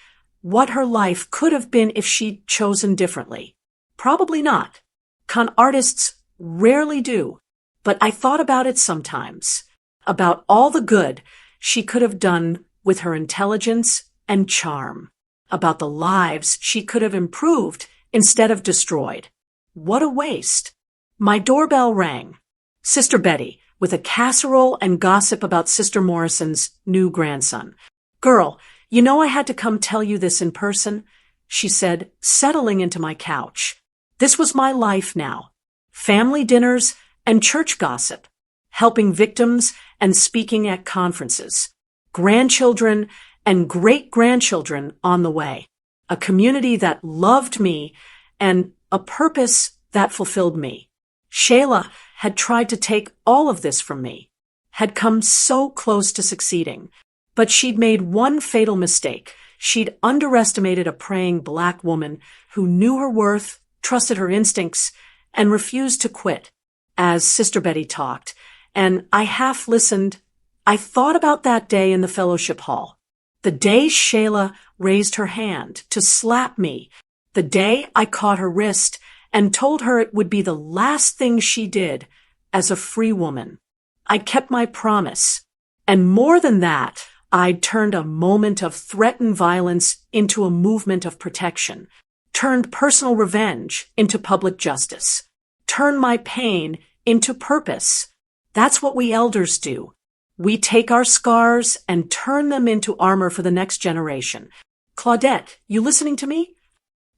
what her life could have been if she'd chosen differently. Probably not. Con artists rarely do, but I thought about it sometimes, about all the good she could have done with her intelligence and charm, about the lives she could have improved instead of destroyed. What a waste. My doorbell rang. Sister Betty, with a casserole and gossip about Sister Morrison's new grandson. Girl, you know I had to come tell you this in person, she said, settling into my couch. This was my life now. Family dinners and church gossip, helping victims and speaking at conferences, grandchildren and great-grandchildren on the way, a community that loved me and a purpose that fulfilled me. Shayla had tried to take all of this from me, had come so close to succeeding, but she'd made one fatal mistake. She'd underestimated a praying Black woman who knew her worth, trusted her instincts, and refused to quit. As Sister Betty talked, and I half listened, I thought about that day in the fellowship hall. The day Shayla raised her hand to slap me, the day I caught her wrist and told her it would be the last thing she did as a free woman. I kept my promise. And more than that, I'd turned a moment of threatened violence into a movement of protection, turned personal revenge into public justice, turned my pain into purpose. That's what we elders do. We take our scars and turn them into armor for the next generation. Claudette, you listening to me?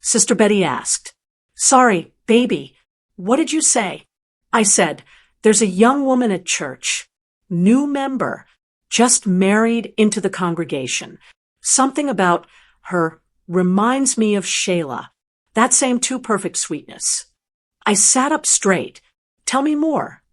Sister Betty asked. Sorry, baby. What did you say? I said, there's a young woman at church, new member, just married into the congregation. Something about her reminds me of Shayla, that same too perfect sweetness. I sat up straight. Tell me more.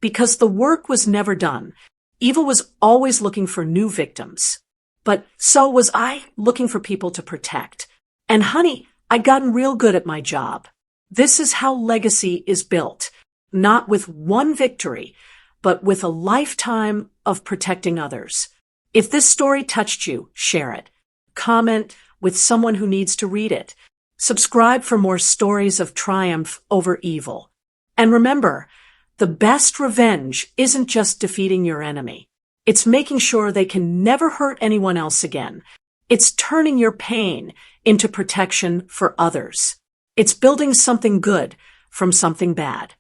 Because the work was never done. Evil was always looking for new victims. But so was I, looking for people to protect. And honey, I'd gotten real good at my job. This is how legacy is built, not with one victory, but with a lifetime of protecting others. If this story touched you, share it. Comment with someone who needs to read it. Subscribe for more stories of triumph over evil. And remember, the best revenge isn't just defeating your enemy. It's making sure they can never hurt anyone else again. It's turning your pain into protection for others. It's building something good from something bad.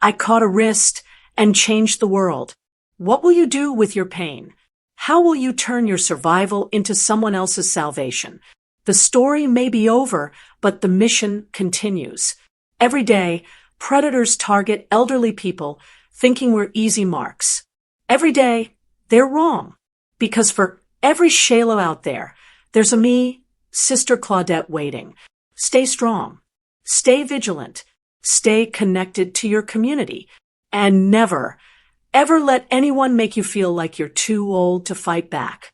I caught a wrist and changed the world. What will you do with your pain? How will you turn your survival into someone else's salvation? The story may be over, but the mission continues. Every day, predators target elderly people thinking we're easy marks. Every day, they're wrong. Because for every Shayla out there, there's a me, Sister Claudette, waiting. Stay strong. Stay vigilant. Stay connected to your community. And never, ever let anyone make you feel like you're too old to fight back.